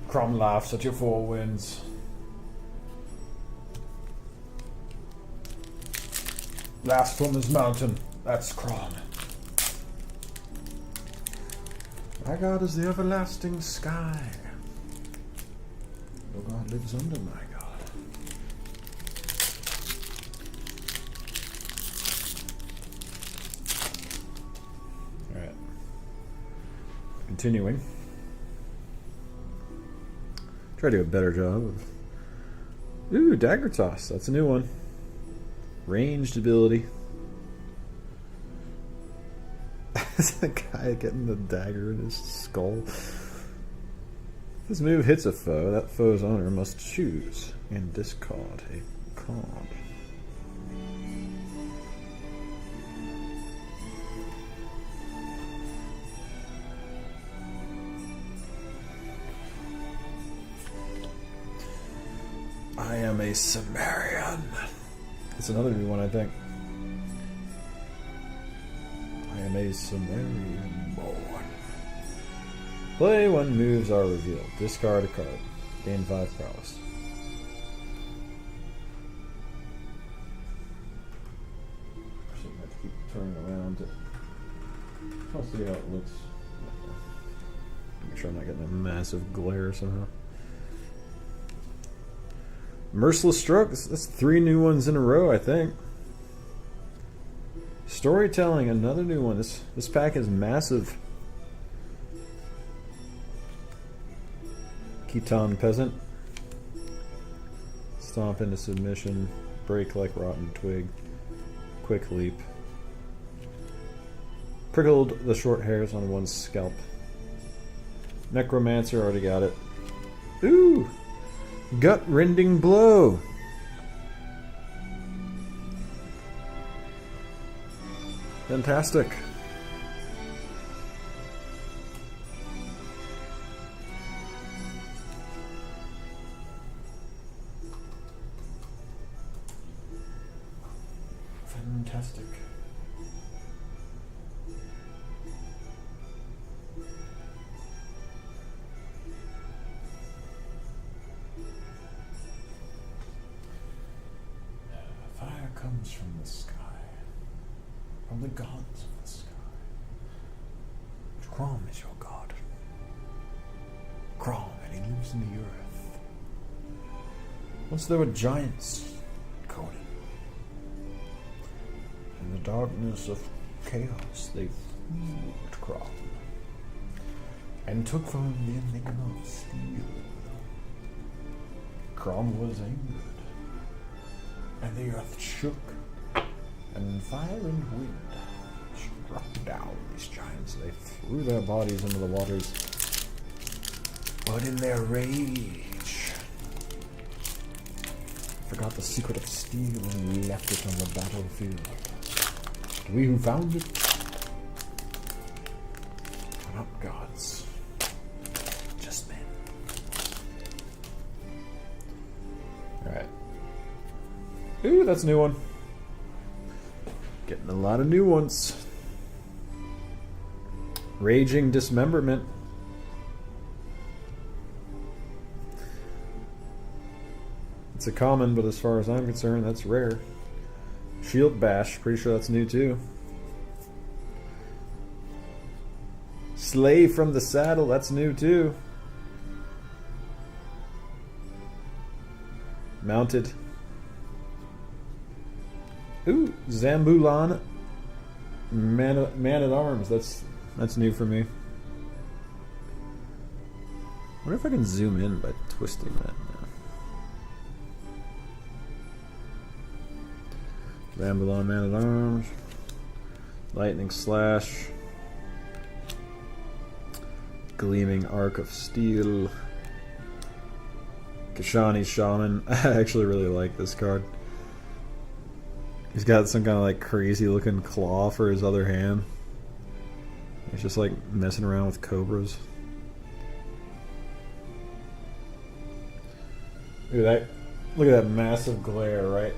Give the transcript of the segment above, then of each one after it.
Crom laughs at your four winds. Last from this mountain, that's Crom. My God is the everlasting sky. Your God lives under my God. Alright. Continuing. Try to do a better job of... Ooh, dagger toss. That's a new one. Ranged ability. Is that guy getting the dagger in his skull? If this move hits a foe, that foe's owner must choose and discard a card. I am a Sumerian. It's another new one, I think. I am a Sumerian born. Play when moves are revealed. Discard a card. Gain 5 prowess. Actually, I have to keep turning around to see how it looks. Make sure I'm not getting a massive glare somehow. Merciless Stroke. That's 3 new ones in a row, I think. Storytelling, another new one. This pack is massive. Khitan Peasant. Stomp into submission. Break like rotten twig. Quick leap. Prickled the short hairs on one's scalp. Necromancer, already got it. Ooh! Gut-rending blow. Fantastic. Fantastic. Fire comes from the sky. From the gods of the sky. Crom is your god. Crom, and he lives in the earth. Once there were giants, Conan. In the darkness of chaos, they fooled Crom and took from him the enigma of steel. Crom was angered, and the earth shook. And fire and wind struck down these giants. They threw their bodies into the waters. But in their rage, forgot the secret of steel and left it on the battlefield. And we who found it are not gods, just men. Alright. Ooh, that's a new one. Getting a lot of new ones. Raging Dismemberment. It's a common, but as far as I'm concerned, that's rare. Shield Bash, pretty sure that's new too. Slay from the Saddle, that's new too. Mounted. Ooh, Zambulan, Man at Arms. That's new for me. I wonder if I can zoom in by twisting that now. Zambulan, Man at Arms. Lightning Slash. Gleaming Arc of Steel. Kashani Shaman. I actually really like this card. He's got some kind of like crazy looking claw for his other hand. He's just like messing around with cobras. Look at that massive glare, right?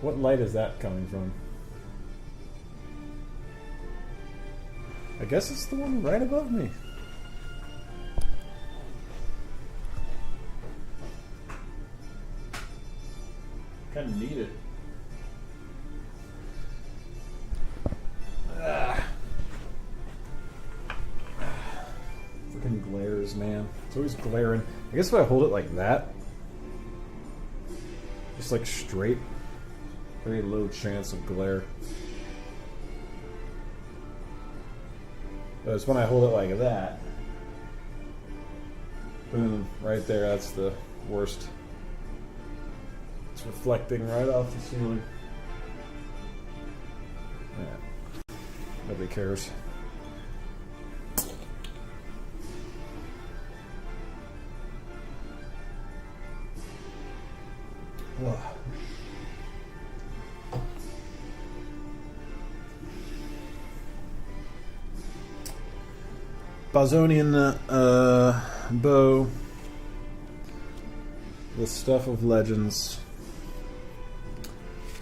What light is that coming from? I guess it's the one right above me. Kind of need it. Freaking glares, man. It's always glaring. I guess if I hold it like that, just like straight, very low chance of glare. But it's when I hold it like that. Boom, right there, that's the worst. It's reflecting right off the ceiling. Yeah. Nobody cares. Ugh. Bosonian bow. The stuff of legends.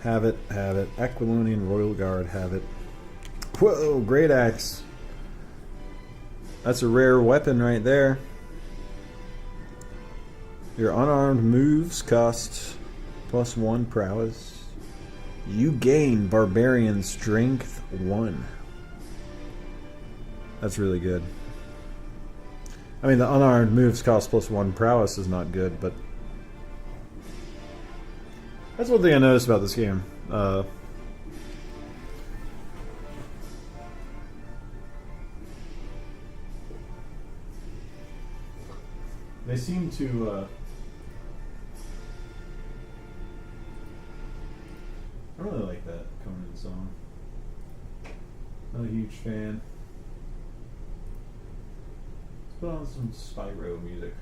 Have it, have it. Aquilonian Royal Guard, have it. Whoa, great axe. That's a rare weapon right there. Your unarmed moves cost +1 prowess. You gain barbarian strength 1. That's really good. I mean, the unarmed moves cost +1 prowess is not good, but that's one thing I noticed about this game. They seem to. I really like that Conan song. Not a huge fan. Let's put on some Spyro music.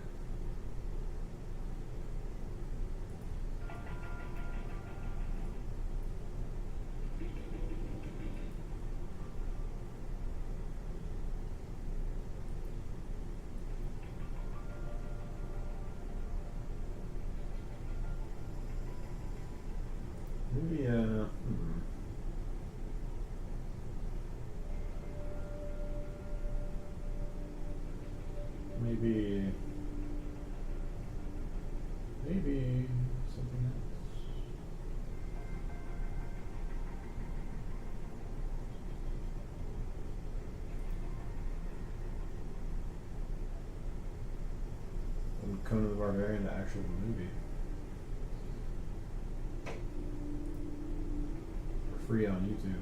Maybe, maybe something else. And Conan the Barbarian, the actual movie. Free on YouTube.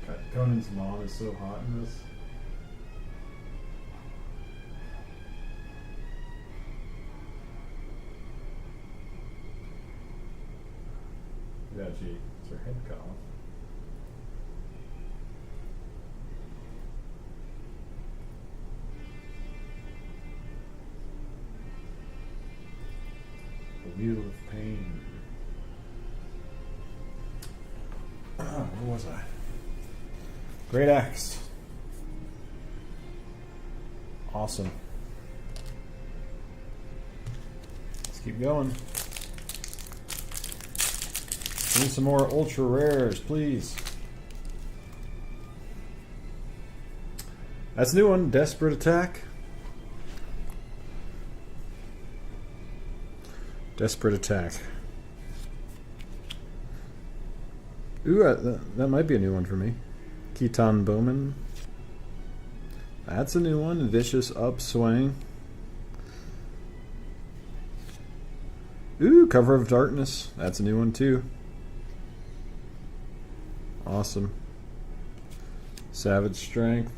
God, Conan's mom is so hot in this. Yeah, gee, it's her head cut off. The Wheel of Pain. Where was I? Great axe. Awesome. Let's keep going. Need some more ultra rares, please. That's a new one, Desperate Attack. Desperate Attack. Ooh, that might be a new one for me. Keaton Bowman. That's a new one, Vicious Upswing. Ooh, Cover of Darkness. That's a new one too. Awesome. Savage Strength.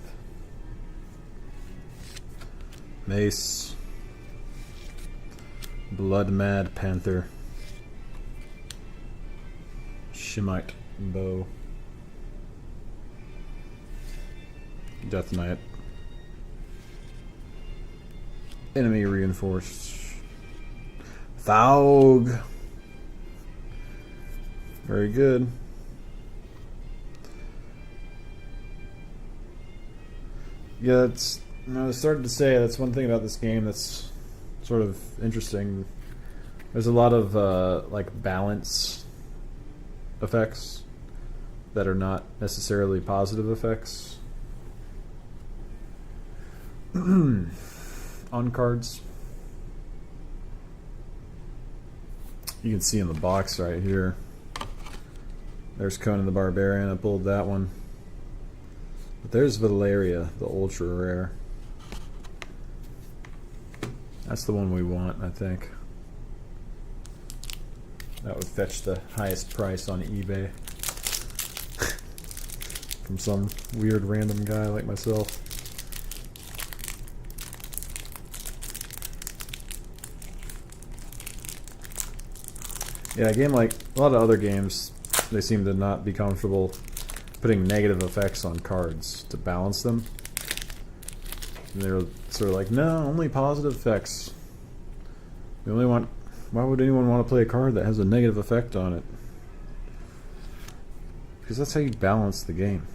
Mace. Blood Mad Panther. Shemite Bow. Death Knight. Enemy Reinforced. Thaug. Very good. Yeah, it's. I was starting to say that's one thing about this game that's sort of interesting. There's a lot of like balance effects that are not necessarily positive effects on cards. You can see in the box right here. There's Conan the Barbarian. I pulled that one. But there's Valeria, the ultra rare. That's the one we want, I think. That would fetch the highest price on eBay from some weird random guy like myself. Yeah, a game like a lot of other games, they seem to not be comfortable putting negative effects on cards to balance them. And they're sort of like, no, only positive effects. We only want. Why would anyone want to play a card that has a negative effect on it? Because that's how you balance the game.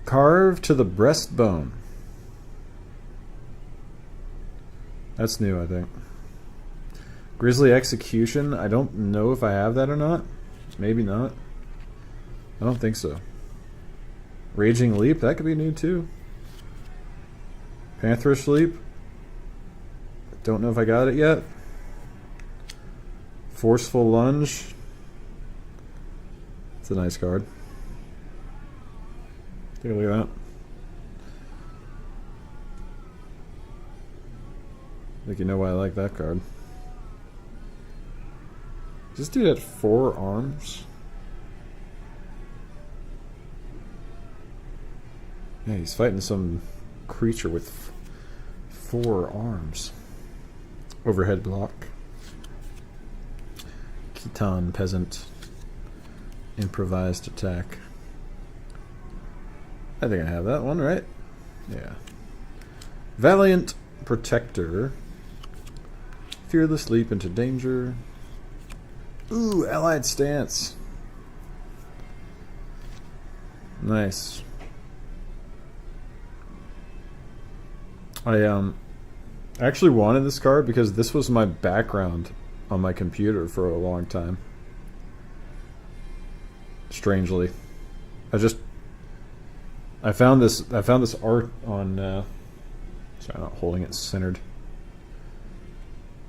Carve to the breastbone. That's new, I think. Grisly Execution. I don't know if I have that or not. Maybe not. I don't think so. Raging Leap. That could be new too. Pantherish Leap. Don't know if I got it yet. Forceful Lunge. It's a nice card. Take a look at that. I think you know why I like that card. Does this dude have 4 arms? Yeah, he's fighting some creature with 4 arms. Overhead block. Khitan Peasant. Improvised attack. I think I have that one, right? Yeah. Valiant Protector. Fearless Leap into Danger. Ooh, Allied Stance. Nice. I actually wanted this card because this was my background on my computer for a long time. Strangely, I found this art on. Sorry, I'm not holding it centered.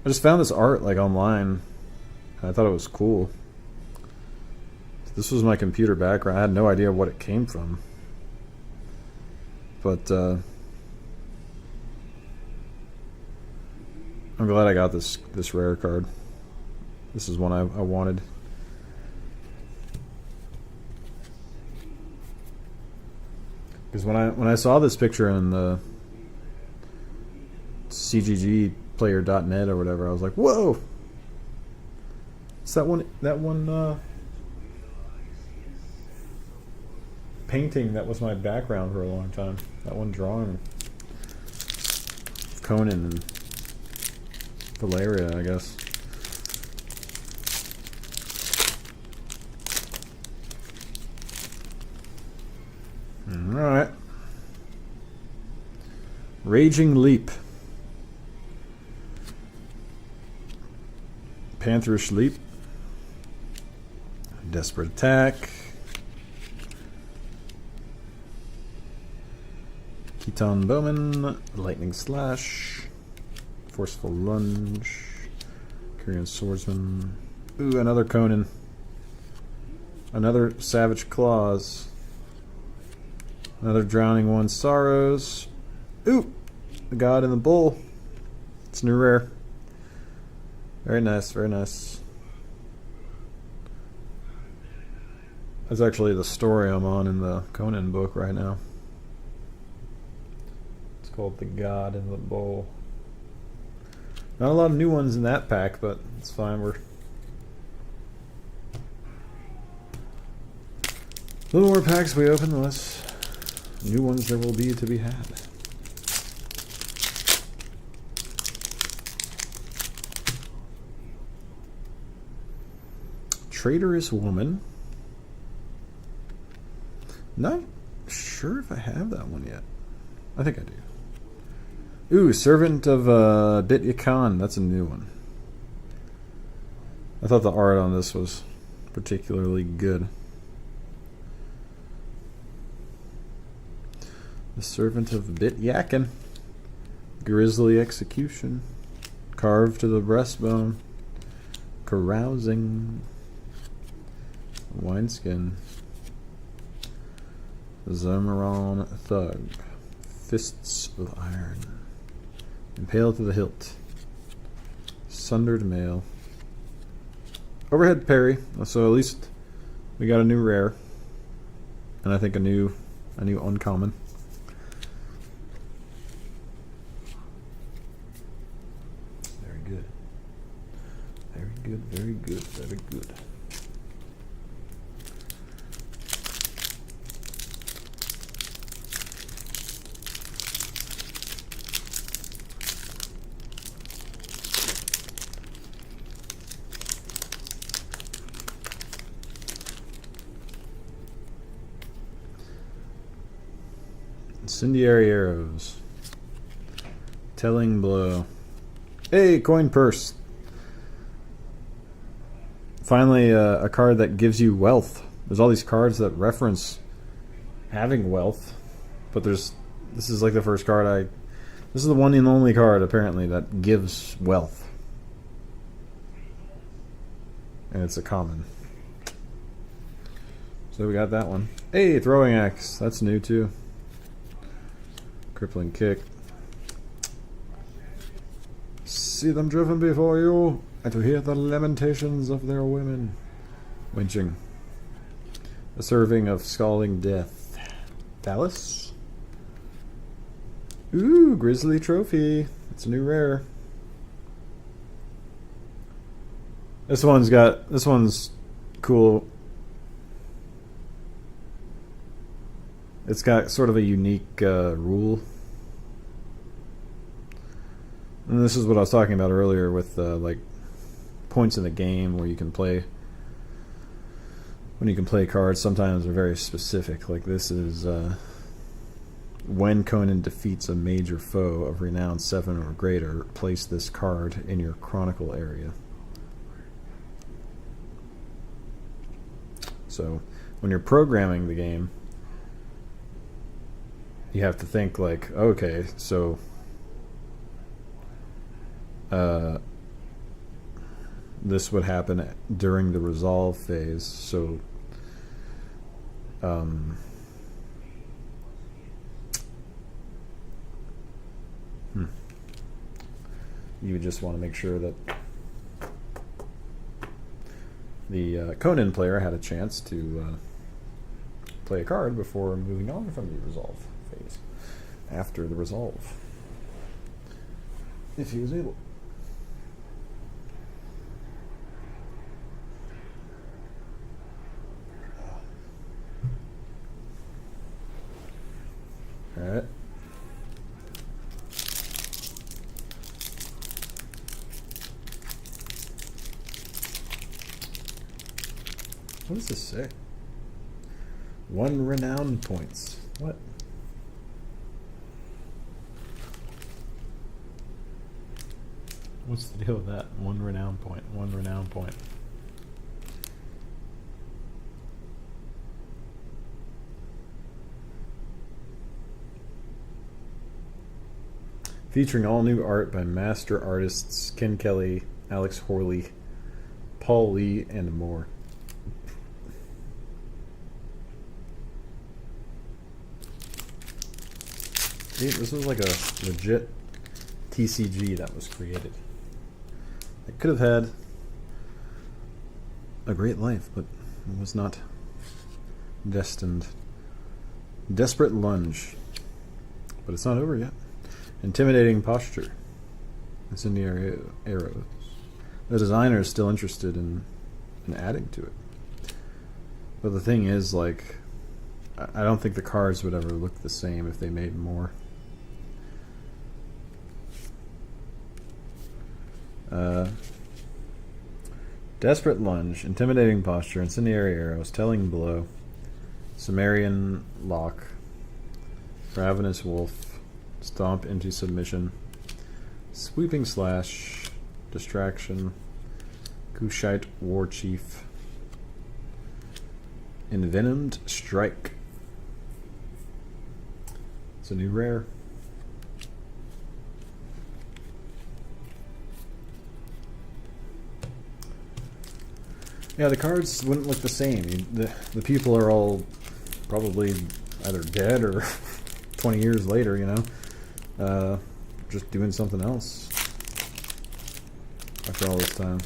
I just found this art like online. And I thought it was cool. This was my computer background. I had no idea what it came from, but I'm glad I got this rare card. This is one I wanted. Because when I saw this picture in the CGGplayer.net or whatever, I was like, whoa! It's that one painting that was my background for a long time. That one drawing of Conan and Valeria, I guess. Alright. Raging Leap. Pantherish Leap. Desperate Attack. Khitan Bowman. Lightning Slash. Forceful Lunge. Korean Swordsman. Ooh, another Conan. Another Savage Claws. Another Drowning One Sorrows. Ooh! The God in the Bull. It's new rare. Very nice, very nice. That's actually the story I'm on in the Conan book right now. It's called The God in the Bull. Not a lot of new ones in that pack, but it's fine. The more packs we open, the less new ones there will be to be had. Traitorous Woman. Not sure if I have that one yet. I think I do. Ooh, Servant of Bit Yakan. That's a new one. I thought the art on this was particularly good. The Servant of Bit Yakin. Grisly execution. Carved to the breastbone. Carousing. Wineskin. Zomaron Thug. Fists of Iron. Impaled to the hilt. Sundered Mail. Overhead parry. So at least we got a new rare. And I think a new uncommon. Very good. Very good, very good, very good. Incendiary Arrows. Telling Blow. Hey, coin purse. Finally, a card that gives you wealth. There's all these cards that reference having wealth, but this is like the first card this is the one and only card apparently that gives wealth. And it's a common. So we got that one. Hey, Throwing Axe. That's new too. Crippling Kick. See them driven before you, and to hear the lamentations of their women. Winching. A serving of Scalding Death. Phallus. Ooh, Grizzly Trophy. It's a new rare. This one's cool. It's got sort of a unique rule. And this is what I was talking about earlier with like points in the game where you can play. When you can play cards, sometimes they're very specific. Like this is when Conan defeats a major foe of renown 7 or greater, place this card in your chronicle area. So when you're programming the game, you have to think like, okay, so this would happen during the resolve phase, so you would just want to make sure that the Conan player had a chance to play a card before moving on from the resolve phase. After the resolve, if he was able. All right. What does this say? 1 renown points. What? What's the deal with that? 1 renown point. 1 renown point. Featuring all new art by master artists Ken Kelly, Alex Horley, Paul Lee, and more. See, this was like a legit TCG that was created. It could have had a great life, but it was not destined. Desperate Lunge. But it's not over yet. Intimidating Posture. Incendiary Arrows. The designer is still interested in adding to it. But the thing is, like, I don't think the cards would ever look the same if they made more. Desperate Lunge, Intimidating Posture, Incendiary Arrows, Telling Blow, Sumerian Lock, Ravenous Wolf, Stomp into submission. Sweeping slash. Distraction. Kushite War Chief. Envenomed Strike. It's a new rare. Yeah, the cards wouldn't look the same. The people are all probably either dead or 20 years later, you know, just doing something else after all this time.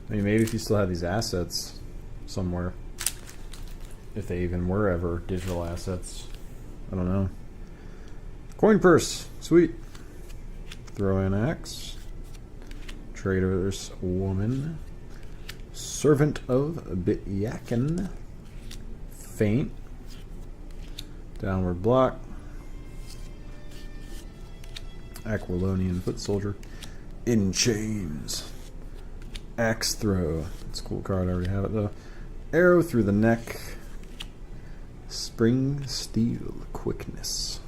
I mean, maybe if you still have these assets somewhere, if they even were ever digital assets, I don't know. Coin purse, sweet. Throw in axe. Trader's woman. Servant of Bityakin. Feint. Downward block. Aquilonian foot soldier. In chains. Axe throw. It's a cool card. I already have it though. Arrow through the neck. Spring steel quickness.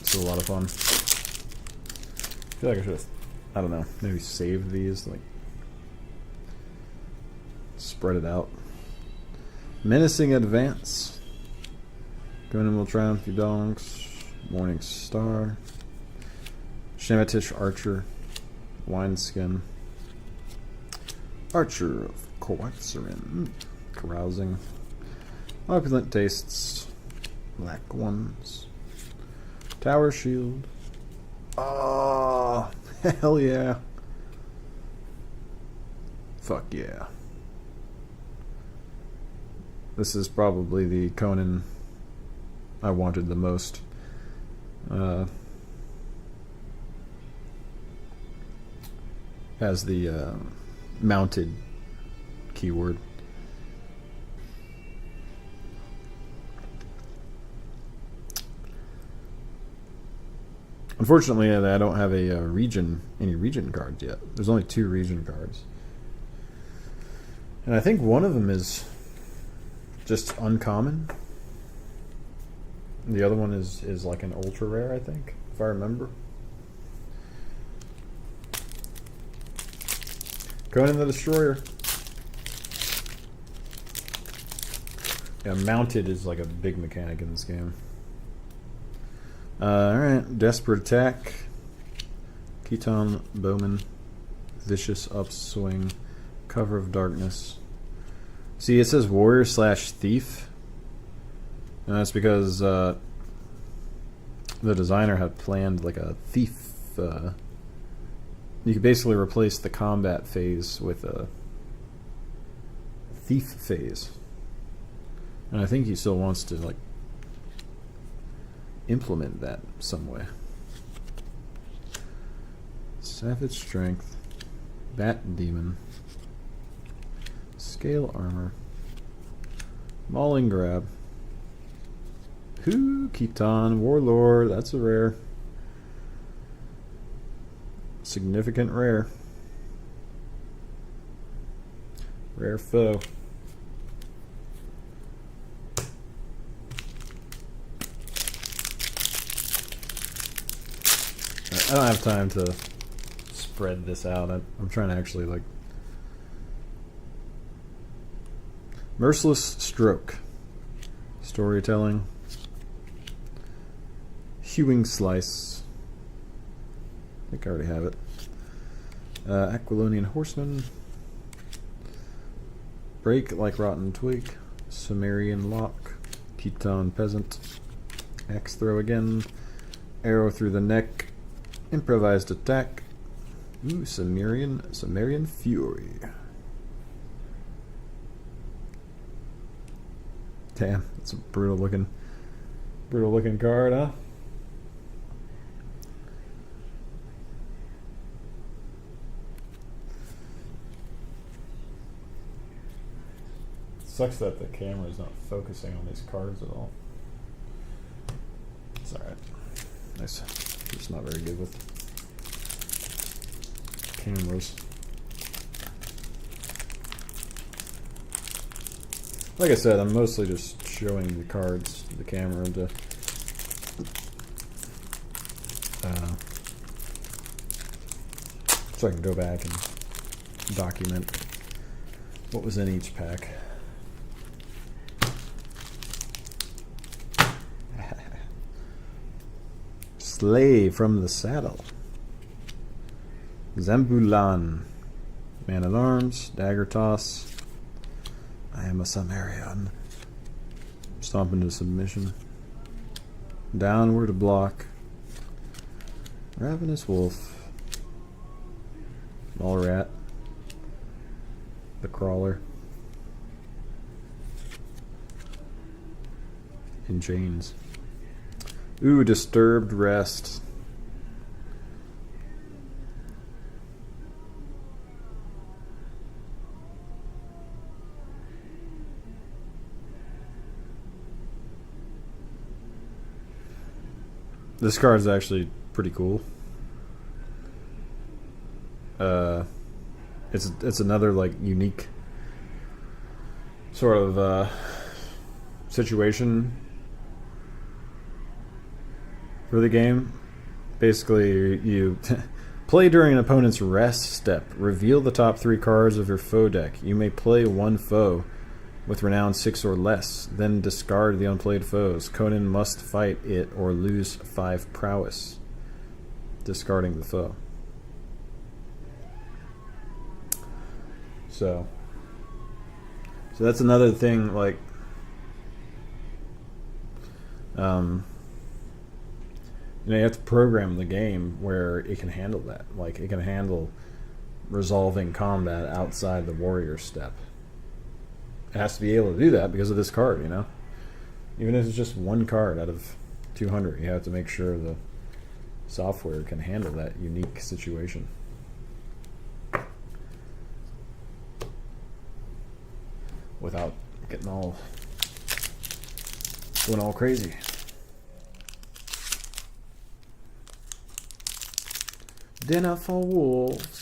It's a lot of fun. I feel like I should have, I don't know, maybe save these, like spread it out. Menacing advance. Conan will triumph, you donks. Morning Star. Shematish Archer. Wineskin. Archer of Coatzerin. Carousing. Opulent tastes. Black ones. Tower Shield. Oh, hell yeah. Fuck yeah. This is probably the Conan I wanted the most. As the mounted keyword. Unfortunately, I don't have any region cards yet. There's only 2 region cards. And I think one of them is just uncommon. The other one is like an ultra rare, I think, if I remember. Conan the Destroyer. Yeah, mounted is like a big mechanic in this game. Alright, Desperate Attack. Keton Bowman. Vicious Upswing. Cover of Darkness. See, it says Warrior / Thief. And that's because the designer had planned like a thief. You could basically replace the combat phase with a thief phase. And I think he still wants to like implement that some way. Savage Strength. Bat Demon. Scale Armor. Mauling Grab. Who? Keton Warlord. That's a rare. Significant rare. Rare foe. I don't have time to spread this out. I'm trying to actually like... Merciless Stroke. Storytelling. Hewing Slice. I think I already have it. Aquilonian Horseman. Break like Rotten Twig. Sumerian Lock. Keton Peasant. Axe Throw again. Arrow through the neck. Improvised Attack. Ooh, Sumerian Fury. Damn, that's a brutal looking card, huh? Sucks that the camera is not focusing on these cards at all. It's alright. Nice. just not very good with cameras. Like I said, I'm mostly just showing the cards to the camera to so I can go back and document what was in each pack. Slay from the Saddle. Zambulan. Man at Arms. Dagger Toss. I am a Sumerian. Stomp into submission. Downward to block. Ravenous Wolf. Small Rat. The Crawler. In chains. Ooh, Disturbed Rest. This card is actually pretty cool. It's another like unique sort of situation for the game. Basically, you play during an opponent's rest step. Reveal the top 3 cards of your foe deck. You may play one foe with renown 6 or less, then discard the unplayed foes. Conan must fight it or lose 5 prowess, discarding the foe. So that's another thing, like, you have to program the game where it can handle that. Like, it can handle resolving combat outside the warrior step. It has to be able to do that because of this card, Even if it's just one card out of 200, you have to make sure the software can handle that unique situation. Without getting going all crazy. Dinner for Wolves.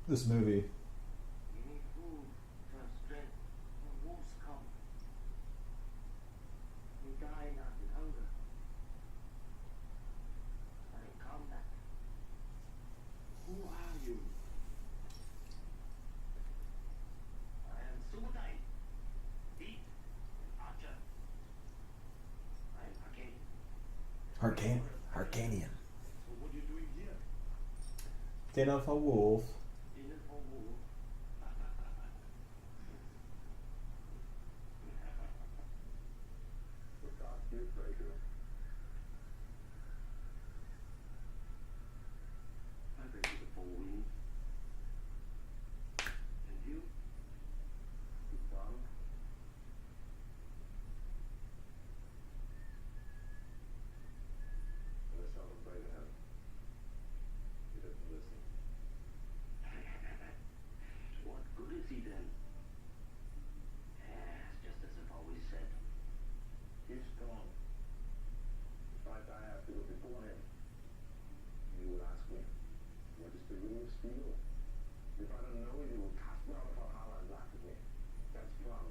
This movie. Arcanian. So what are you doing here? Dinner for Wolf. Dinner for wolf. Look out, you breaker. I break you the 4 wings. And you? You down? Let's have a fight ahead. He doesn't listen. What good is he then? It's just as I've always said. He's strong. If I die, I have to go before him. You will ask me, what is the real steel? If I don't know it, you will cast me out of Valhalla and laugh at me. That's strong.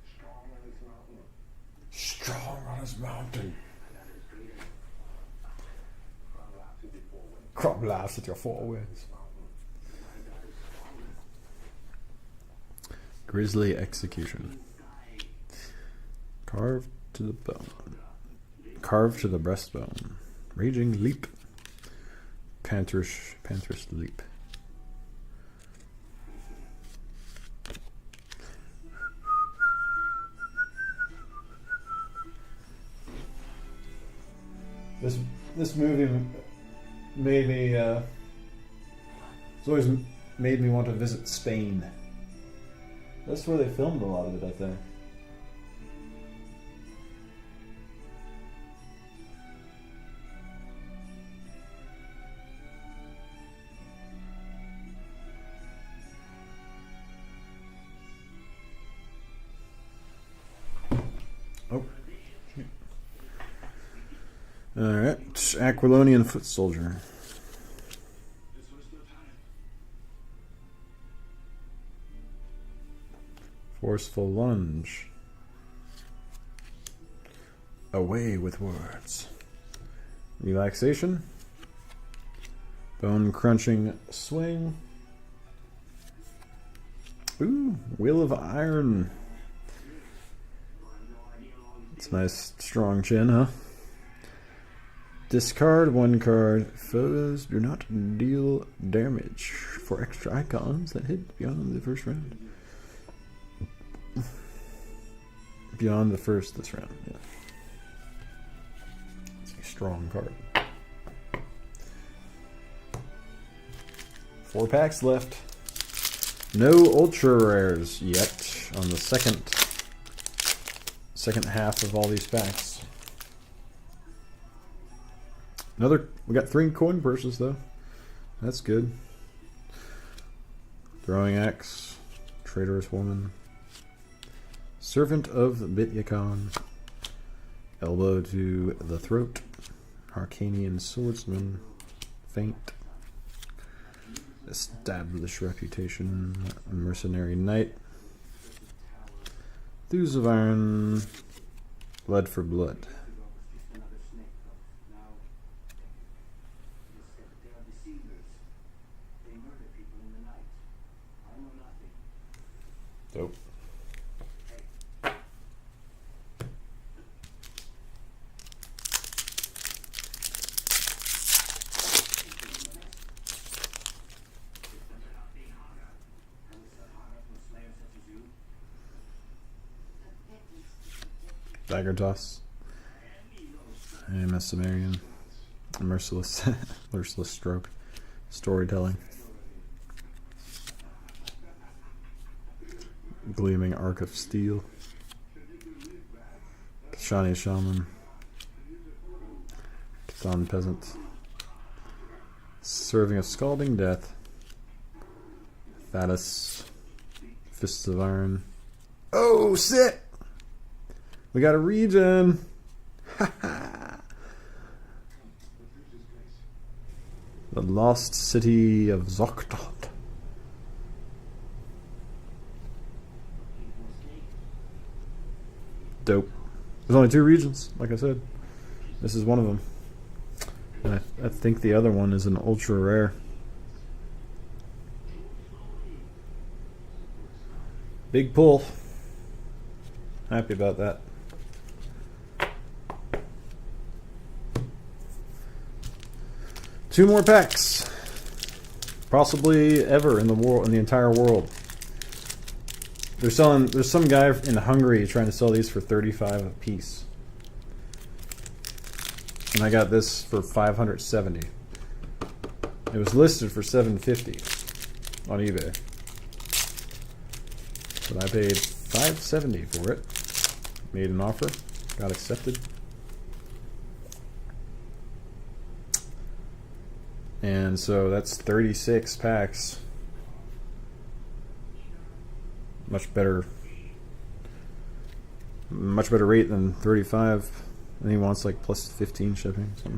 Strong on this mountain. Strong on his mountain. Crop laughs at your 4 wins. Grisly Execution. Carved to the bone. Carved to the breastbone. Raging Leap. Pantherish Leap. This movie made me it's always made me want to visit Spain. That's where they filmed a lot of it, I think. Alright, Aquilonian Foot Soldier. Forceful Lunge. Away with words. Relaxation. Bone Crunching Swing. Ooh, Wheel of Iron. It's a nice strong chin, huh? Discard 1 card. Foes do not deal damage for extra icons that hit beyond the first round. Beyond the first this round, yeah. It's a strong card. 4 packs left. No ultra rares yet on the second half of all these packs. We got 3 coin purses though. That's good. Throwing Axe, Traitorous Woman, Servant of Bityakon, Elbow to the Throat, Arcanian Swordsman, Feint, Establish Reputation, Mercenary Knight, Thews of Iron, Blood for Blood. Dope. Dagger Toss. AMS Sumerian. Merciless Merciless Stroke. Storytelling. Gleaming Arc of Steel. Kashani Shaman. Katan Peasant. Serving of Scalding Death. Thaddeus. Fists of Iron. Oh, sick! We got a regen! The Lost City of Zoktot. Dope. There's only 2 regions, like I said. This is one of them. And I think the other one is an ultra rare. Big pull. Happy about that. Two more packs. Possibly ever in the world, in the entire world. There's some guy in Hungary trying to sell these for 35 a piece. And I got this for 570. It was listed for 750 on eBay. But I paid 570 for it. Made an offer, got accepted. And so that's 36 packs. Much better rate than 35. And he wants like plus 15 shipping. So.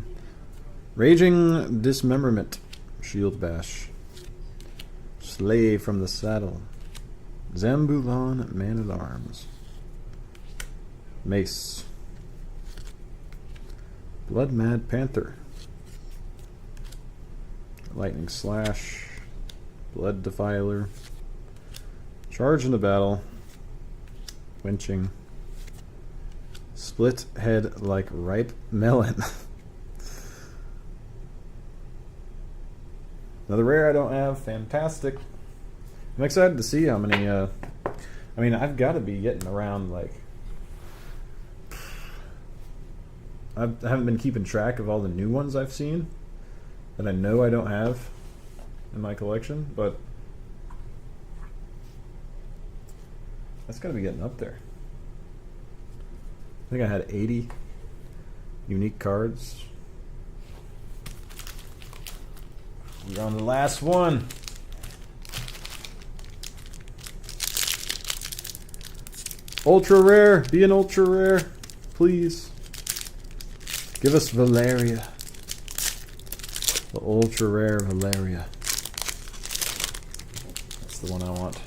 Raging Dismemberment, Shield Bash, Slay from the Saddle, Zambulon Man at Arms, Mace, Blood Mad Panther, Lightning Slash, Blood Defiler, Charge into Battle, Winching, Split Head Like Ripe Melon. Another rare I don't have. Fantastic. I'm excited to see how many. I mean, I've got to be getting around like. I haven't been keeping track of all the new ones I've seen that I know I don't have in my collection, but that's got to be getting up there. I think I had 80 unique cards. We're on the last one. Ultra rare. Be an ultra rare, please. Give us Valeria. The ultra rare Valeria. That's the one I want.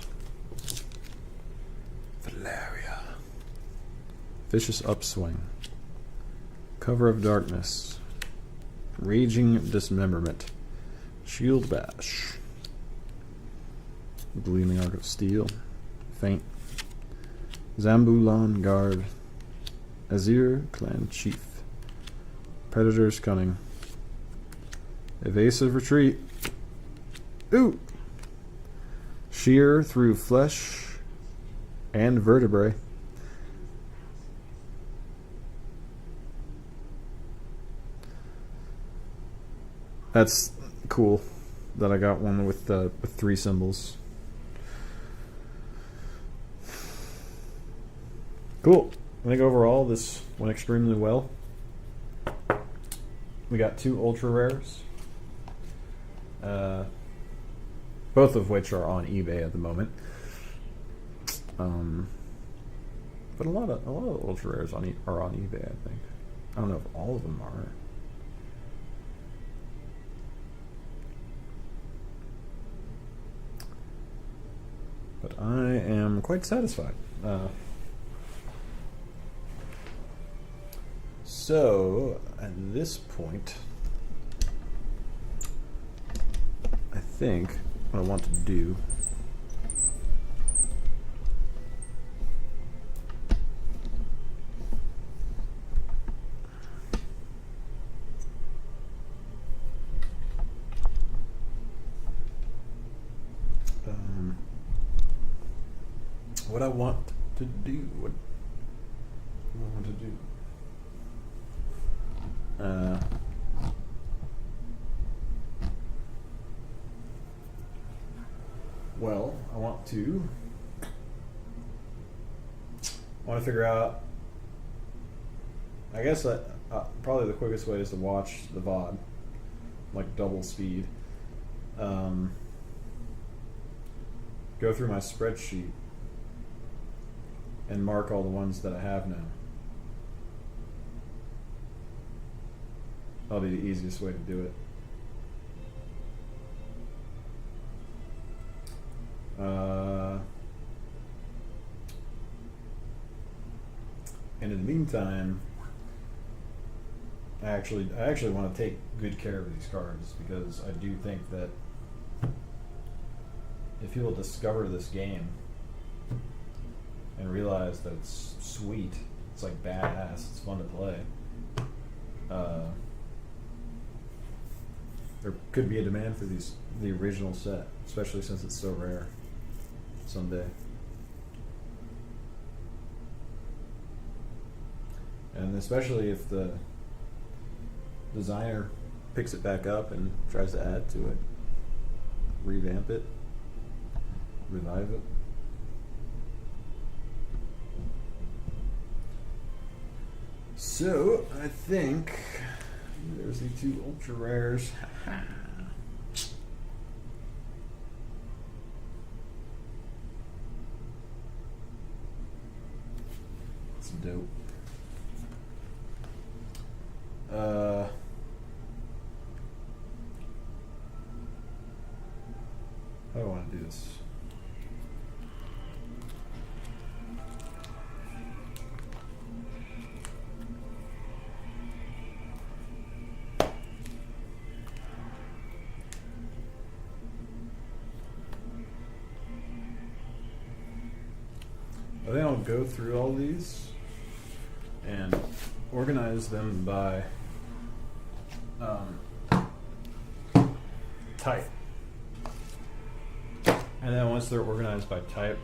Valeria. Vicious Upswing. Cover of Darkness. Raging Dismemberment. Shield Bash. Gleaming Arc of Steel. Feint. Zambulan Guard. Azir Clan Chief. Predator's Cunning. Evasive Retreat. Ooh! Shear through flesh and vertebrae. That's cool that I got one with 3 symbols. Cool. I think overall this went extremely well. We got 2 ultra rares, both of which are on eBay at the moment. But a lot of ultra rares are on eBay. I think. I don't know if all of them are. But I am quite satisfied. So, at this point, I think what I want to do what I want to do. What do I want to do? Well, I want to figure out. I guess that probably the quickest way is to watch the VOD, like double speed. Go through my spreadsheet and mark all the ones that I have now. That'll be the easiest way to do it. And in the meantime, I actually want to take good care of these cards, because I do think that if people discover this game and realize that it's sweet, it's like badass, it's fun to play, there could be a demand for the original set, especially since it's so rare someday. And especially if the designer picks it back up and tries to add to it, revamp it, revive it. So, I think there's the 2 ultra rares. It's dope. How do I want to do this? I think I'll go through all these and organize them by type. And then once they're organized by type,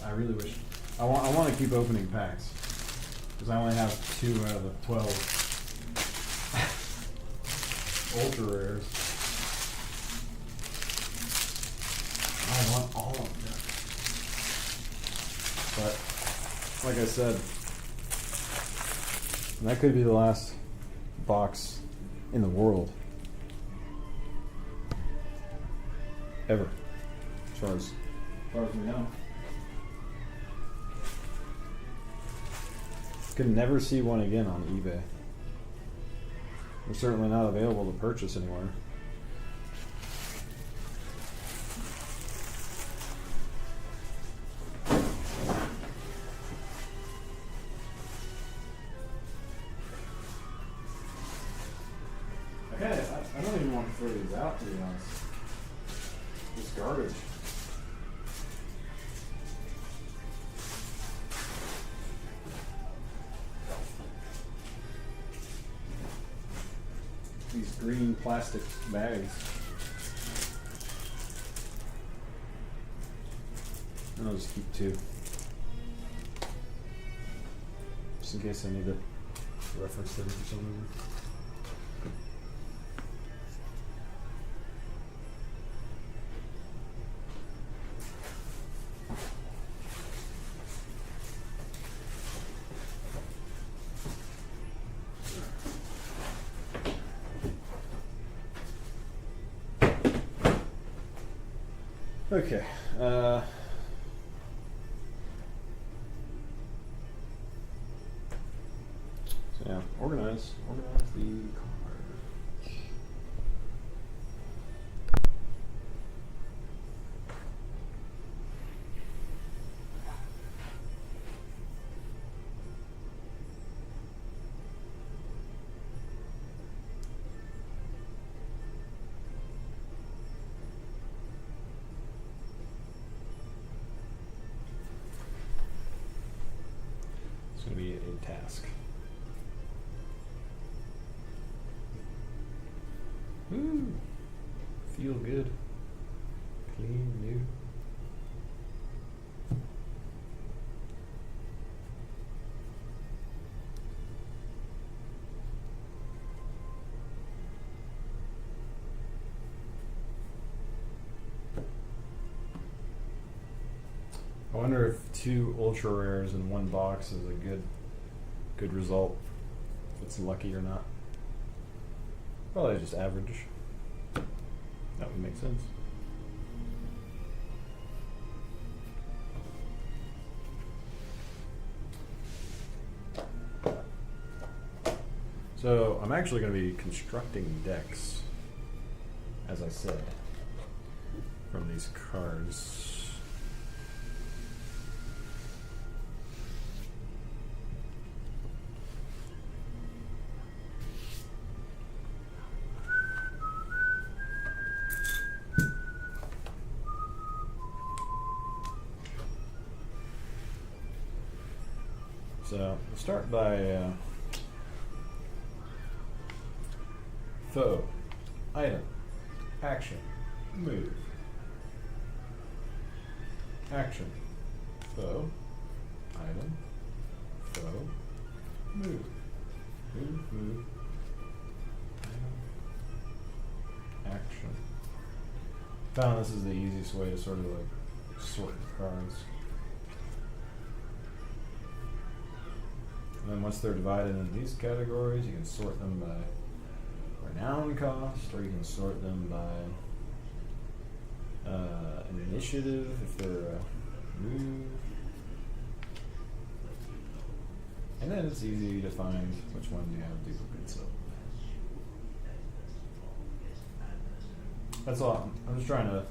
I really wish I want to keep opening packs, because I only have 2 out of the 12 ultra rares. like I said, and that could be the last box in the world ever, as far as we know. Could never see one again on eBay. They're certainly not available to purchase anywhere. Okay, I don't even want to throw these out, to be honest. It's garbage. These green plastic bags. And I'll just keep two. Just in case I need to reference them for some reason. Okay. So yeah, organize the cards. It's going to be a task. Woo! Feel good. Clean, new. I wonder if 2 ultra rares in one box is a good result. If it's lucky or not. Probably just average. That would make sense. So I'm actually going to be constructing decks, as I said, from these cards. So we'll start by foe, item, action, move, action, foe, item, foe, move, move, item, action. Found this is the easiest way to sort of like sort the cards. And then once they're divided into these categories, you can sort them by renown cost, or you can sort them by initiative if they're move. And then it's easy to find which ones you have duplicates of. That's all. I'm just trying to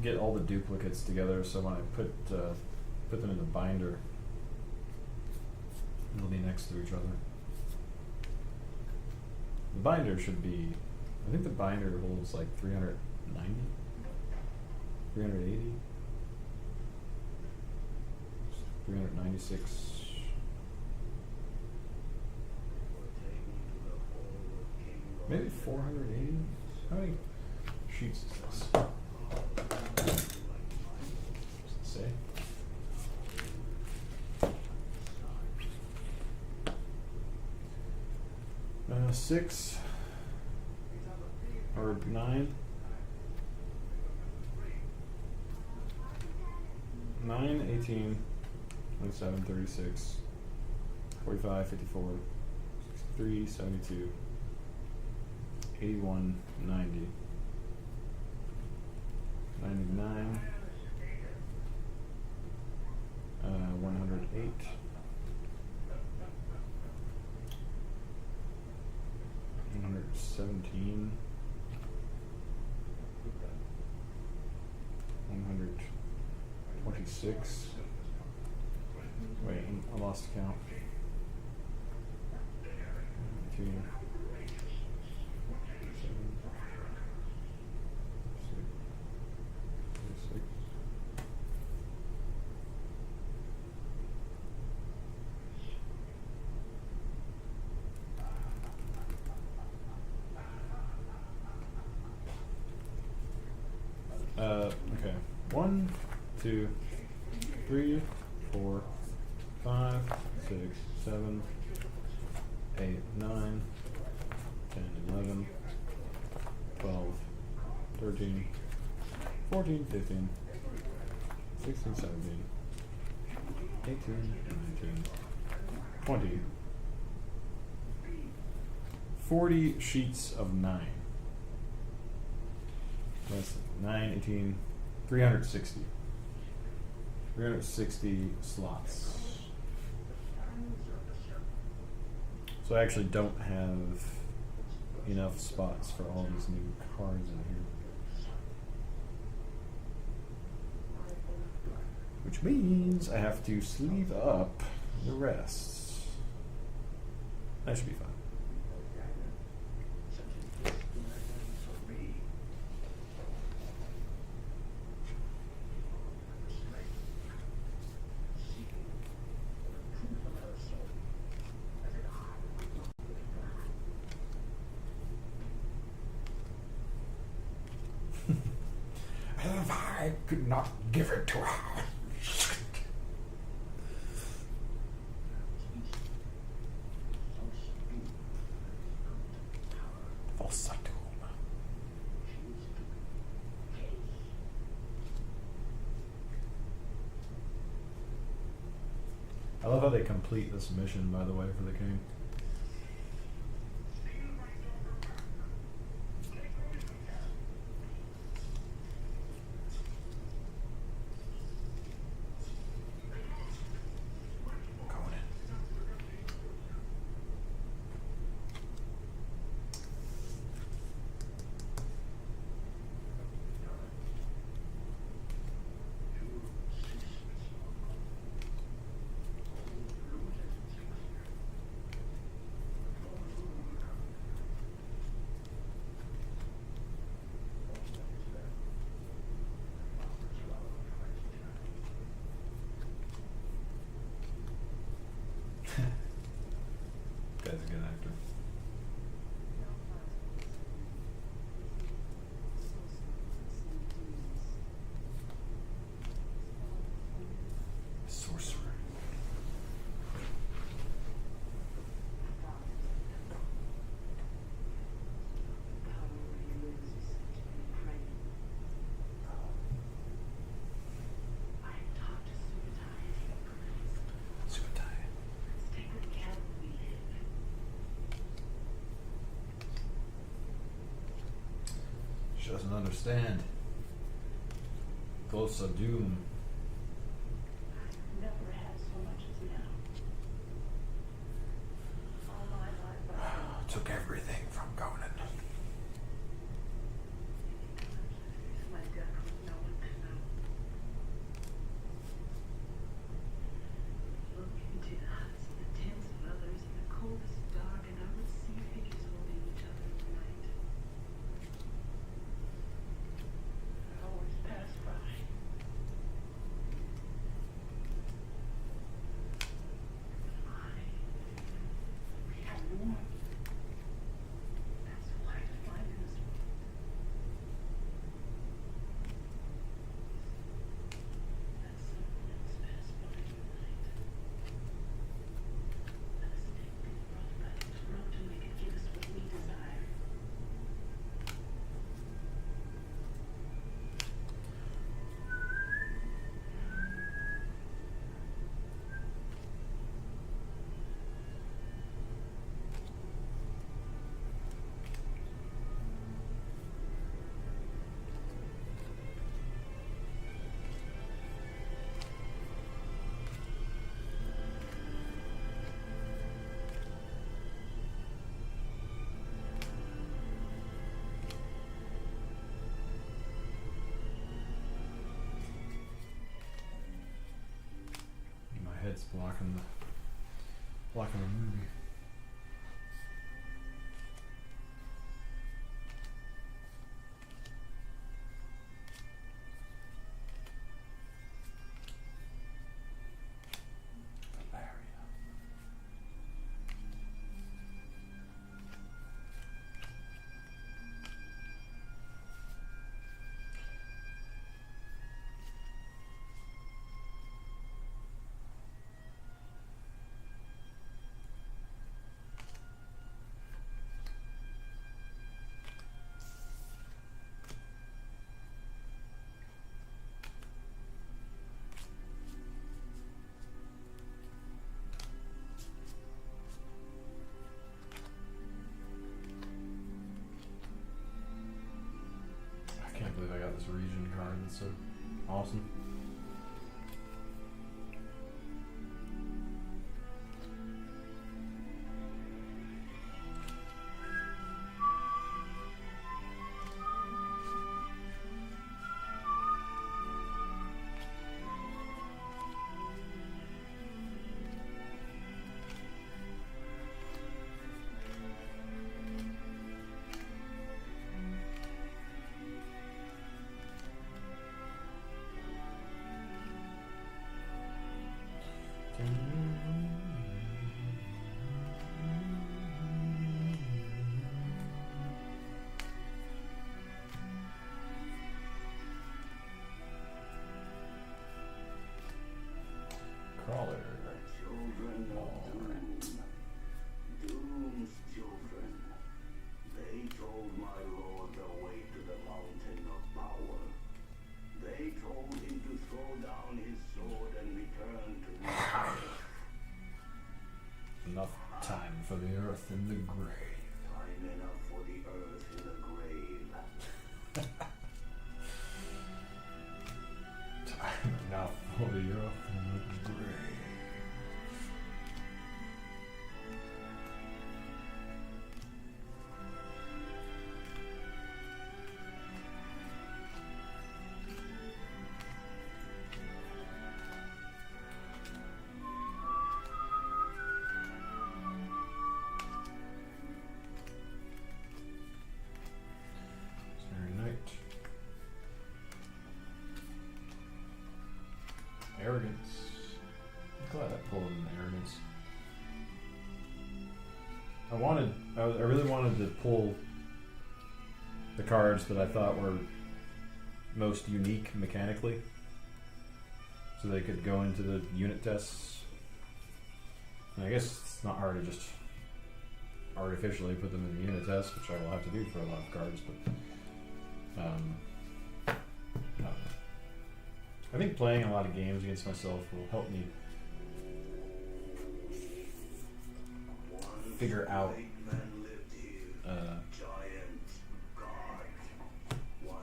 get all the duplicates together so when I put them in the binder, they'll be next to each other. The binder should be, I think the binder holds like 390, 380, 396. Maybe 480? How many sheets is this? What's it say? Six or 9. 9, 18, 27, 36, 45, 54, 63, 72, 81, 90, 99, 108, 117, 126. Wait, I lost count. 2, 7, 6, okay. 1, 2, 3, 4, 5, 6, 7, 8, 9, 10, 11, 12, 13, 14, 15, 16, 17, 18, 19, 20. 40 sheets of 9. That's 9, 18, 360. 360 slots. So I actually don't have enough spots for all these new cards in here. Which means I have to sleeve up the rest. That should be fine. If I could not give it to her. Falsetto. I love how they complete this mission, by the way, for the king. Guy's a good actor. Sorcerer. She doesn't understand. Ghosts of Doom. Never had so much as now. All my life Took everything from Conan. my death was no one to know. Look into the huts and the tents of others in the coldest dark, and I would see figures holding each other in the night. I always passed by. It's blocking the movie. I can't believe I got this region card. It's so awesome. Crawler. Children of Doom. Doom's children. They told my lord the way to the mountain of power. They told him to throw down his sword and return to the earth. Enough time for the earth in the grave. Time enough for the earth in the grave. Time enough for the earth in the grave. Arrogance. I'm glad I pulled in arrogance. I really wanted to pull the cards that I thought were most unique mechanically, so they could go into the unit tests. And I guess it's not hard to just artificially put them in the unit test, which I will have to do for a lot of cards, but I don't know. I think playing a lot of games against myself will help me figure out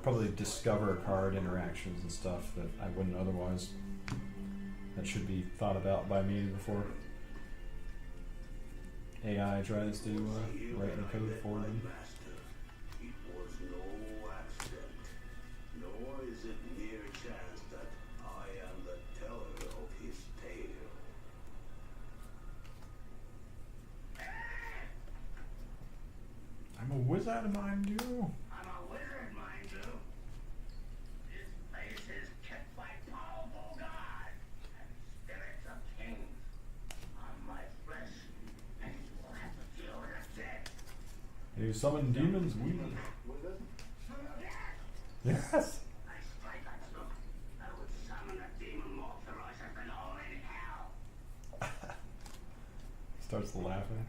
probably discover card interactions and stuff that I wouldn't otherwise, that should be thought about by me before AI tries to write the code for them. It was no accident, nor is it mere chance that I am the teller of his tale. I'm a wizard, mind you. I'm a wizard, mind you. This place is kept by powerful gods and spirits of kings. On my flesh, and you will have to deal with the dead. You summon demons, we. Wizard? Yes. I strike at you. I would summon a demon more ferocious than all in hell. Starts laughing.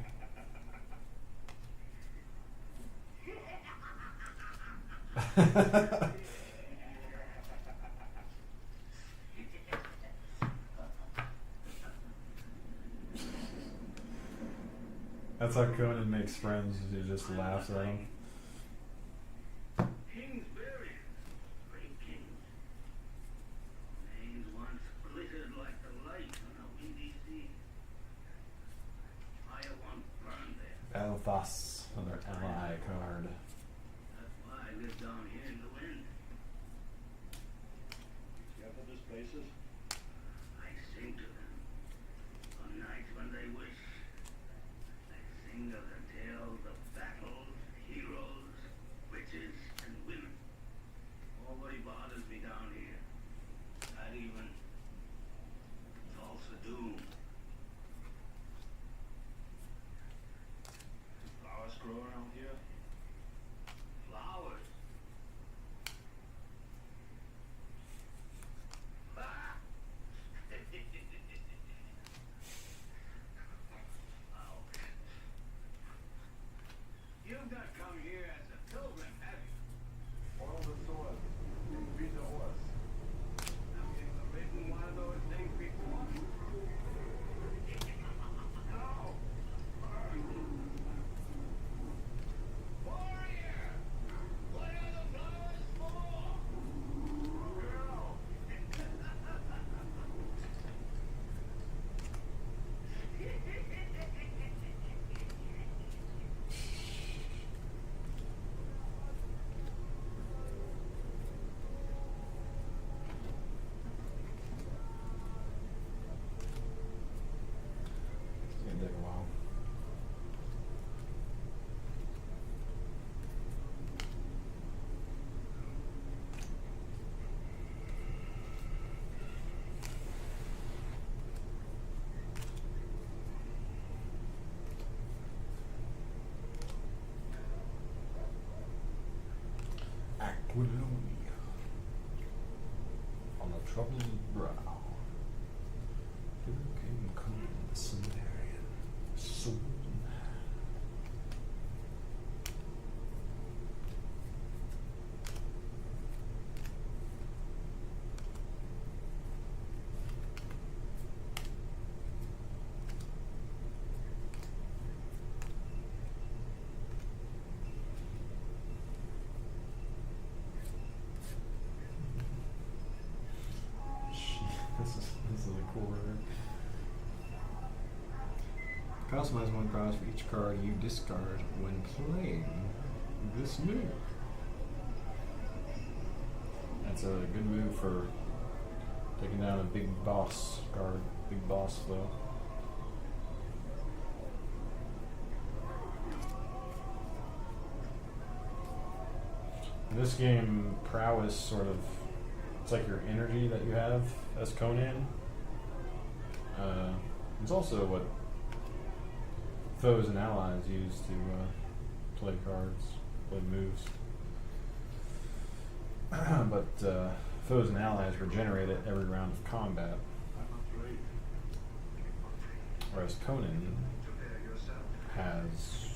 That's how Conan makes friends, he just laughs at them. Kings buried, great kings. Names once glittered like the light on a windy sea. Fire once burned there. Belfast, another ally card. That's why I live down here in the wind. Careful this places. I sing to them. Twillonia. On a troubled brow. Here came Conan the Cimmerian. Sword in hand. This is a cool word. Customize one prize for each card you discard when playing this move. That's a good move for taking down a big boss card, big boss foe. In this game, prowess sort of, it's like your energy that you have as Conan. It's also what foes and allies use to play cards, play moves. But foes and allies regenerate it every round of combat. Whereas Conan has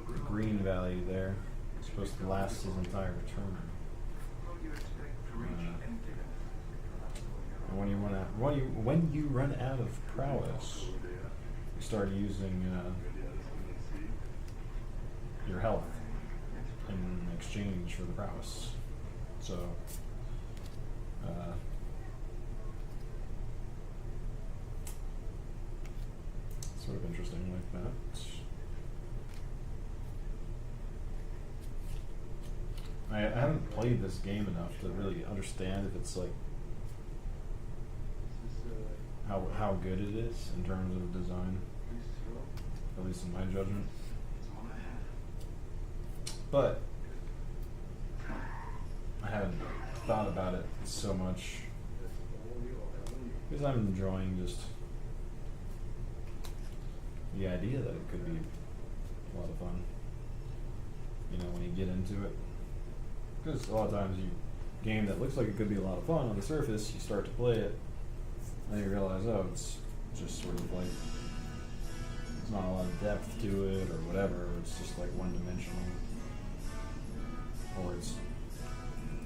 the green value there. It's supposed to last his entire turn. And when you run out of prowess, you start using your health in exchange for the prowess. So sort of interesting like that. I haven't played this game enough to really understand if it's like how good it is in terms of design, at least in my judgment. But I haven't thought about it so much because I'm enjoying just the idea that it could be a lot of fun, you know, when you get into it. Because a lot of times game that looks like it could be a lot of fun on the surface, you start to play it, and you realize, oh, it's just sort of like, there's not a lot of depth to it or whatever, or it's just like one-dimensional, or it's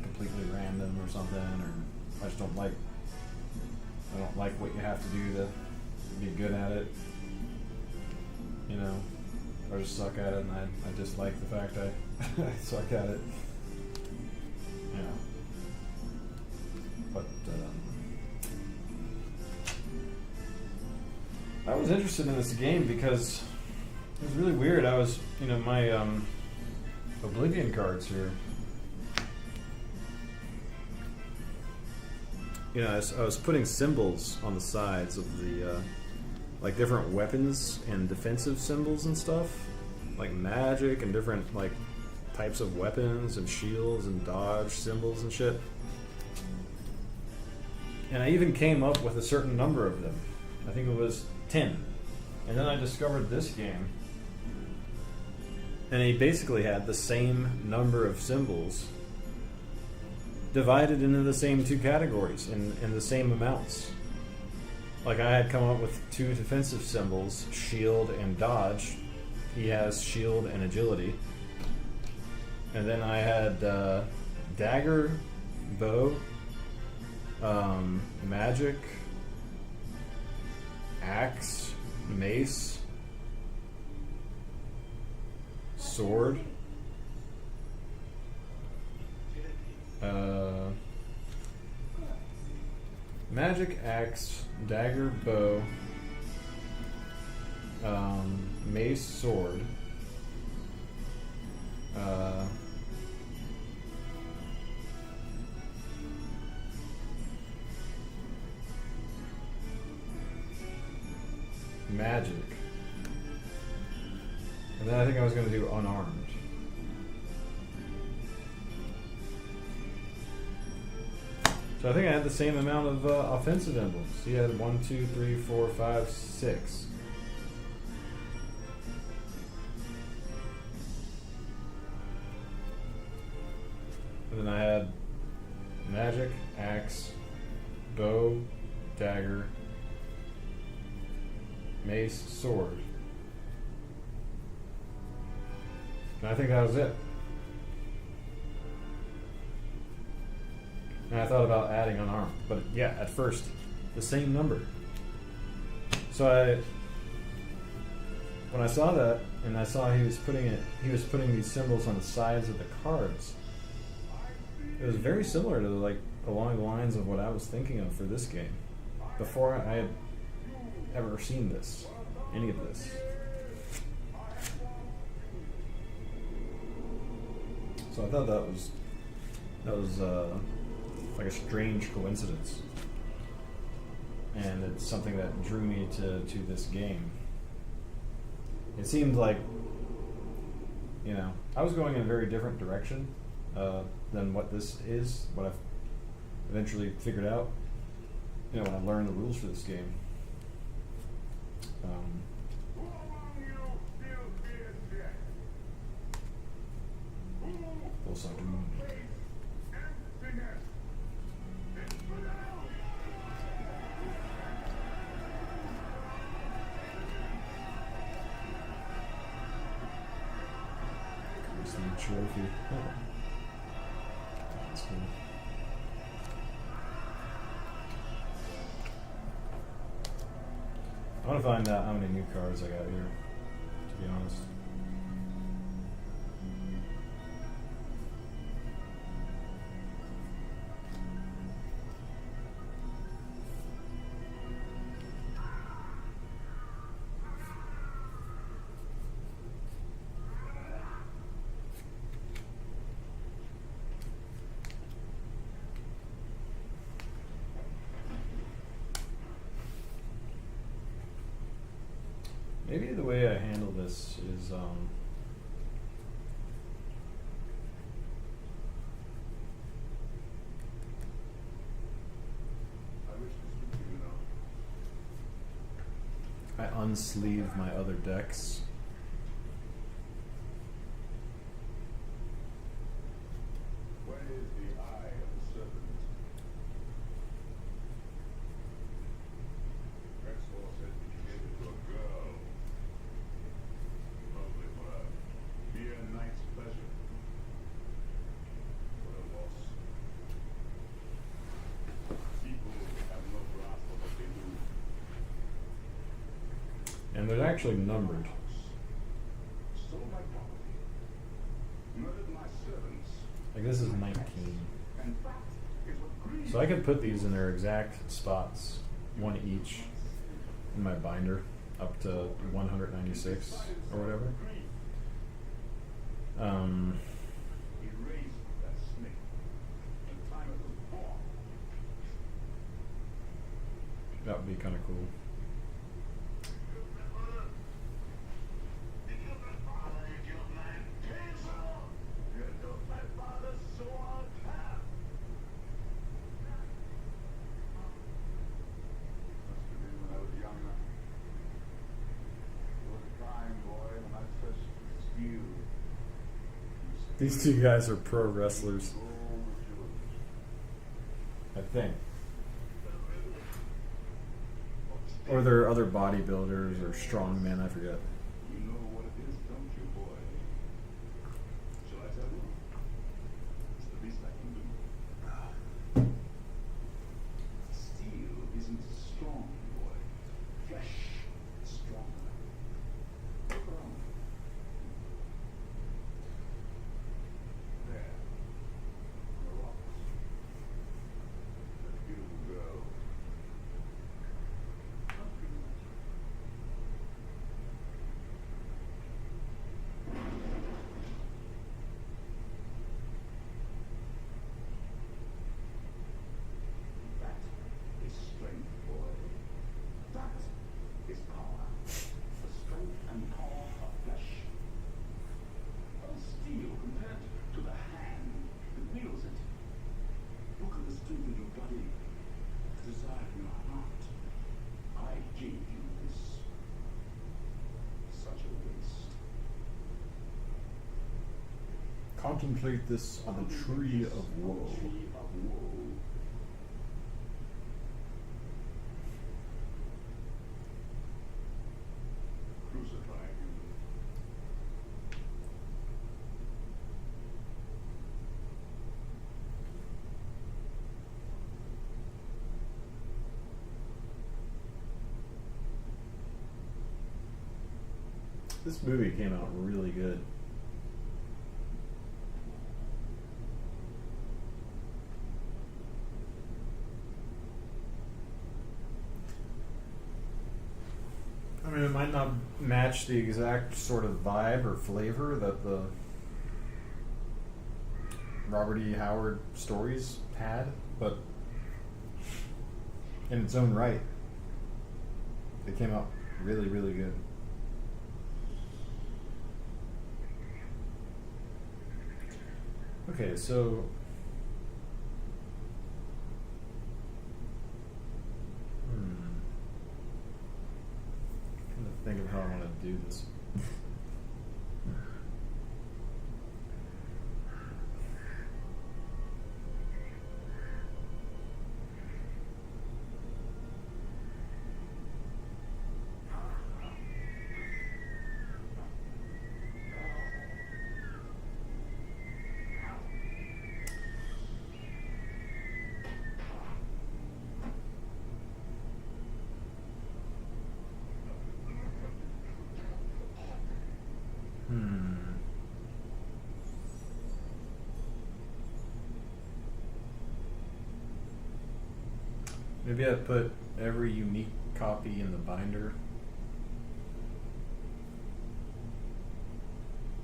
completely random or something, or I just don't like what you have to do to be good at it, you know, or just suck at it, and I dislike the fact I suck at it. Yeah, but I was interested in this game because it was really weird. I was, you know, my Oblivion cards here. You know, I was putting symbols on the sides of the, like different weapons and defensive symbols and stuff, like magic and different like types of weapons and shields and dodge symbols and shit. And I even came up with a certain number of them. I think it was 10. And then I discovered this game. And he basically had the same number of symbols divided into the same two categories in the same amounts. Like I had come up with 2 defensive symbols, shield and dodge. He has shield and agility. And then I had dagger, bow, magic, axe, mace, sword, magic, axe, dagger, bow, mace, sword, magic, and then I think I was going to do unarmed. So I think I had the same amount of offensive emblems. He had 1, 2, 3, 4, 5, 6. magic, axe, bow, dagger, mace, sword. And I think that was it. And I thought about adding unarmed, but yeah, at first, the same number. So when I saw that, and I saw he was putting these symbols on the sides of the cards. It was very similar to like along the lines of what I was thinking of for this game. Before I had ever seen this, any of this. So I thought that was like a strange coincidence, and it's something that drew me to this game. It seemed like, you know, I was going in a very different direction than what this is, what I've eventually figured out, you know, when I learned the rules for this game. Also, trophy. Oh. That's cool. I want to find out how many new cards I got here, to be honest. Maybe the way I handle this is I unsleeve my other decks. Where is the eye of the serpent? Rexwell said that you gave it to a girl. Lovely word. Be a knight's pleasure. What a loss. People have no grasp of what they do. And they're actually numbered. Stole my property. Murdered my servants. Like this is 19. And that is what grieves. So I could put these in their exact spots, one each, in my binder, up to 196 or whatever. Erase that snake. The time it was born. That would be kind of cool. These two guys are pro wrestlers, I think. Or they're other bodybuilders or strongmen, I forget. You know what it is, don't you, boy? Shall I tell you? It's the least I can do. Steel isn't strong, boy. Flesh is stronger. Look around. There. On the rocks. That beautiful girl. That is strength, boy. That is power. The strength and power of flesh. How is steel compared to the hand that wields it? Look at the strength in your body, the desire in your heart. I gave you this. Such a waste. Contemplate this on the tree of woe. Tree of woe. This movie came out really good. I mean, it might not match the exact sort of vibe or flavor that the Robert E. Howard stories had, but in its own right, they came out really, really good. Okay, so trying to think of how I want to do this. Maybe I'd put every unique copy in the binder.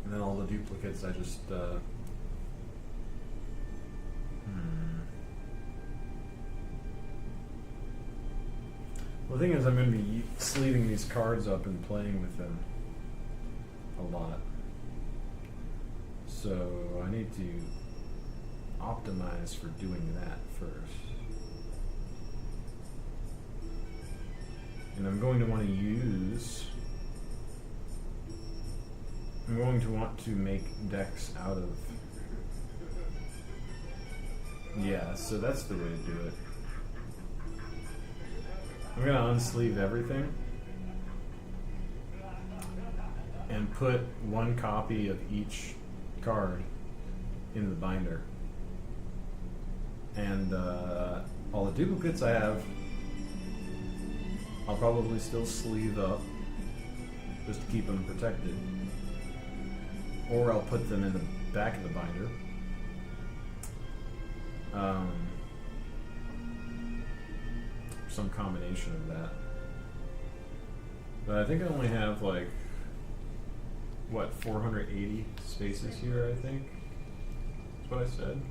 And then all the duplicates I just Well, the thing is, I'm going to be sleeving these cards up and playing with them a lot. So I need to optimize for doing that first. And I'm going to want to make decks out of, yeah, so that's the way to do it. I'm going to unsleeve everything and put one copy of each card in the binder. And all the duplicates I have, I'll probably still sleeve up just to keep them protected. Or I'll put them in the back of the binder. Some combination of that. But I think I only have like, what, 480 spaces here, I think? That's what I said.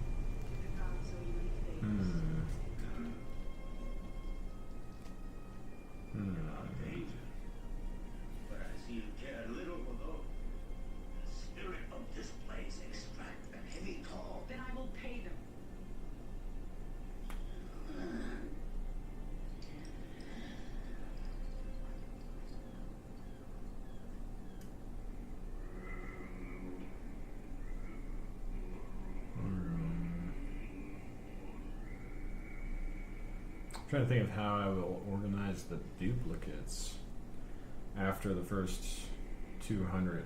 But I see you care little for those. The spirit of this place extracts a heavy toll. Then I will pay them. I'm trying to think of how I will organize the duplicates after the first 200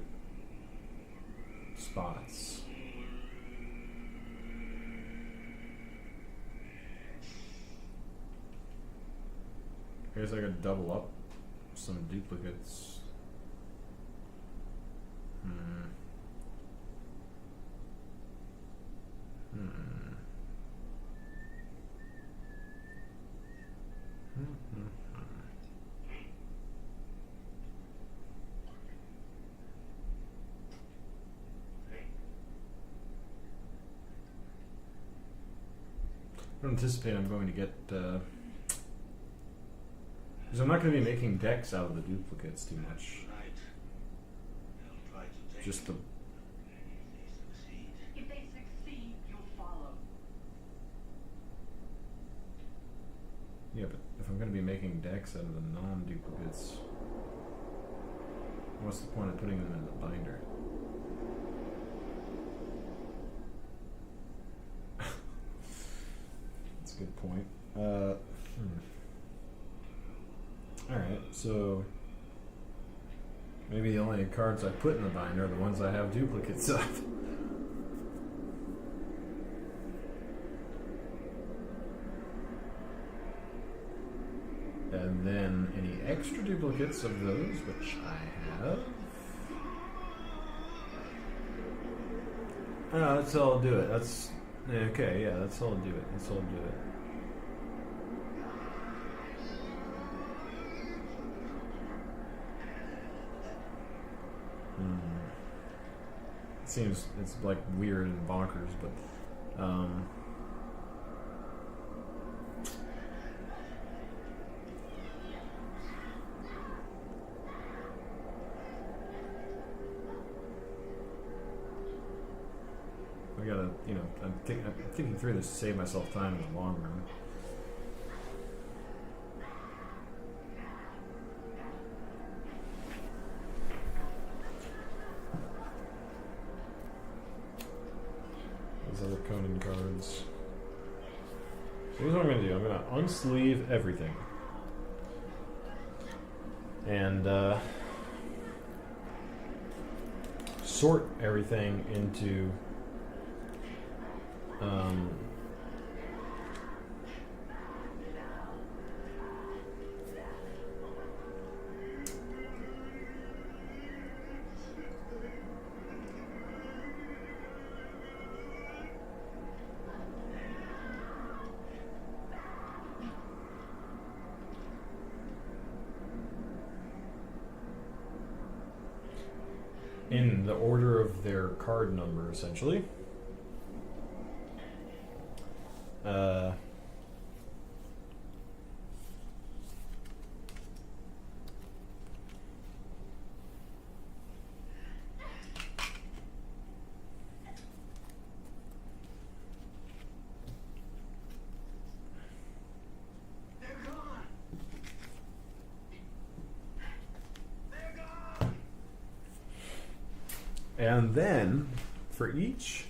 spots. I guess I could double up some duplicates. I don't anticipate I'm going to get, because I'm not going to be making decks out of the duplicates too much. Just the. If they succeed, you'll follow. Yeah, but if I'm going to be making decks out of the non-duplicates, what's the point of putting them in the binder? That's a good point. Alright, so maybe the only cards I put in the binder are the ones I have duplicates of. And then any extra duplicates of those, which I have. That's all I'll do it. That's okay. Yeah, that's all I'll do it. That's all I'll do it. It seems it's like weird and bonkers, but I gotta, I'm thinking through this to save myself time in the long run. These other Conan cards. So here's what I'm gonna do. I'm gonna unsleeve everything. And sort everything into in the order of their card number, essentially. And then, for each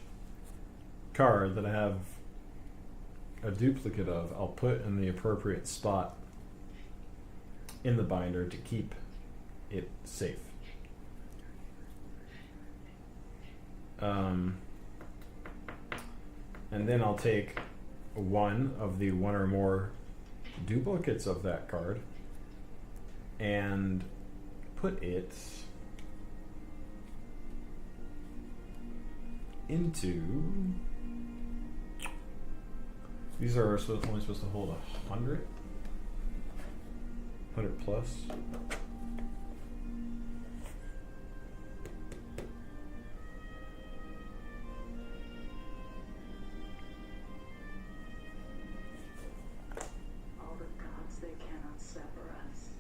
card that I have a duplicate of, I'll put in the appropriate spot in the binder to keep it safe. And then I'll take one of the one or more duplicates of that card and put it into, these are only supposed to hold 100 plus. All the gods, they cannot sever us.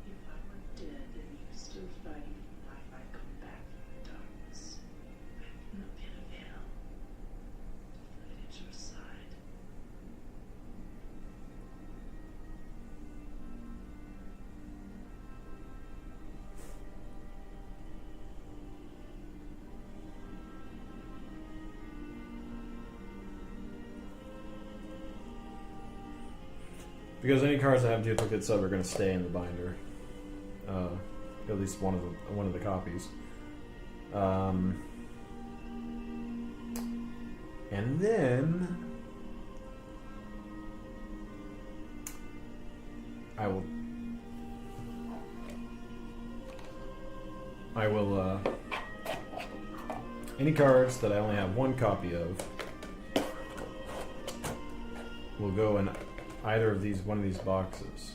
If I were dead and you were still fighting for life, I'd come back from the darkness. In the pit of hell. Fight at your side. Because any cards that have duplicates of are going to stay in the binder, at least one of the copies. And then I will any cards that I only have one copy of will go in either of one of these boxes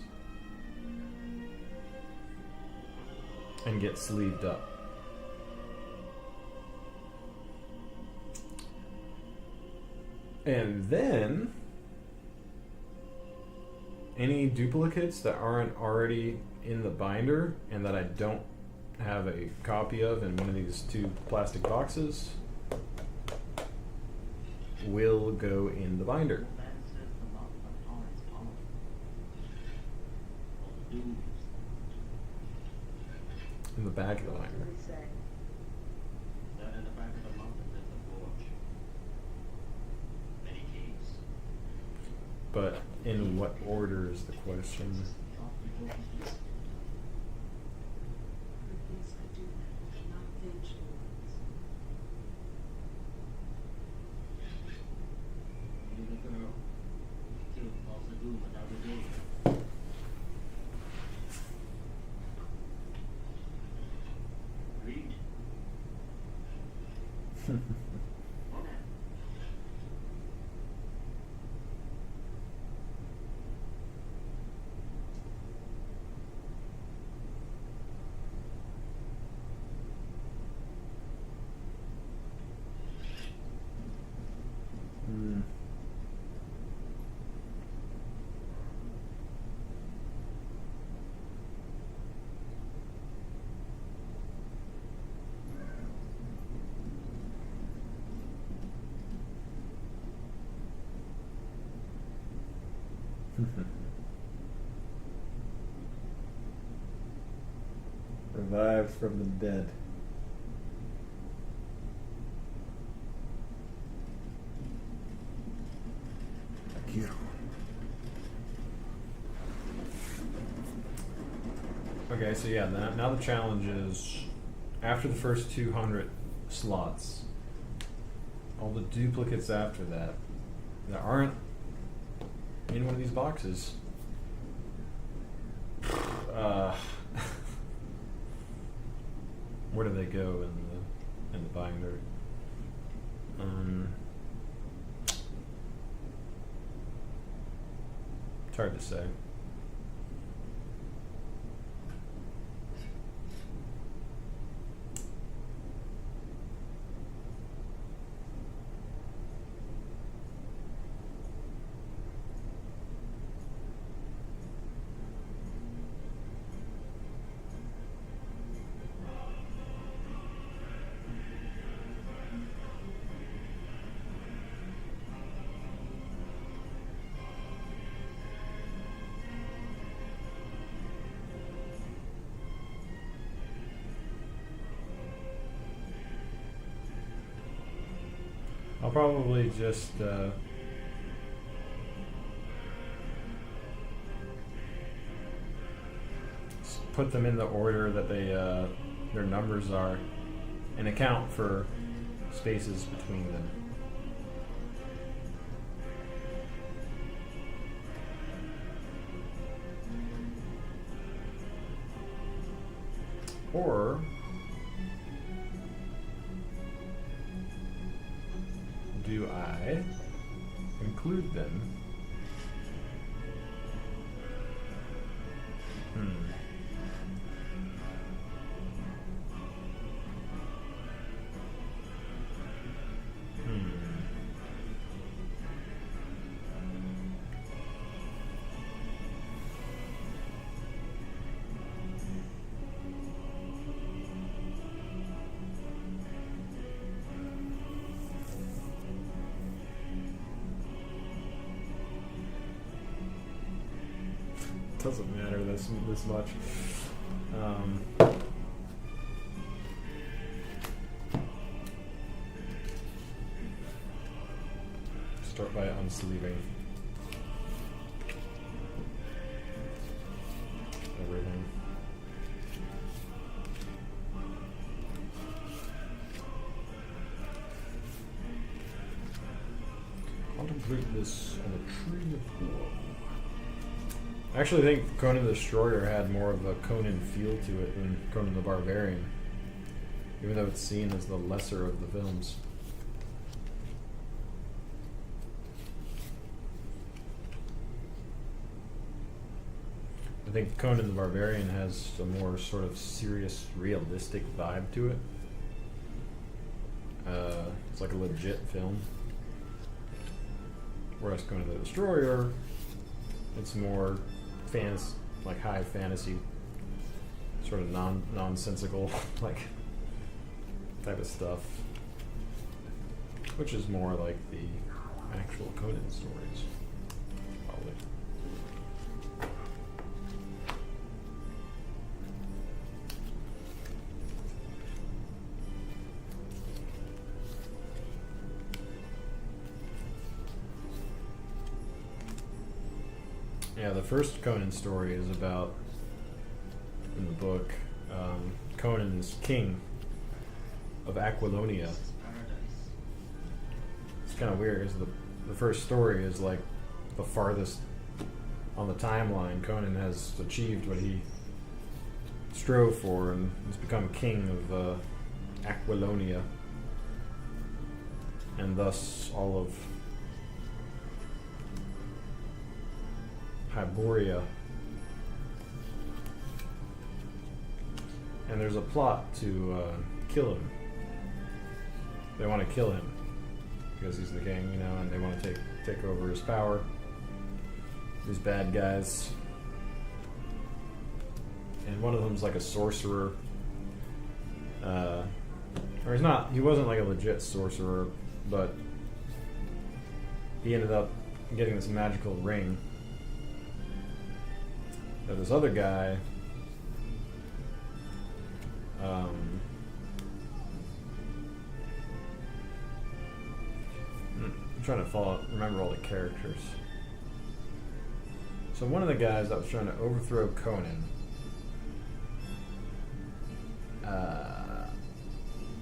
and get sleeved up. And then any duplicates that aren't already in the binder and that I don't have a copy of in one of these two plastic boxes will go in the binder. In the back of the binder. But in what order is the question? The things I do that cannot avenge the ones. Revived from the dead. Thank you. Okay, so yeah, now the challenge is after the first 200 slots, all the duplicates after that aren't in one of these boxes. Where do they go in the binder? It's hard to say. I'll probably just put them in the order that they their numbers are, and account for spaces between them. Or do I include them? Doesn't matter this much. Start by unsleeving everything. Contemplate this on a tree of woe. I actually think Conan the Destroyer had more of a Conan feel to it than Conan the Barbarian, even though it's seen as the lesser of the films. I think Conan the Barbarian has a more sort of serious, realistic vibe to it. It's like a legit film. Whereas Conan the Destroyer, it's more like high fantasy, sort of nonsensical like type of stuff, which is more like the actual Conan stories, probably. Yeah, the first Conan story is about, in the book, Conan is king of Aquilonia. It's kind of weird because the first story is like the farthest on the timeline. Conan has achieved what he strove for and has become king of Aquilonia, and thus all of Hyboria. And there's a plot to kill him. They want to kill him because he's the king, you know, and they want to take over his power. These bad guys. And one of them's like a sorcerer. Or he wasn't like a legit sorcerer, but he ended up getting this magical ring that this other guy I'm trying to remember all the characters. So one of the guys that was trying to overthrow Conan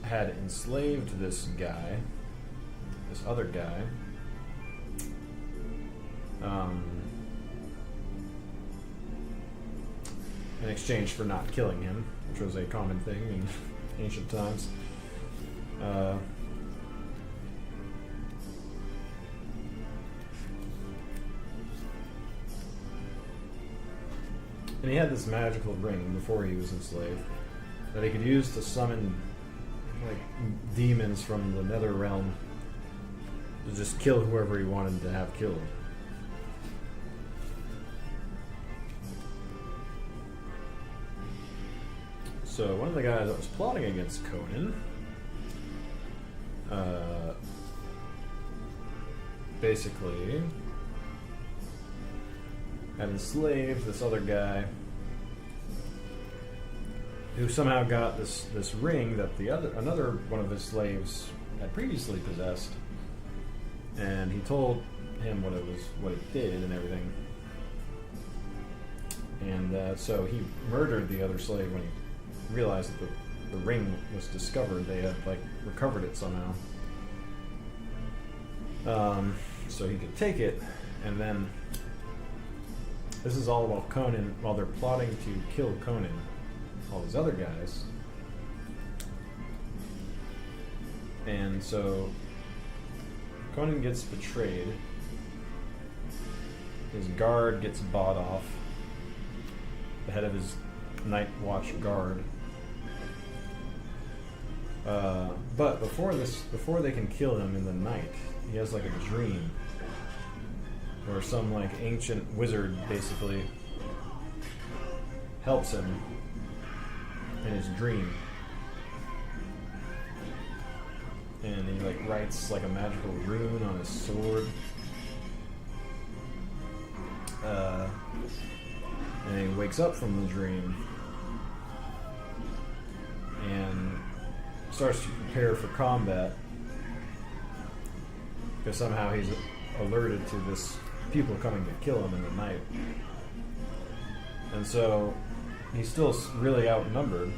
had enslaved this guy, this other guy, in exchange for not killing him, which was a common thing in ancient times. And he had this magical ring before he was enslaved that he could use to summon like demons from the nether realm to just kill whoever he wanted to have killed. So one of the guys that was plotting against Conan basically had enslaved this other guy who somehow got this ring that another one of his slaves had previously possessed, and he told him what it did and everything. And so he murdered the other slave when he realized that the ring was discovered. They had like recovered it somehow, so he could take it. And then this is all while while they're plotting to kill Conan, all these other guys. And so Conan gets betrayed. His guard gets bought off. The head of his night watch guard. But before they can kill him in the night, he has like a dream where some like ancient wizard basically helps him in his dream, and he like writes like a magical rune on his sword, and he wakes up from the dream and starts to prepare for combat because somehow he's alerted to this people coming to kill him in the night. And so he's still really outnumbered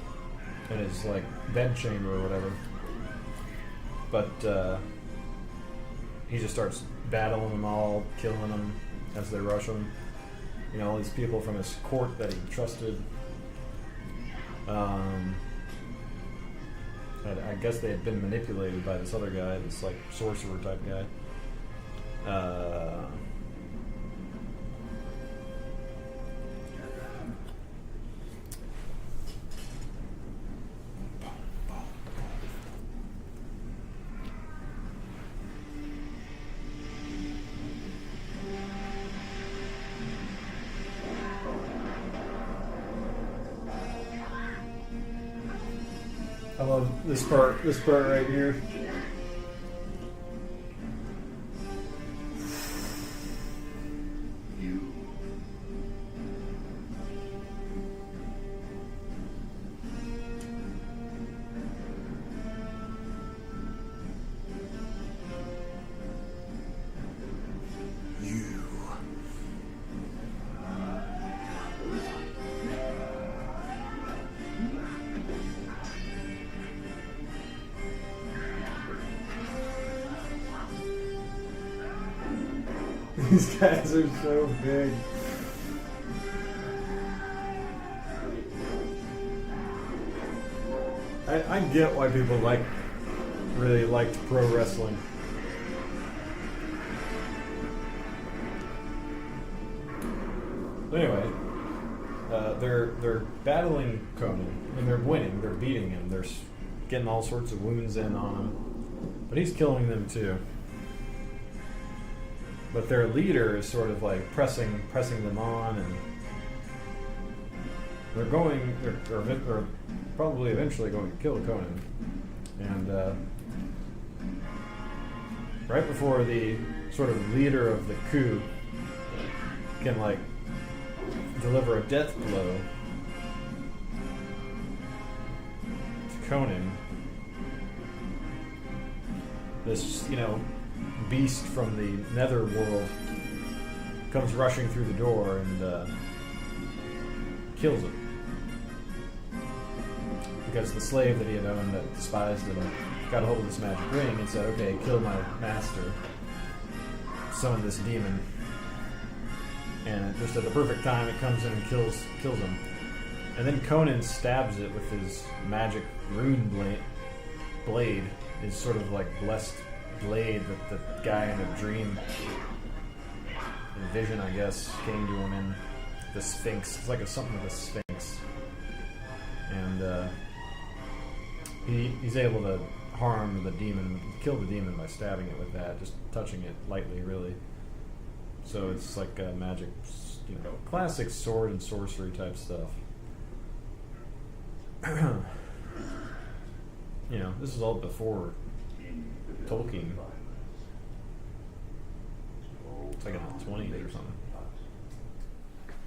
in his like bed chamber or whatever, but he just starts battling them all, killing them as they rush him. You know, all these people from his court that he trusted. I guess they had been manipulated by this other guy, this like sorcerer type guy. I love this part right here. These guys are so big. I get why people really liked pro wrestling. But anyway, they're battling Conan and they're winning. They're beating him. They're getting all sorts of wounds in on him, but he's killing them too. But their leader is sort of like pressing them on, and they're probably eventually going to kill Conan. And right before the sort of leader of the coup can like deliver a death blow to Conan, this, beast from the nether world comes rushing through the door and kills him. Because the slave that he had owned that despised him got a hold of this magic ring and said, okay, kill my master, summon this demon. And just at the perfect time it comes in and kills him. And then Conan stabs it with his magic rune blade, his sort of like blessed blade that the guy in a dream, in a vision I guess, came to him in the Sphinx. It's like something with a Sphinx. And he's able to harm the demon, kill the demon by stabbing it with that, just touching it lightly, really. So it's like magic, classic sword and sorcery type stuff. This is all before Tolkien. It's like in the 20s or something.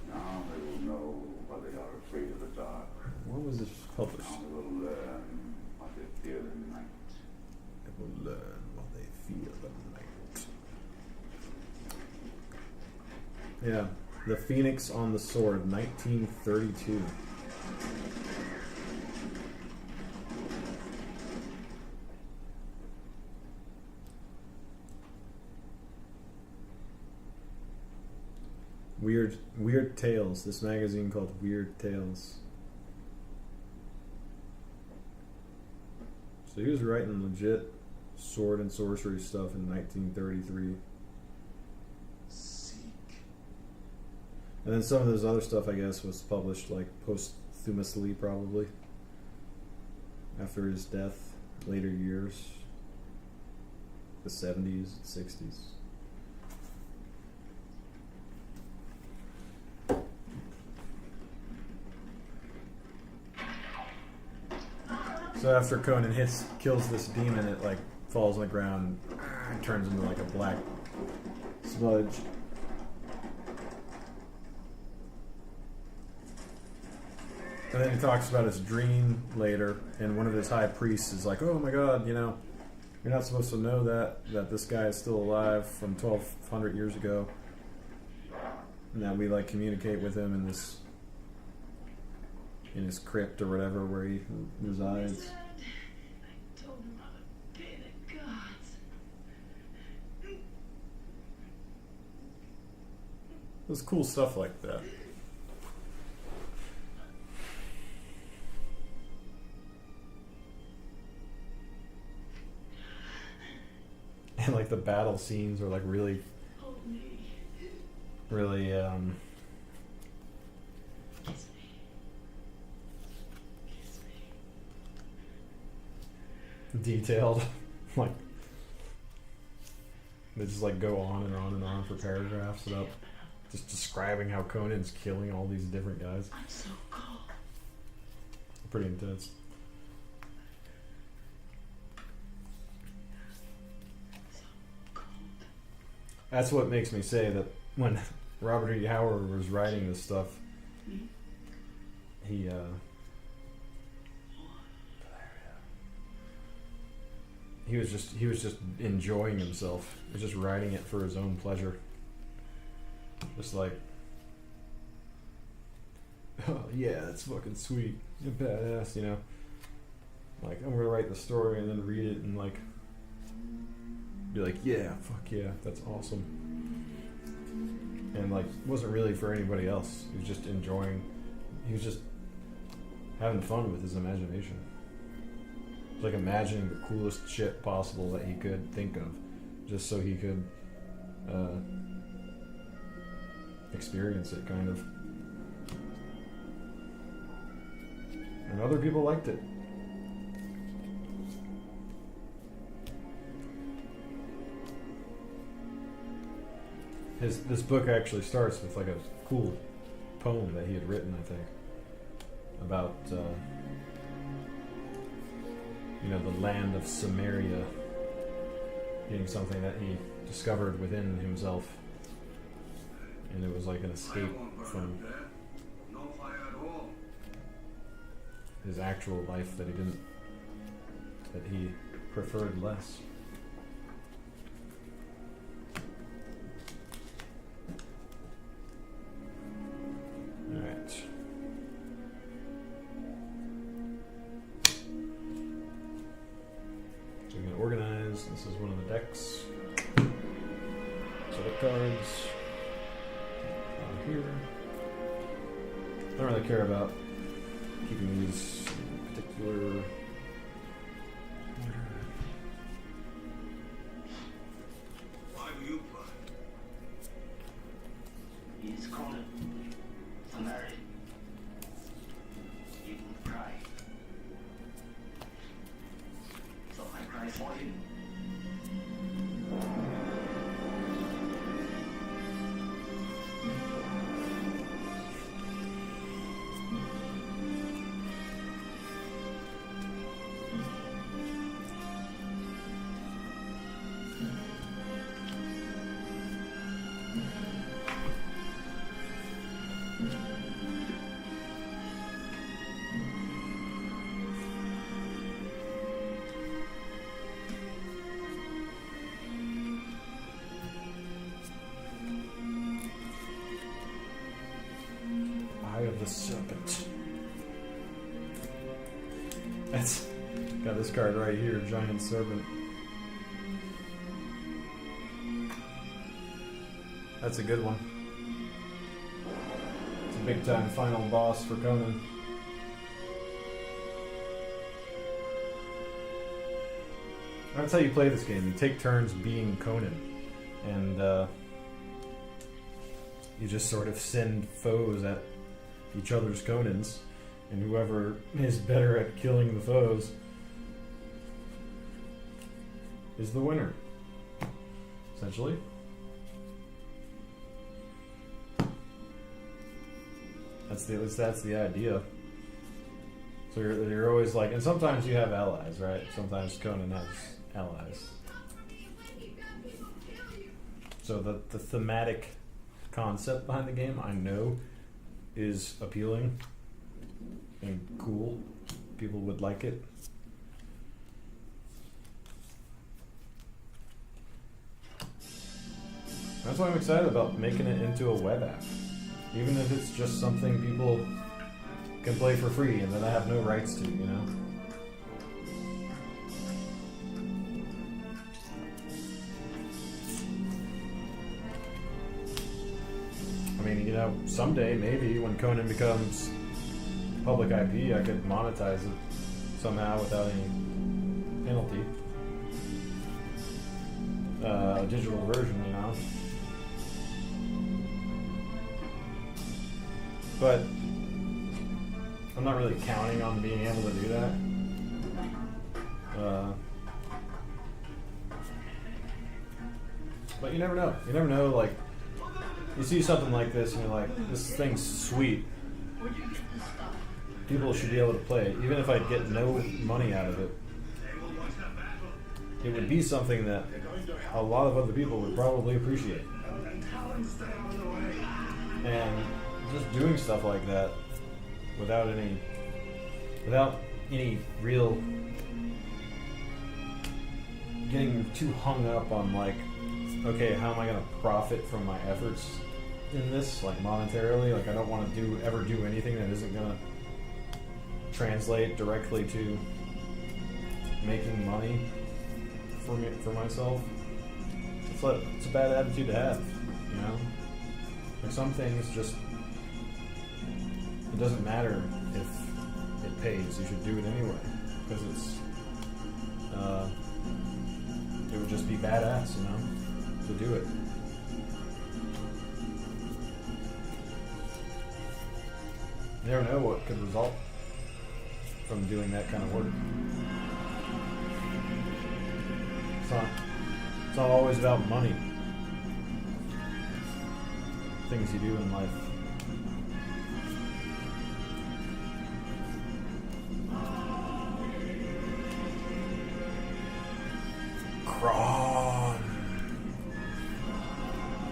Now they will know why they are afraid of the dark. When was this published? Now they will learn what they fear in night. They will learn what they feel at night. Yeah, The Phoenix on the Sword, 1932. Weird Tales. This magazine called Weird Tales. So he was writing legit sword and sorcery stuff in 1933. Seek. And then some of his other stuff, I guess, was published like posthumously, probably after his death, later years, the 70s, 60s. So after Conan kills this demon, it like falls on the ground and turns into like a black smudge. And then he talks about his dream later, and one of his high priests is like, oh my god, you're not supposed to know that this guy is still alive from 1200 years ago. And that we like communicate with him in his crypt or whatever where he resides. I told him I would pay the gods. There's cool stuff like that. And like the battle scenes are like really detailed. Like they just like go on and on and on for paragraphs about just describing how Conan's killing all these different guys. I'm so cold. Pretty intense. So cold. That's what makes me say that when Robert E. Howard was writing this stuff, he was just enjoying himself. He was just writing it for his own pleasure. Just like, oh yeah, that's fucking sweet. You're badass, Like, I'm gonna write the story and then read it and like be like, yeah, fuck yeah, that's awesome. And like, it wasn't really for anybody else. He was just enjoying. He was just having fun with his imagination. It was like imagining the coolest shit possible that he could think of, just so he could experience it, kind of. And other people liked it. This book actually starts with like a cool poem that he had written, I think, about the land of Samaria being something that he discovered within himself, and it was like an escape from No fire at all. his actual life that he preferred less. Alright. So we're gonna organize. This is one of the decks. Select cards. Here. I don't really care about keeping these in particular order. Why do you play? He's Conan, the married. He will cry. So I cry for you. Eye of the Serpent. That's got this card right here, Giant Serpent. That's a good one. It's a big time final boss for Conan. That's how you play this game. You take turns being Conan, and you just sort of send foes at each other's Conans, and whoever is better at killing the foes is the winner, essentially. That's the idea. So you're always like, and sometimes you have allies, right? Sometimes Conan has allies. So the thematic concept behind the game, I know, is appealing and cool. People would like it. That's why I'm excited about making it into a web app. Even if it's just something people can play for free and that I have no rights to, you know? I mean, you know, someday, maybe, when Conan becomes public IP, I could monetize it somehow without any penalty. A digital version, you know? But I'm not really counting on being able to do that. But you never know. You never know, like, you see something like this and you're like, this thing's sweet. People should be able to play it. Even if I get no money out of it, it would be something that a lot of other people would probably appreciate. And just doing stuff like that without any real getting too hung up on, like, okay, how am I going to profit from my efforts in this, like, monetarily? Like, I don't want to ever do anything that isn't going to translate directly to making money for myself. It's a bad attitude to have, you know? Like, some things just, it doesn't matter if it pays. You should do it anyway, because it would just be badass, you know, to do it. You never know what could result from doing that kind of work. It's not always about money. Things you do in life. Kron.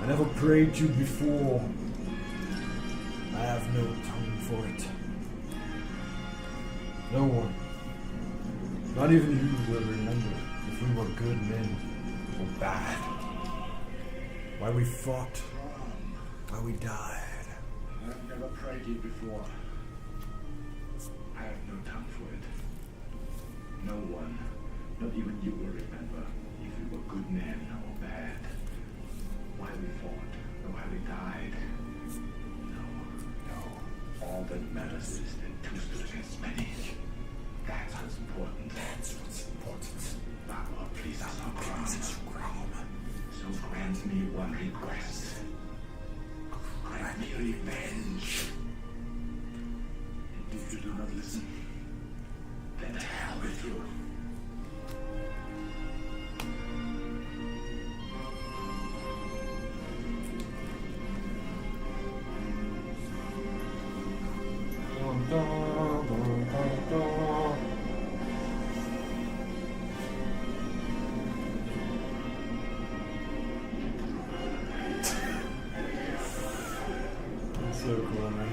I never betrayed you before. I have no tongue for it. No one, not even you, will remember if we were good men or bad. Why we fought, why we died. I've never prayed you before. I have no tongue for it. No one, not even you, will remember if we were good men or bad. Why we fought, or why we died. No. All that matters is that two stood against many. That's what's important. Baba, please, Ram. So grant me one request. Grant me revenge. And if you do not listen, then to hell with you. So cool, man.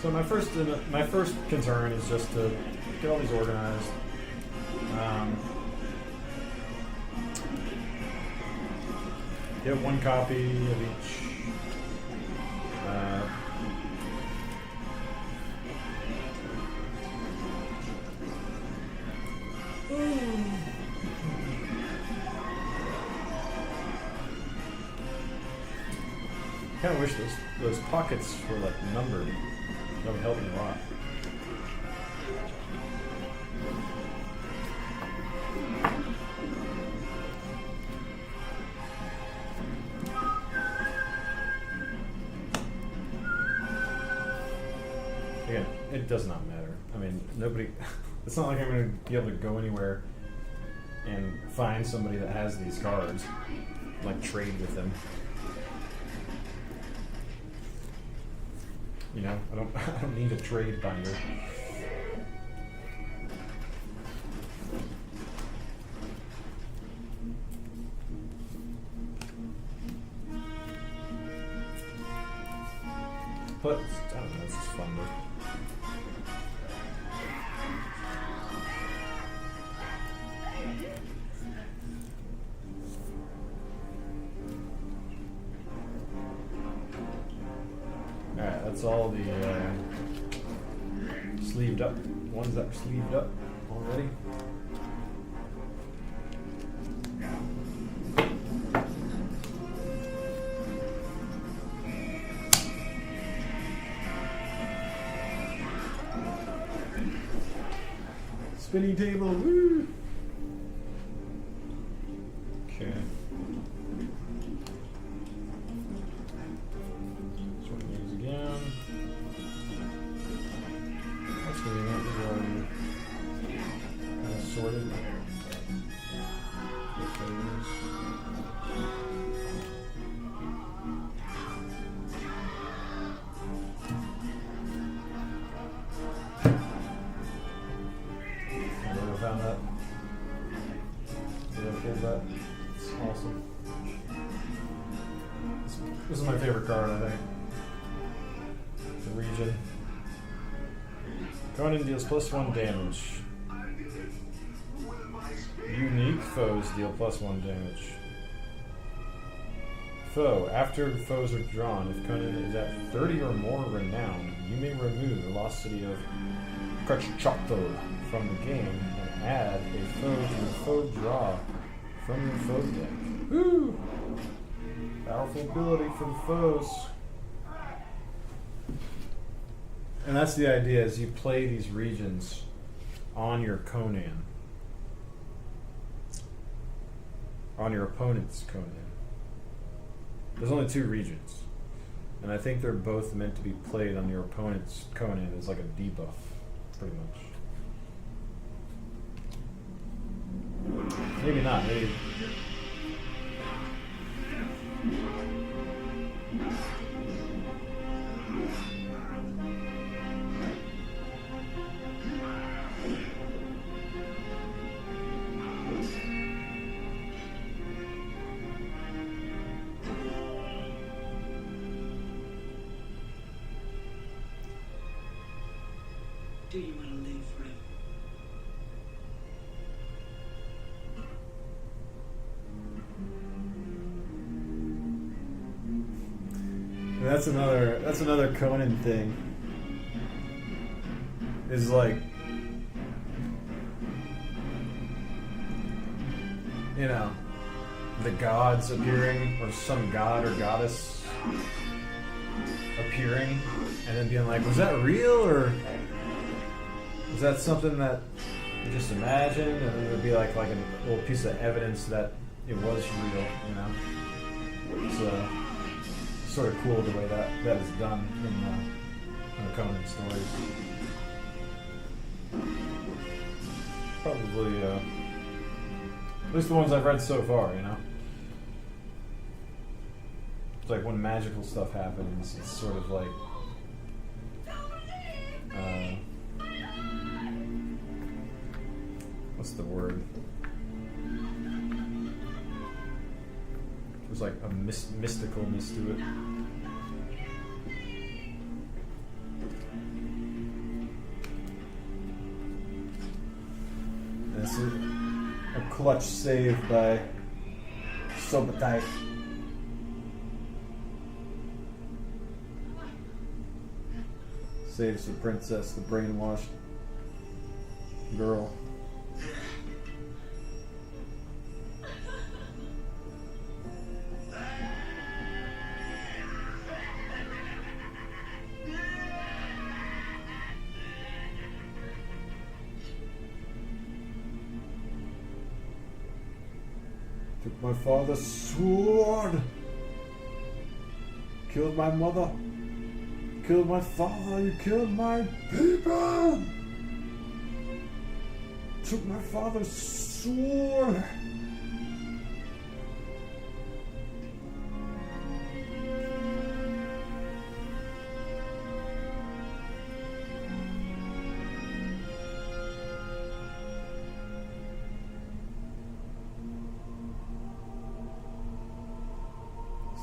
So my first concern is just to get all these organized. Get one copy of each. Kind of wish those pockets were like numbered. That would help me a lot. Again, it does not matter. I mean, nobody. It's not like I'm going to be able to go anywhere and find somebody that has these cards, like trade with them. You know, I don't need a trade binder. But I don't know, it's just fun work. Alright, that's all the sleeved up ones that are sleeved up already. Spinning table, woo! Okay. Switching these again. That's really not already kind of sorted. Get those. Found that. Did I pull that? It's awesome. This is my favorite card, I think. The region. Conan deals +1 damage. Unique foes deal +1 damage. Foe. After foes are drawn, if Conan is at 30 or more renown, you may remove the lost city of Crachchato from the game and add a foe to your foe draw from your foe deck. Woo! Powerful ability for the foes. And that's the idea, is you play these regions on your Conan. On your opponent's Conan. There's only 2 regions. And I think they're both meant to be played on your opponent's Conan as like a debuff, pretty much. Maybe not, maybe. Do you want to live forever? That's another Conan thing. Is like, you know, the gods appearing, or some god or goddess appearing, and then being like, was that real, or is that something that you just imagined? And then there'd be like a little piece of evidence that it was real, you know? It's sort of cool the way that is done in the Conan stories. Probably, at least the ones I've read so far, you know? It's like when magical stuff happens, it's sort of like, what's the word? There's like a mysticalness to it. This is a clutch save by Sobotai. Saves the princess, the brainwashed girl. Took my father's sword. Killed my mother. Killed my father. You killed my people. Took my father's sword.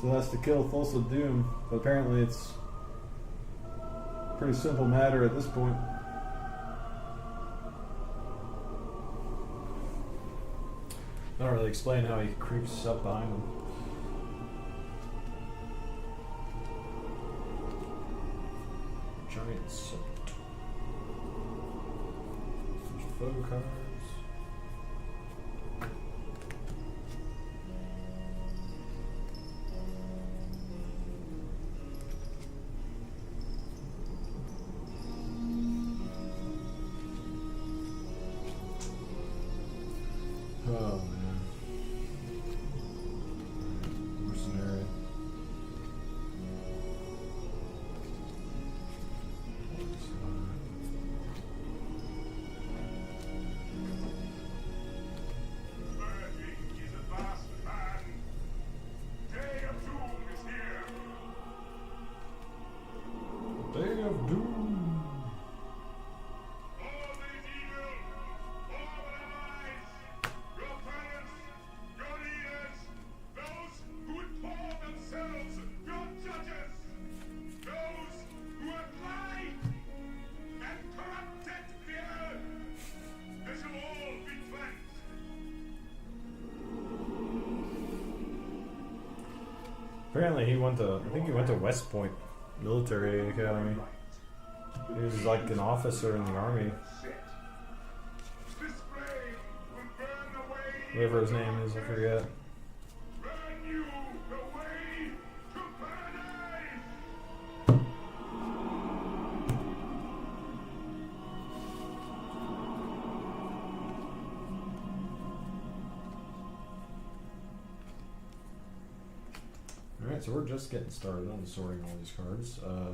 So that's to kill Thulsa Doom, but apparently it's a pretty simple matter at this point. I don't really explain how he creeps up behind him. Giant serpent. There's photo cards. Oh man. Mercenary. Merging is a vast man. Day of doom is here. Day of Doom. All that is evil, all that are lies, your parents, your leaders, those who would call themselves your judges, those who have lied and corrupted the earth, they shall all be cleansed. Apparently he went to, I think he went to West Point Military Academy. He was like an officer in the army. This flame will burn away, Whatever his name is, I forget. burn you the way to paradise. Alright, so we're just getting started on sorting all these cards. My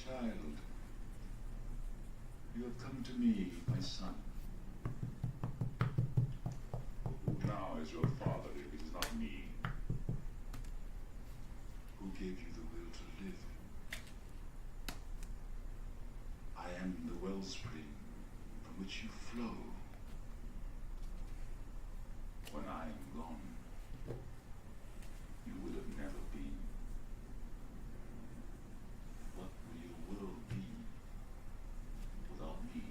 child, you have come to me, my son. Who now is your father if it is not me? Who gave you the will to live? I am the wellspring from which you flow. When I am gone, you will have never been. What will your world be without me?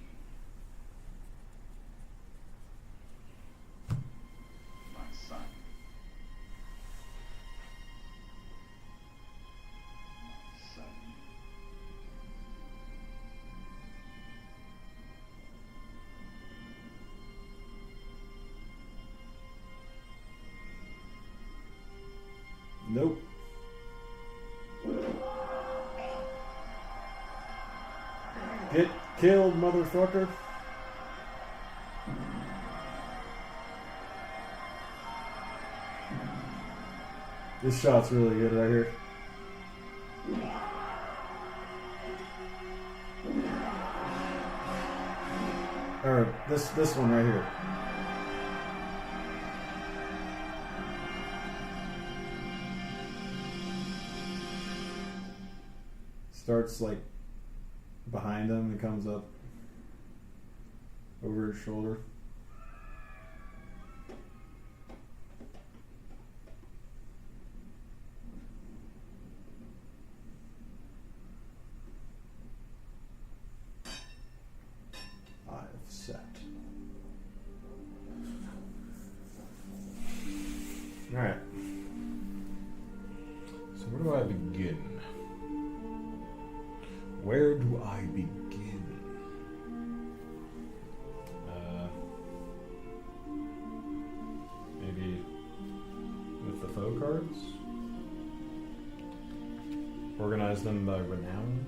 My son. My son. Nope. Get killed, motherfucker. This shot's really good right here. Or this one right here. Starts like behind him and comes up over his shoulder. I've set. Alright. So where do I begin? Where do I begin? Maybe with the foe cards? Organize them by renown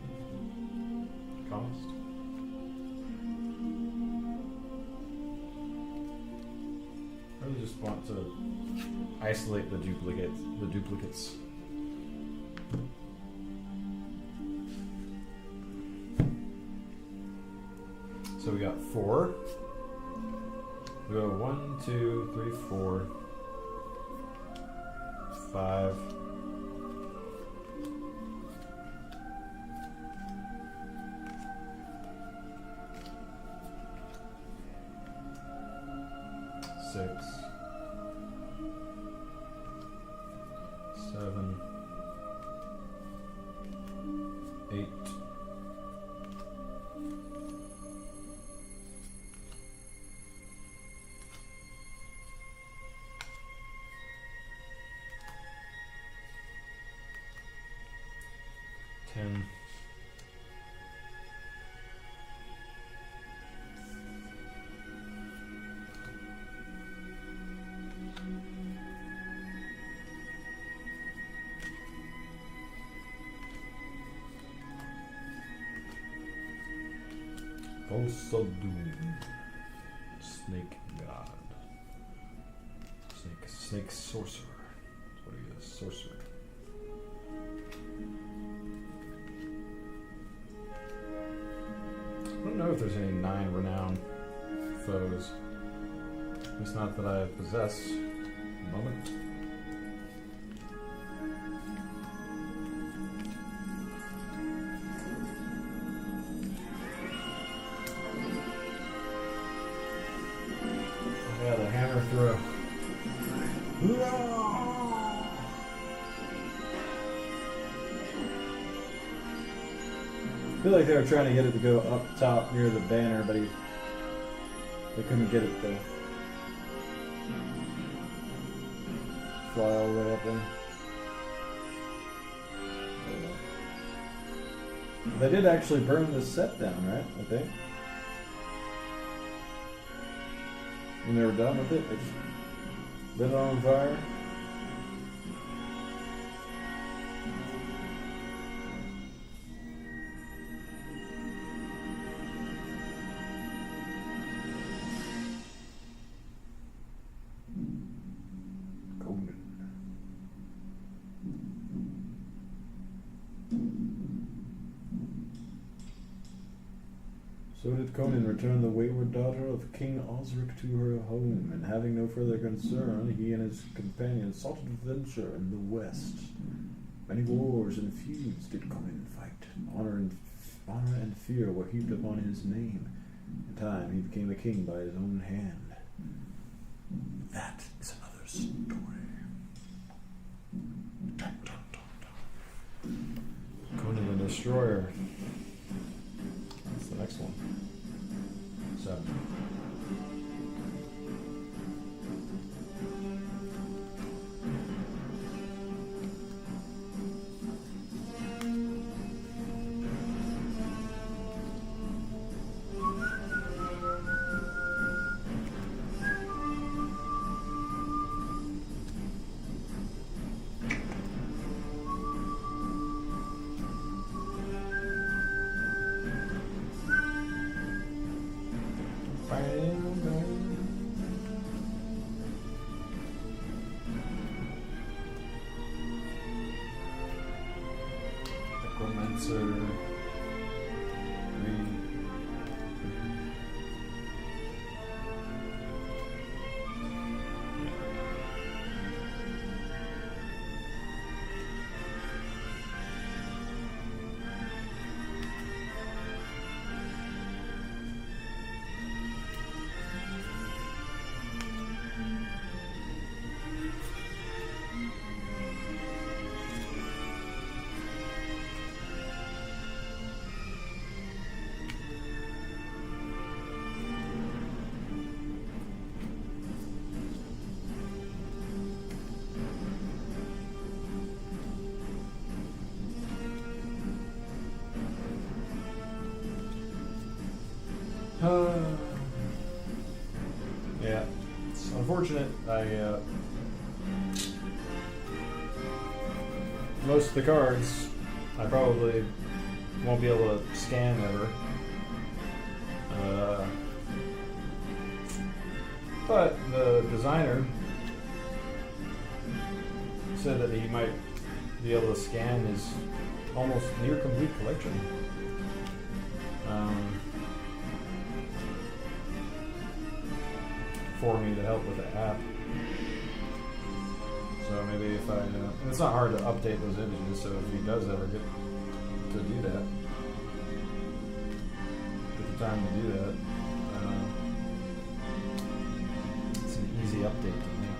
cost? I really just want to isolate the duplicates. So we got 4. We go 1, 2, 3, 4, 5. 6, 7, 8. 10. 'Pulse of Doom. Snake God. Snake Sorcerer. That's what he is, Sorcerer. I don't know if there's any 9 renowned foes. At least not that I possess at the moment. Yeah, the hammer throw. I feel like they were trying to get it to go up top near the banner, but they couldn't get it to fly all the way up there. They did actually burn this set down, right? I think. When they were done with it, they just lit it on fire. So did Conan return the wayward daughter of King Osric to her home, and having no further concern, he and his companions sought adventure in the west. Many wars and feuds did Conan fight. Honor and fear were heaped upon his name. In time, he became a king by his own hand. That is another story. Dun, dun, dun, dun. Conan the Destroyer. That's the next one. 7. Necromancer. Yeah, it's unfortunate. Most of the cards I probably won't be able to scan ever. But the designer said that he might be able to scan his almost near complete collection. For me to help with the app. So maybe if and it's not hard to update those images, so if he does ever get to do that, get the time to do that, it's an easy update to make.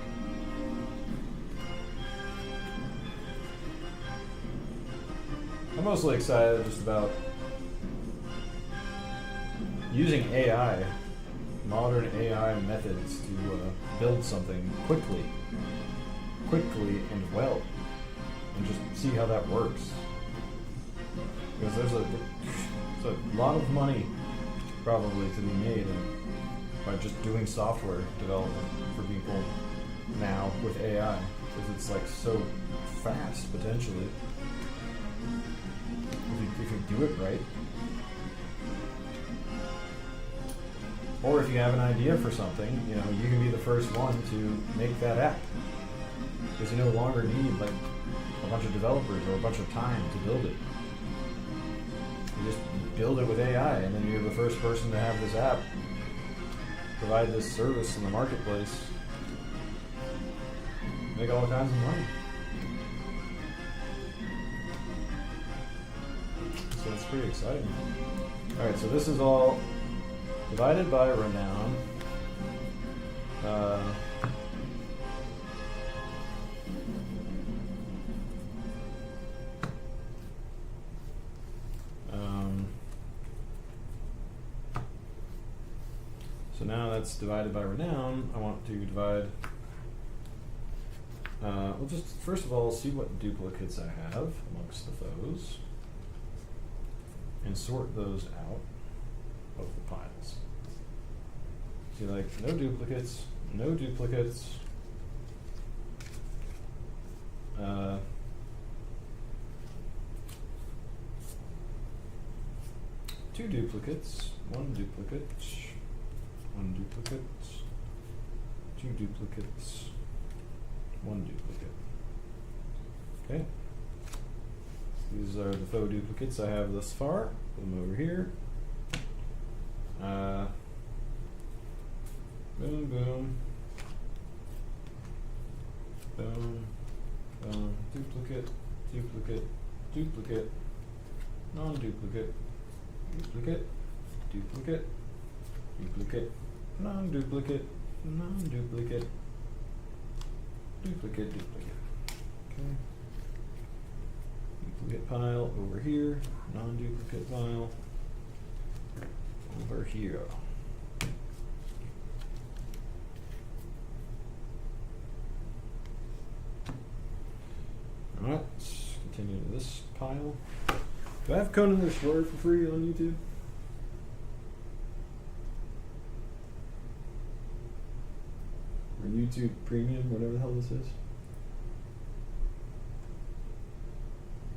I'm mostly excited just about using AI, modern AI methods to build something quickly and well, and just see how that works. Because there's a lot of money probably to be made by just doing software development for people now with AI, because it's like so fast potentially if you do it right. Or if you have an idea for something, you know, you can be the first one to make that app. Because you no longer need like a bunch of developers or a bunch of time to build it. You just build it with AI, and then you're the first person to have this app provide this service in the marketplace. Make all kinds of money. So it's pretty exciting. Alright, so this is all divided by renown. So now that's divided by renown. I want to divide. We'll just first of all see what duplicates I have amongst the foes and sort those out of the piles. See, like, no duplicates, no duplicates. Two duplicates, one duplicate, one duplicate, two duplicates, one duplicate. Okay. These are the faux duplicates I have thus far. Put them over here. duplicate, non-duplicate, duplicate, duplicate, duplicate, non-duplicate, non-duplicate, duplicate, duplicate. Okay. Duplicate pile over here, non-duplicate pile over here. Alright, let's continue to this pile. Do I have Conan the Explorer for free on YouTube? Or YouTube Premium, whatever the hell this is?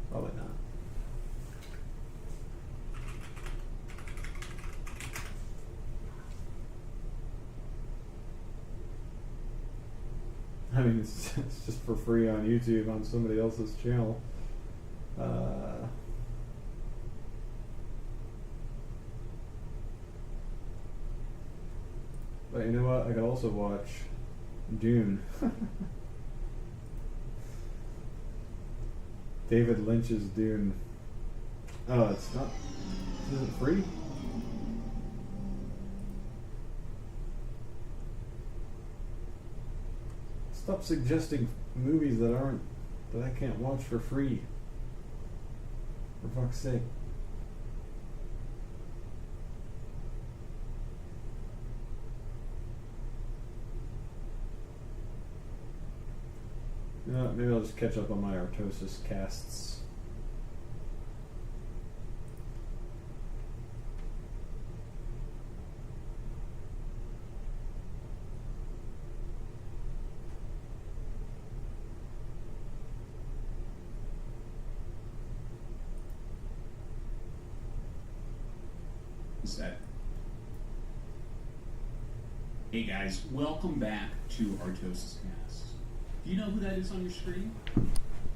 Probably not. I mean, it's just for free on YouTube on somebody else's channel. But you know what? I could also watch Dune. David Lynch's Dune. Oh, it's not. Is it free? Stop suggesting movies that I can't watch for free. For fuck's sake. You know what, maybe I'll just catch up on my Artosis casts. Set. Hey guys, welcome back to Artosis Cast. Do you know who that is on your screen?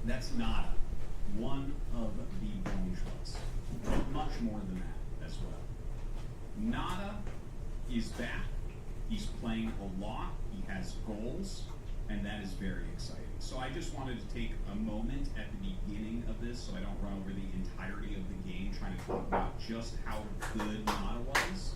That's Nada, one of the Bone Trust. Much more than that as well. Nada is back. He's playing a lot. He has goals, and that is very exciting. So I just wanted to take a moment at the beginning of this, so I don't run over the entirety of the game, trying to talk about just how good Nada was,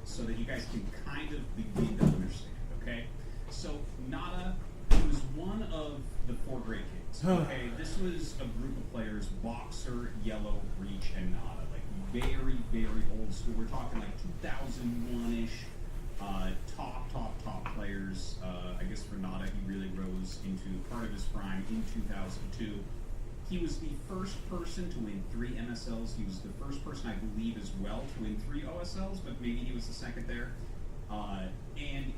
so that you guys can kind of begin to understand, okay? So Nada was one of the 4 Great Kings, okay? This was a group of players, Boxer, Yellow, Reach, and Nada, like very, very old school. We're talking like 2001-ish. Top players. I guess for Nada, he really rose into part of his prime in 2002. He was the first person to win 3 MSLs. He was the first person, I believe, as well to win 3 OSLs, but maybe he was the second there. And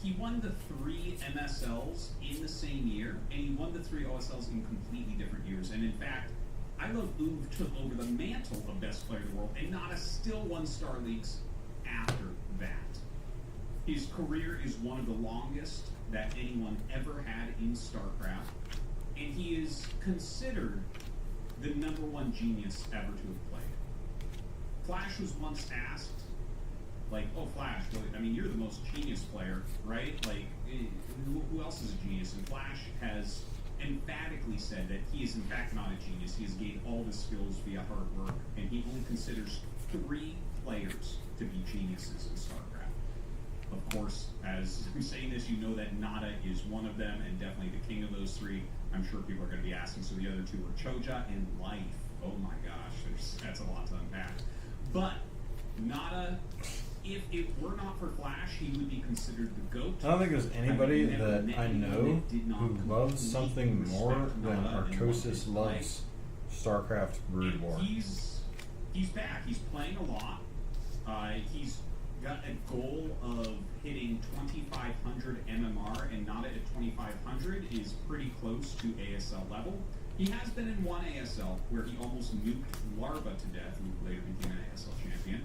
he won the 3 MSLs in the same year, and he won the 3 OSLs in completely different years. And in fact, I Love Oob took over the mantle of best player in the world, and Nada still won Star Leagues after that. His career is one of the longest that anyone ever had in StarCraft, and he is considered the #1 genius ever to have played. Flash was once asked, like, oh, Flash, well, I mean, you're the most genius player, right? Like, who else is a genius? And Flash has emphatically said that he is in fact not a genius. He has gained all the skills via hard work, and he only considers 3 players to be geniuses in StarCraft. Of course, as I'm saying this, you know that Nada is one of them, and definitely the king of those 3. I'm sure people are going to be asking. So the other 2 were Choja and Life. Oh my gosh, that's a lot to unpack. But Nada, if it were not for Flash, he would be considered the GOAT. I don't think there's anybody that I know who loves something more than Artosis loves StarCraft Brood War. He's back. He's playing a lot. He's got a goal of hitting 2,500 MMR, and Nada at 2,500 is pretty close to ASL level. He has been in one ASL where he almost nuked Larva to death, who later became an ASL champion.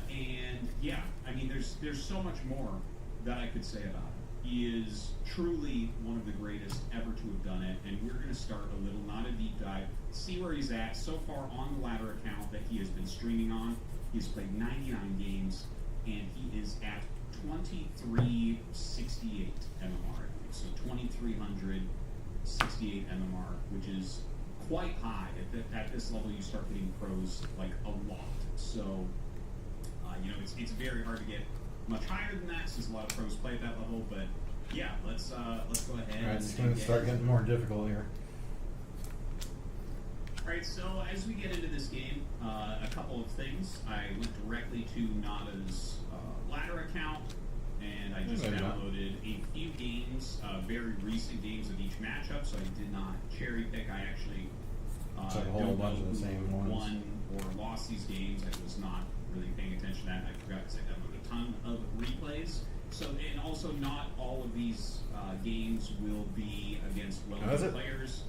And yeah, I mean, there's so much more that I could say about him. He is truly one of the greatest ever to have done it, and we're going to start a little, not a deep dive, see where he's at so far on the ladder account that he has been streaming on. He's played 99 games, and he is at 2368 MMR, so 2,300 68 MMR, which is quite high. At this level, you start getting pros like a lot. So, it's very hard to get much higher than that since a lot of pros play at that level. But yeah, let's go ahead. Alright, it's going to start getting more difficult here. Alright, so as we get into this game, a couple of things. I went directly to Nada's ladder account, and I just downloaded a few games, very recent games of each matchup, so I did not cherry pick. I actually It's like a whole don't bunch know of the who same ones. won or lost these games. I was not really paying attention to that. I forgot because I downloaded a ton of replays. So, and also not all of these games will be against well-known players.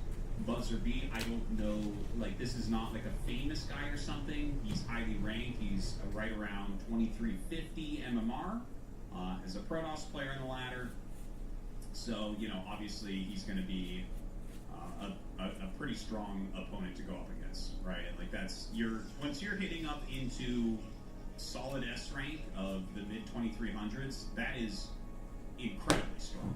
Buzzer beat, I don't know, like this is not like a famous guy or something. He's highly ranked. He's right around 2350 MMR as a Protoss player in the ladder. So, obviously he's going to be a pretty strong opponent to go up against, right? Like once you're hitting up into solid S rank of the mid 2300s, that is incredibly strong.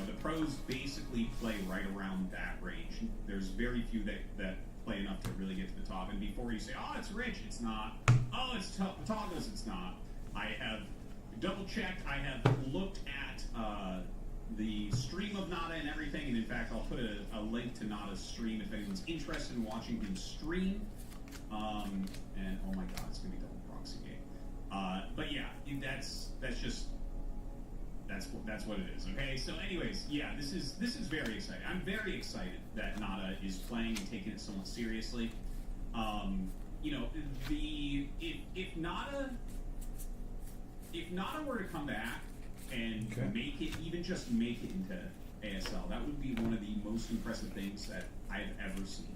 The pros basically play right around that range. There's very few that play enough to really get to the top. And before you say, oh, it's rich, it's not. Oh, it's toggles, it's not. I have double-checked. I have looked at the stream of Nada and everything. And in fact, I'll put a link to Nada's stream if anyone's interested in watching him stream. And oh my god, it's going to be double proxy game. But yeah, that's what it is. Okay. So, anyways, yeah, this is very exciting. I'm very excited that Nada is playing and taking it somewhat seriously. If Nada were to come back and make it into ASL, that would be one of the most impressive things that I've ever seen.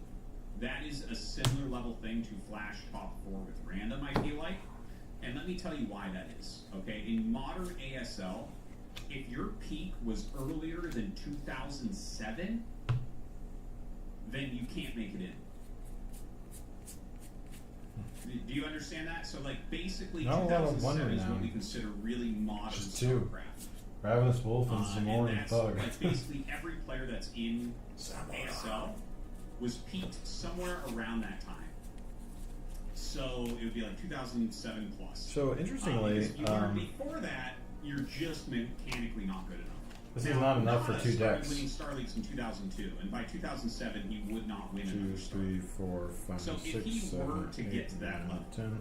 That is a similar level thing to Flash top 4 with random, I feel like. And let me tell you why that is. Okay, in modern ASL, if your peak was earlier than 2007, then you can't make it in. Do you understand that? So, like, basically, 2007 is what we consider really modern StarCraft. Ravenous Wolf and Zamoran Thug. Like, basically, every player that's in ASL was peaked somewhere around that time. So, it would be like 2007 plus. So, interestingly, if you were before that, you're just mechanically not good enough. This is not enough for 2 decks. Winning Star Leagues in 2002, and by 2007 he would not win another 2, Star 3, League. 4, 5, So 6, if he 7, were to 8, get to that 9, level, 10,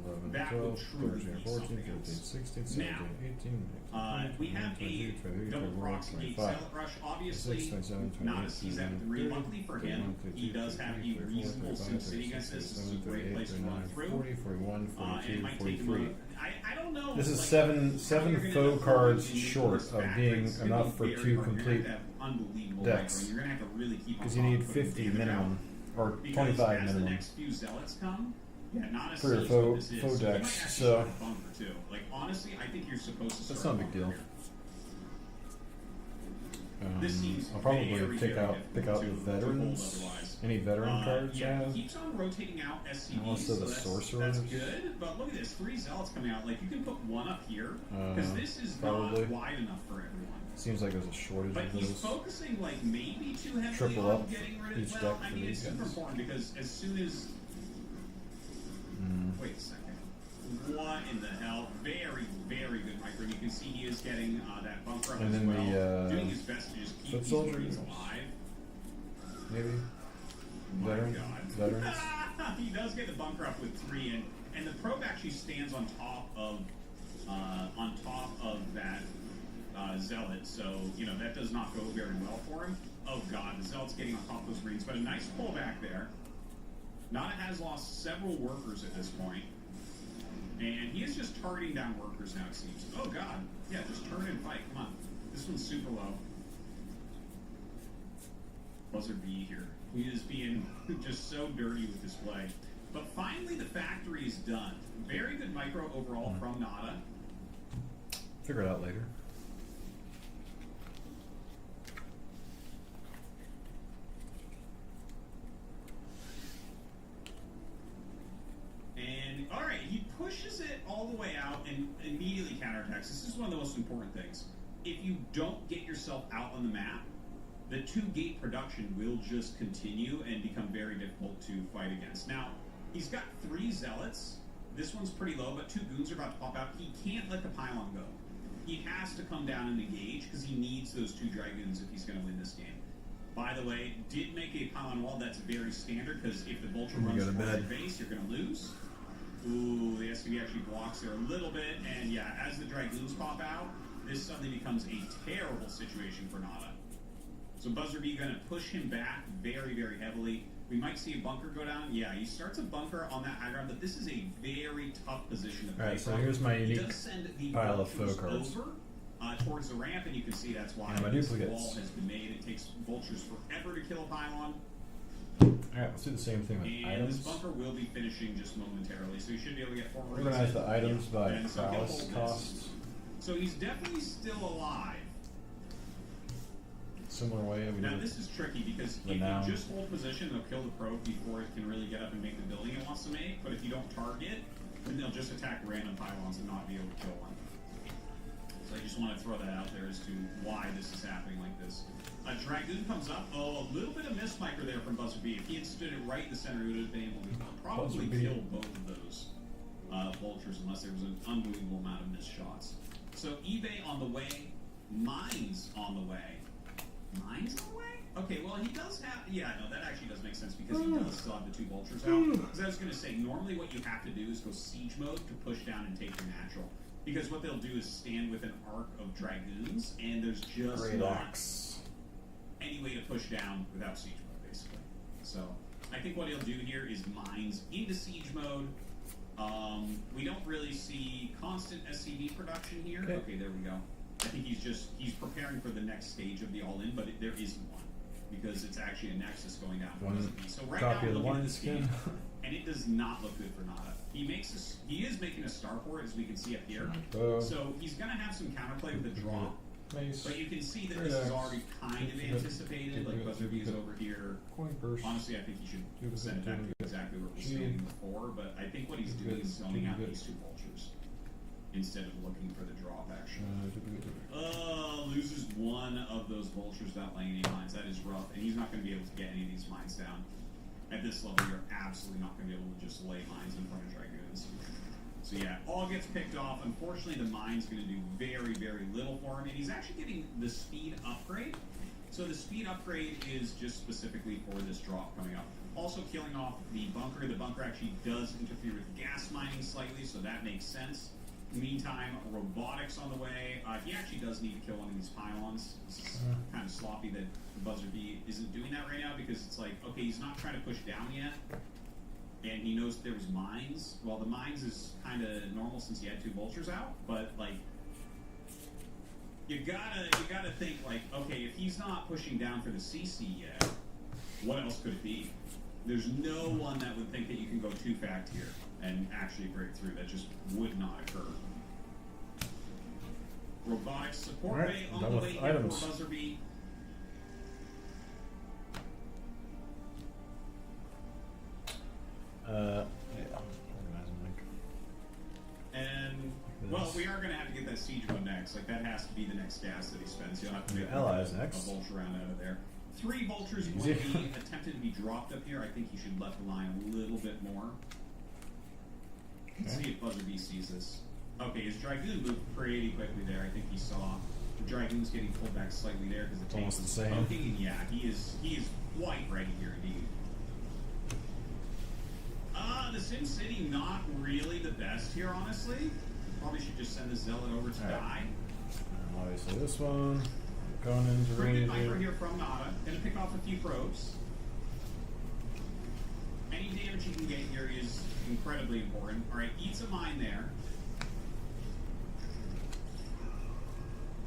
11, that 12, would truly 13, be 14, something 15, else. 16, 17, Now, 18, we have a double proxy gate Zealot Rush. Obviously, not a CZ 3. Luckily for him, he does have a reasonable sim city against this. This is a great place to run through. 40, 41, And it 42, might take him 43. I don't know. This is like, seven how you're gonna faux afford cards to use short those of back being rates. It's gonna enough be for very 2 hard. You're gonna complete have to have unbelievable decks. micro. You're gonna have to really keep on because you top need of putting 50 damage minimum, out. or Because 25 as the minimum. next few zealots come, not a For your sees faux- what this is. faux So you might decks, actually so- start a bunker too. Like honestly, I think you're supposed to That's start not a big deal. bunker here. This seems I'll probably very, pick very out the difficult to hold veterans. otherwise. Any veteran cards I Yeah, have? he keeps on rotating out SCVs, Also the so sorcerers. that's good. But look at this, 3 zealots coming out. Like you can put one up here because this is probably. not wide enough for everyone. Seems like there's a shortage But of he's those. focusing like maybe too heavily Triple on up getting rid each of. deck Well, I for mean, it's these super guys. important because as soon as wait a second. What in the hell? Very, very good micro. You can see he is getting that bunker up And as then well. the, doing his best to just keep foot these soldiers. Marines alive. Maybe? My Veterans? God. Veterans? He does get the bunker up with 3, and the probe actually stands on top of that zealot. So that does not go very well for him. Oh God, the zealot's getting on top of those Marines, but a nice pullback there. Nada has lost several workers at this point, and he is just targeting down workers now. It seems. Oh God, yeah, just turn and fight. Come on, this one's super low. Buzzer B here. He is being just so dirty with this play. But finally, the factory is done. Very good micro overall from Nada. Figure it out later. And, alright, he pushes it all the way out and immediately counterattacks. This is one of the most important things. If you don't get yourself out on the map, the 2-gate production will just continue and become very difficult to fight against. Now, he's got 3 zealots. This one's pretty low, but 2 goons are about to pop out. He can't let the pylon go. He has to come down and engage because he needs those 2 dragoons if he's going to win this game. By the way, did make a pylon wall. That's very standard because if the vulture runs towards your base, you're going to lose. Ooh, the SCV actually blocks there a little bit, and yeah, as the dragoons pop out, this suddenly becomes a terrible situation for Nada. So Buzzer B going to push him back very, very heavily. We might see a bunker go down. Yeah, he starts a bunker on that high ground, but this is a very tough position to play. Alright, so here's my unique pile of vultures foe cards. over towards the ramp, and you can see that's why my this duplicates. wall has been made. It takes vultures forever to kill a pylon. Alright, let's do the same thing with And items. this bunker will be finishing just momentarily, so you should be able to get 4 more. Organize the items by And so he'll prowess hold this. costs. So he's definitely still alive. Similar way we Now did this is tricky because if Renown. you just hold position, they'll kill the probe before it can really get up and make the building it wants to make. But if you don't target, then they'll just attack random pylons and not be able to kill one. So I just want to throw that out there as to why this is happening like this. A Dragoon comes up. Oh, a little bit of miss micro there from Buzzer B. If he had stood it right in the center, he would have been able to probably Buzzer B. kill both of those vultures unless there was an unbelievable amount of missed shots. So eBay on the way, mines on the way. Mines on the way? Okay, well he does have, yeah, no, that actually does make sense because he does still have the 2 vultures out. Because I was going to say, normally what you have to do is go siege mode to push down and take your natural. Because what they'll do is stand with an arc of dragoons, and there's just Great not axe. any way to push down without siege mode, basically. So I think what he'll do here is mines into siege mode. We don't really see constant SCV production here. Okay, there we go. I think he's preparing for the next stage of the all-in, but there isn't one because it's actually a nexus going down. One So right copy now, of the we're looking at wine this skin. game, and it does not look good for Nada. He is making a starport, as we can see up here. So he's going to have some counterplay with the draw. Mace. But you can see that Great this is axe. already kind of anticipated. Like Buzzer B is over here. Coin purse. Honestly, I think he should send it back to exactly where it was standing before. But I think what he's doing is zoning out these 2 vultures instead of looking for the drop action. Loses one of those vultures without laying any mines. That is rough, and he's not going to be able to get any of these mines down. At this level, you're absolutely not going to be able to just lay mines in front of dragoons. So yeah, all gets picked off. Unfortunately, the mine's going to do very, very little for him, and he's actually getting the speed upgrade. So the speed upgrade is just specifically for this drop coming up. Also killing off the bunker. The bunker actually does interfere with gas mining slightly, so that makes sense. In the meantime, robotics on the way. He actually does need to kill one of these pylons. It's kind of sloppy that Buzzer B isn't doing that right now because it's like, okay, he's not trying to push down yet. And he knows there was mines. Well, the mines is kind of normal since he had 2 vultures out, but like, you gotta think like, okay, if he's not pushing down for the CC yet, what else could it be? There's no one that would think that you can go 2 fact here and actually break through. That just would not occur. Robotics support Right, bay on done the with way here items. for Buzzer B. Yeah. Organize them like. And well, we are going to have to get that siege mode next. Like that has to be the next gas that he spends. You'll have to get Allies a next. vulture round out of there. 3 vultures will Easy. be attempted to be dropped up here. I think he should left the line a little bit more. Let's see if Buzzer B sees this. Okay, his dragoon moved pretty quickly there. I think he saw the dragoons getting pulled back slightly there because the tank Almost was the same. poking. And yeah, he is quite ready here indeed. The Sim City not really the best here, honestly. Probably should just send the zealot over to die. And obviously this one. Conan's Pretty good really micro here from Nada. Gonna pick off a few probes. Any damage you can get here is incredibly important. Alright, eats a mine there.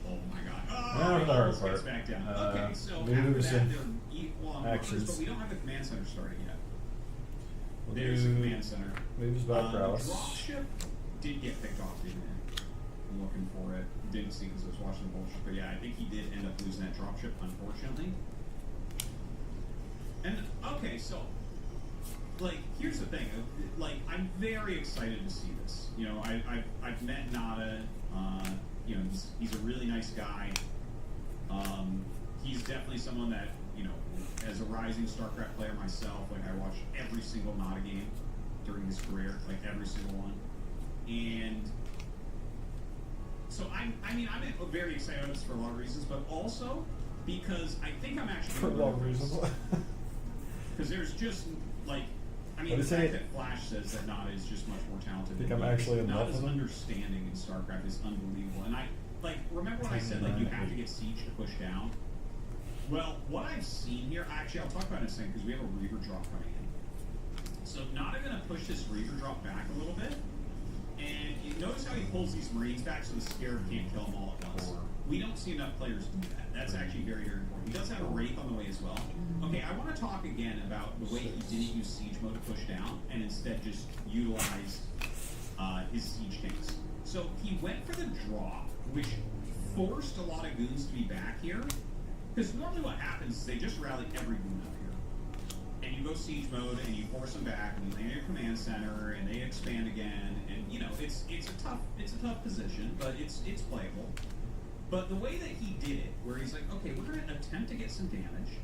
Oh my god. Now for the hard almost gets part. back down. Okay, so moves after that, and they're equal on actions. markers, but we don't have the command center started yet. We'll There's the do command center. moves by prowess. Dropship did get picked off, didn't it? I'm looking for it. Didn't see because I was watching the bullshit. But yeah, I think he did end up losing that dropship, unfortunately. And okay, so like here's the thing. Like I'm very excited to see this. You know, I've met Nada. You know, he's a really nice guy. he's definitely someone that, you know, as a rising StarCraft player myself, like I watched every single Nada game during his career, like every single one. And so I'm very excited about this for a lot of reasons, but also because I think I'm actually For a lot of reasons. because there's just like, I mean, What the is fact it? that Flash says that Nada is just much more talented. I think than I'm he is. actually in love Nada's with him. understanding in StarCraft is unbelievable, and I like remember when I said like you have to get Siege to push down. Well, what I've seen here, actually, I'll talk about it in a second because we have a Reaver drop coming in. So Nada gonna push this Reaver drop back a little bit, and you notice how he pulls these Marines back so the Scarab can't kill them all at once. We don't see enough players do that. That's actually very, very important. He does have a Wraith on the way as well. Okay, I want to talk again about the way he didn't use Siege mode to push down and instead just utilized his Siege tanks. So he went for the drop, which forced a lot of goons to be back here. Because normally what happens is they just rally every goon up here. And you go Siege mode and you force them back and you land your command center and they expand again. And you know, it's a tough position, but it's playable. But the way that he did it, where he's like, okay, we're going to attempt to get some damage,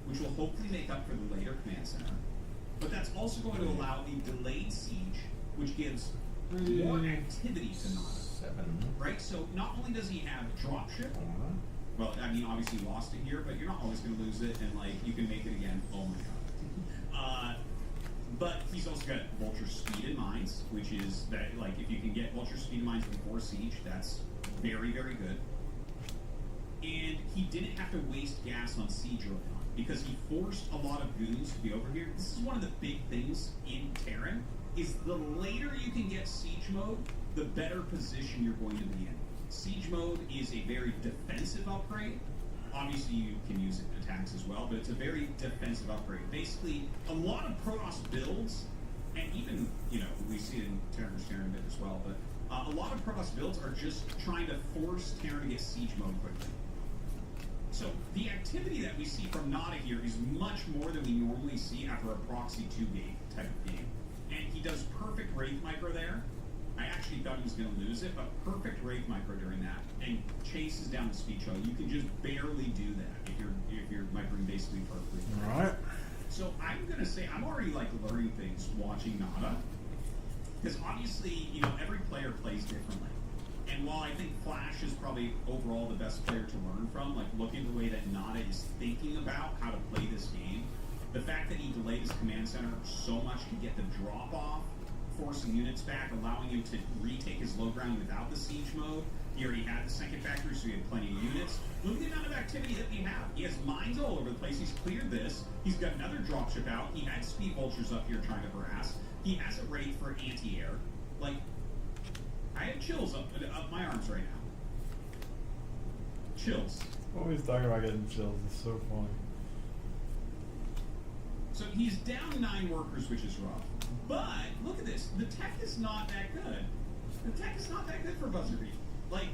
which will hopefully make up for the later command center. But that's also going to allow a delayed siege, which gives more activity to Nada. Right? So not only does he have dropship, well, I mean, obviously you lost it here, but you're not always going to lose it, and like you can make it again. Oh my god. But he's also got Vulture Speed in Mines, which is that, like, if you can get Vulture Speed in Mines before Siege, that's very, very good. And he didn't have to waste gas on Siege early on, because he forced a lot of goons to be over here. This is one of the big things in Terran, is the later you can get Siege mode, the better position you're going to be in. Siege mode is a very defensive upgrade. Obviously, you can use it in attacks as well, but it's a very defensive upgrade. Basically, a lot of Protoss builds, and even, you know, we see it in Terran a bit as well, but a lot of Protoss builds are just trying to force Terran to get Siege mode quickly. So the activity that we see from Nada here is much more than we normally see after a Proxy 2 game type of game. And he does perfect Wraith Micro there. I actually thought he was going to lose it, but perfect Wraith Micro during that. And chases down the speed shuttle. You can just barely do that if you're microing basically perfectly. Alright. So I'm going to say I'm already like learning things watching Nada. Because obviously, you know, every player plays differently. And while I think Flash is probably overall the best player to learn from, like looking at the way that Nada is thinking about how to play this game, the fact that he delayed his command center so much to get the drop off, forcing units back, allowing him to retake his low ground without the siege mode. He already had the second factory, so he had plenty of units. Look at the amount of activity that we have. He has mines all over the place. He's cleared this. He's got another dropship out. He had speed vultures up here trying to harass. He has a Wraith for anti-air. Like, I have chills up my arms right now. Chills. Always talking about getting chills. It's so funny. So he's down 9 workers, which is rough. But look at this. The tech is not that good. The tech is not that good for Buzzer Beat. Like,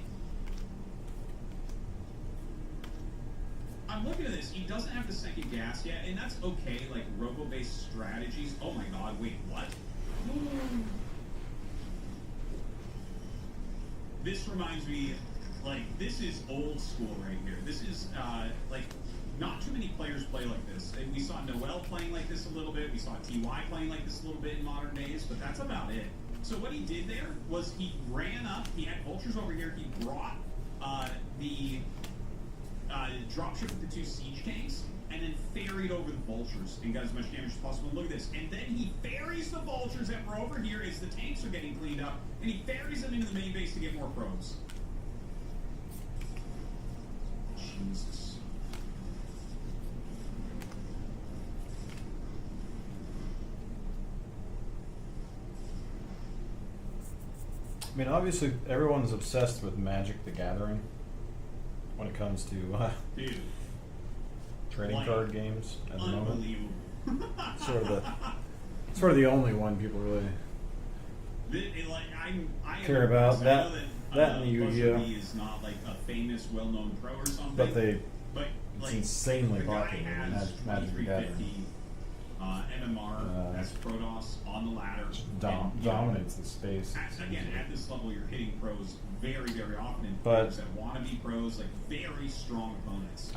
I'm looking at this. He doesn't have the second gas yet, and that's okay. Like robo-based strategies. Oh my god! Wait, what? This reminds me, like, this is old school right here. This is, like, not too many players play like this. And we saw Noel playing like this a little bit. We saw TY playing like this a little bit in modern days, but that's about it. So what he did there was he ran up. He had vultures over here. He brought the dropship with the 2 siege tanks, and then ferried over the vultures and got as much damage as possible. Look at this. And then he ferries the vultures that were over here as the tanks are getting cleaned up, and he ferries them into the main base to get more probes. Jesus. I mean, obviously, everyone's obsessed with Magic the Gathering when it comes to Dude. trading Like, card games at the moment. Unbelievable. Sort of the only one people really I care about. I That know that and Yu-Gi-Oh. Buzzer Bee is not like a famous, well-known pro or something. But it's it's insanely the guy popular. has Magic the Gathering 2350 MMR as Protoss on the ladder. And, you know, dominates the space. Again, at this level, you're hitting pros very, very often. And But- players that want to be pros, like very strong opponents.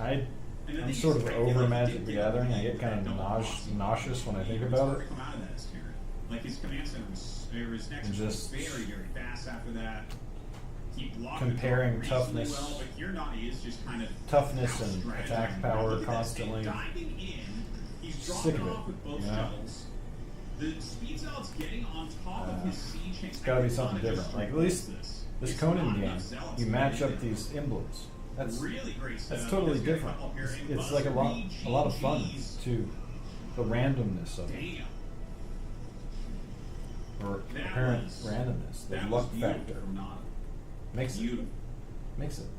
And the I'm thing sort is, of I feel over like Magic he the did Gathering. I things get kind that of don't cross the nauseous when I line. think It's about hard it. to come out of that as Terran. Like his command center was, or his nexus And was just very, very fast after that. He blocked comparing the draw reasonably toughness- well, but here Nani is just kind of Toughness and out-strategizing. attack Now power look at this, constantly. diving in, he's Sick dropping of it, off with both you know? shells. The speed zealot's getting on top of his siege chain. It's got to be something different. Like at least this Conan game, you match up these emblems. That's really great stuff. that's totally He's got a different. couple here in It's like a lot of fun GGs. too. The randomness of it, Damn. or That apparent was- randomness, the That luck was beautiful factor from Nana. makes it Beautiful.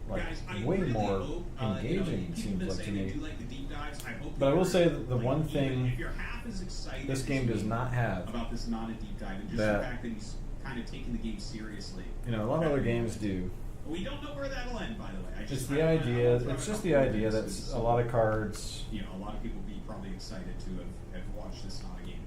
like Guys, I way really more hope, engaging. people Seems that like say to they me. do like the deep dives, I hope But I will that say you're, that the like, one even thing if you're half as excited this as game does me not have, about this Nana deep dive, and just that- the fact that he's kind of taking the game seriously. you know, a lot of other games do. We don't know where that'll end, by the way. It's the idea. It's just the idea that a lot of cards, you know, a lot of people will be probably excited to have watched this Nana game.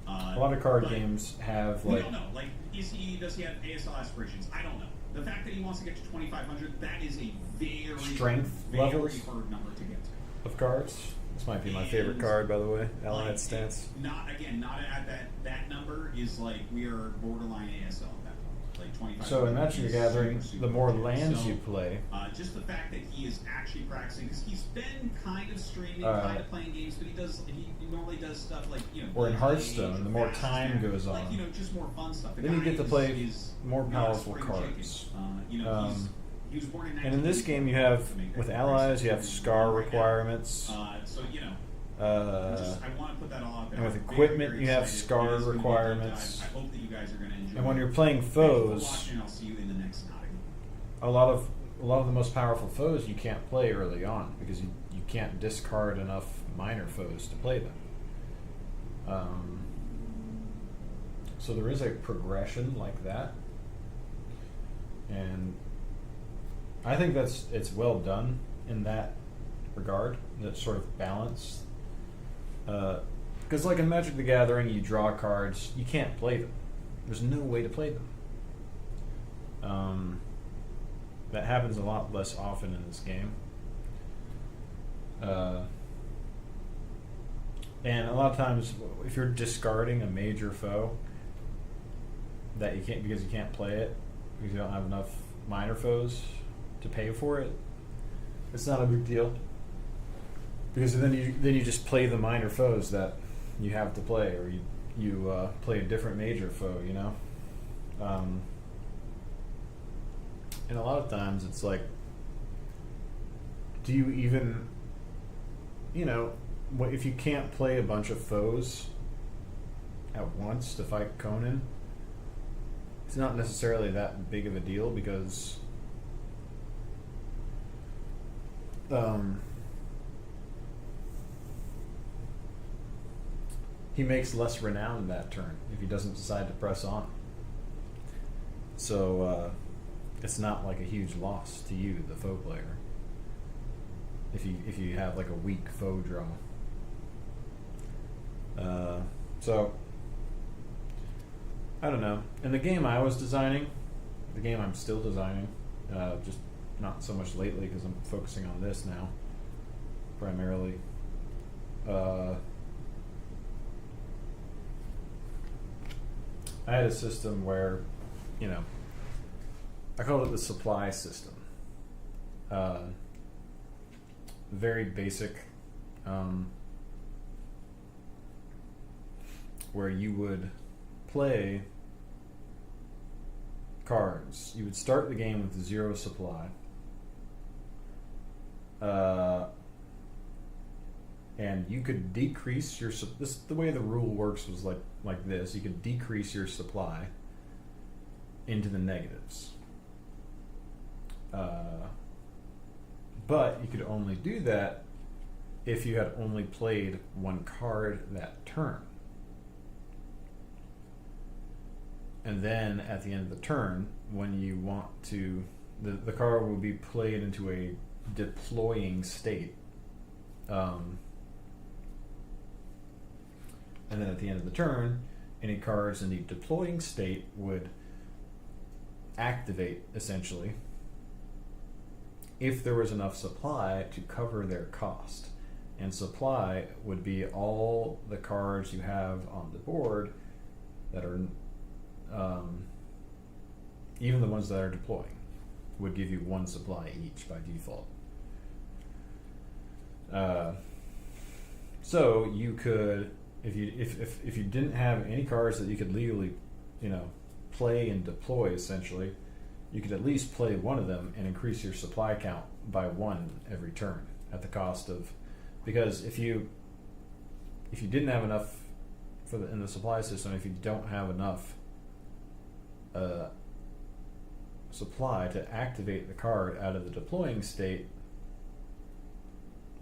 a lot of card but games have we like don't know. Like, does he have ASL aspirations? I don't know. The fact that he wants to get to 2,500, that is a very Strength very levels hard number to get to. of cards. This might be my favorite And, card, by the way. Allied Like, stance. Not at that number is like we are borderline ASL at that point. Like 25. So in Magic the is Gathering, super, the super more good. lands So, you play, just the fact that he is actually practicing, because he's been kind of streaming, kind of playing games, but he normally does stuff like, you know, or in Age Hearthstone, or the more Fast time Attack, goes like, on, you know, just more fun stuff. The then you guy get to is- play is more not a powerful spring cards. chicken. You know, he was born in And in this game, you have 1980, with to make that allies, you have comparison. scar Right now. requirements. So you know. Uh, I want to put that all out there. and with I'm very, equipment, very you have excited. scar It is gonna be a deep requirements. dive. I hope that you guys are going to enjoy and when it. you're playing Thank you for foes, watching. I'll see you in the next Nottingham. a lot of the most powerful foes you can't play early on because you can't discard enough minor foes to play them. So there is a progression like that, and I think it's well done in that regard. That sort of balance, because like in Magic the Gathering, you draw cards, you can't play them. There's no way to play them. That happens a lot less often in this game. And a lot of times, if you're discarding a major foe that you can't because you can't play it because you don't have enough minor foes to pay for it, it's not a big deal. Because then you just play the minor foes that you have to play, or you play a different major foe, you know. And a lot of times it's like, do you even, you know, if you can't play a bunch of foes at once to fight Conan, it's not necessarily that big of a deal because he makes less renown that turn if he doesn't decide to press on. So it's not like a huge loss to you, the foe player, if you have like a weak foe draw. So I don't know. In the game I was designing, the game I'm still designing, just not so much lately because I'm focusing on this now primarily. I had a system where, you know, I called it the supply system. Very basic, where you would play cards. You would start the game with 0 supply. And you could decrease your the way the rule works was like this. You could decrease your supply into the negatives. But you could only do that if you had only played one card that turn. And then at the end of the turn, when you want to, the card will be played into a deploying state. And then at the end of the turn, any cards in the deploying state would activate, essentially, if there was enough supply to cover their cost. And supply would be all the cards you have on the board that are, even the ones that are deploying, would give you one supply each by default. So you could, if you didn't have any cards that you could legally, play and deploy, essentially, you could at least play one of them and increase your supply count by one every turn at the cost of, because if you didn't have enough in the supply system, if you don't have enough supply to activate the card out of the deploying state,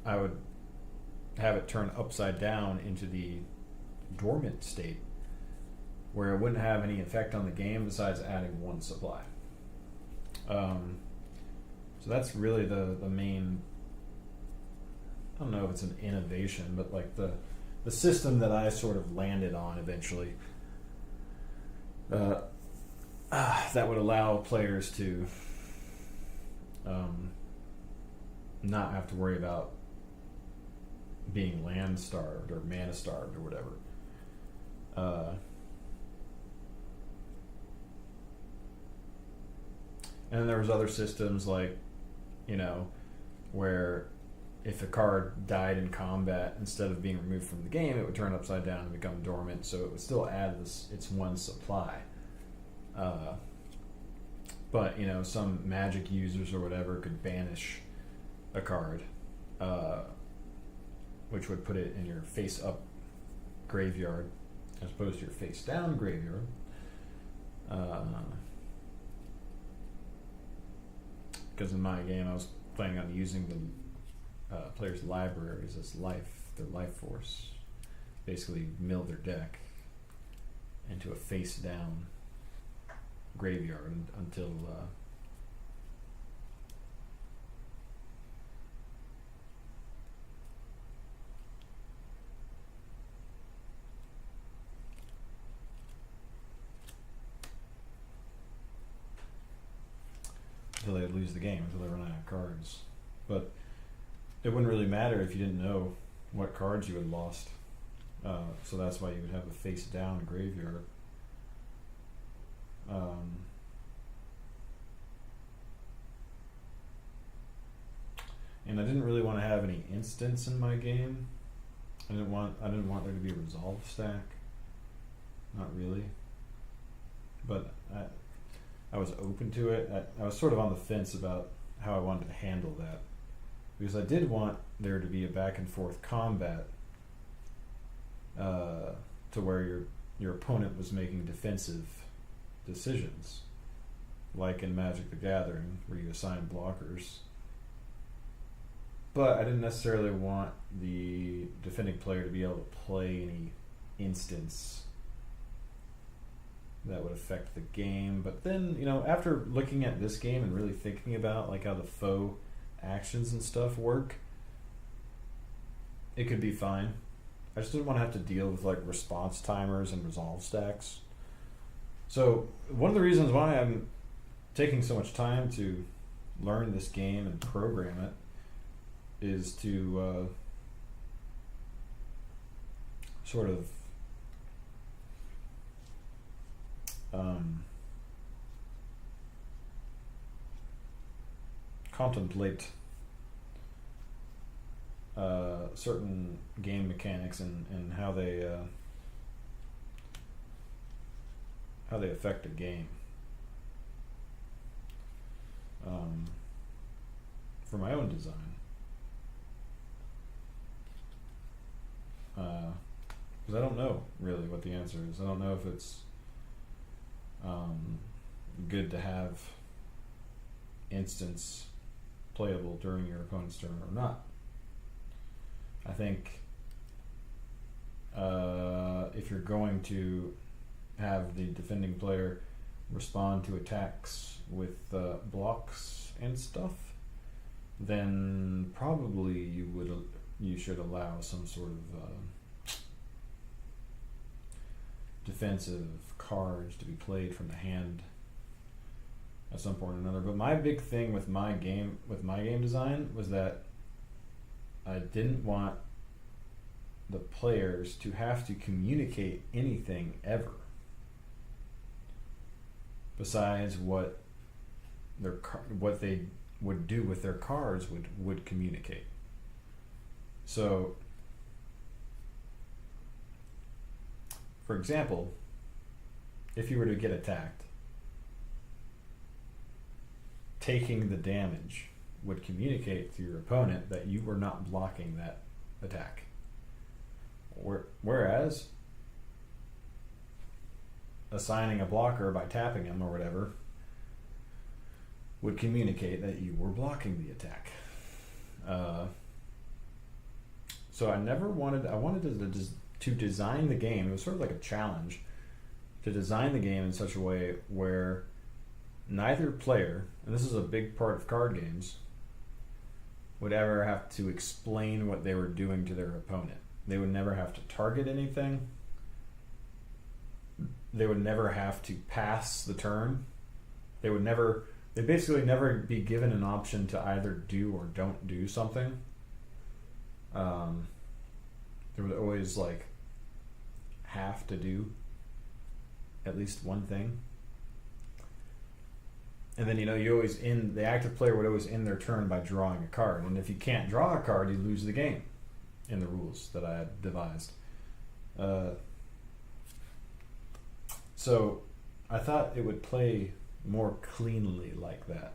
I would have it turn upside down into the dormant state, where it wouldn't have any effect on the game besides adding one supply. So that's really the main, I don't know if it's an innovation, but like the system that I sort of landed on eventually, that would allow players to not have to worry about being land starved or mana starved or whatever. And then there was other systems like, where if a card died in combat, instead of being removed from the game, it would turn upside down and become dormant, so it would still add its one supply. But, some magic users or whatever could banish a card, which would put it in your face-up graveyard as opposed to your face-down graveyard. Because in my game, I was planning on using the players' libraries as their life force. Basically, mill their deck into a face-down graveyard until they lose the game, until they run out of cards. But it wouldn't really matter if you didn't know what cards you had lost. So that's why you would have a face-down graveyard. And I didn't really want to have any instants in my game. I didn't want there to be a resolve stack. Not really. But I was open to it. I was sort of on the fence about how I wanted to handle that, because I did want there to be a back and forth combat, to where your opponent was making defensive decisions, like in Magic the Gathering, where you assign blockers. But I didn't necessarily want the defending player to be able to play any instants that would affect the game. But then, after looking at this game and really thinking about like how the foe actions and stuff work, it could be fine. I just didn't want to have to deal with like response timers and resolve stacks. So one of the reasons why I'm taking so much time to learn this game and program it is to sort of contemplate certain game mechanics and how they affect a game. For my own design. Because I don't know really what the answer is. I don't know if it's good to have instants playable during your opponent's turn or not. I think if you're going to have the defending player respond to attacks with blocks and stuff, then probably you should allow some sort of defensive cards to be played from the hand at some point or another. But my big thing with my game design was that I didn't want the players to have to communicate anything ever besides what they would do with their cards would communicate. So, for example, if you were to get attacked, taking the damage would communicate to your opponent that you were not blocking that attack. Whereas assigning a blocker by tapping him or whatever would communicate that you were blocking the attack. So I wanted to design the game. It was sort of like a challenge to design the game in such a way where neither player, and this is a big part of card games, would ever have to explain what they were doing to their opponent. They would never have to target anything. They would never have to pass the turn. They basically never be given an option to either do or don't do something. They would always like have to do at least one thing. And then the active player would always end their turn by drawing a card. And if you can't draw a card, you lose the game in the rules that I had devised. So I thought it would play more cleanly like that.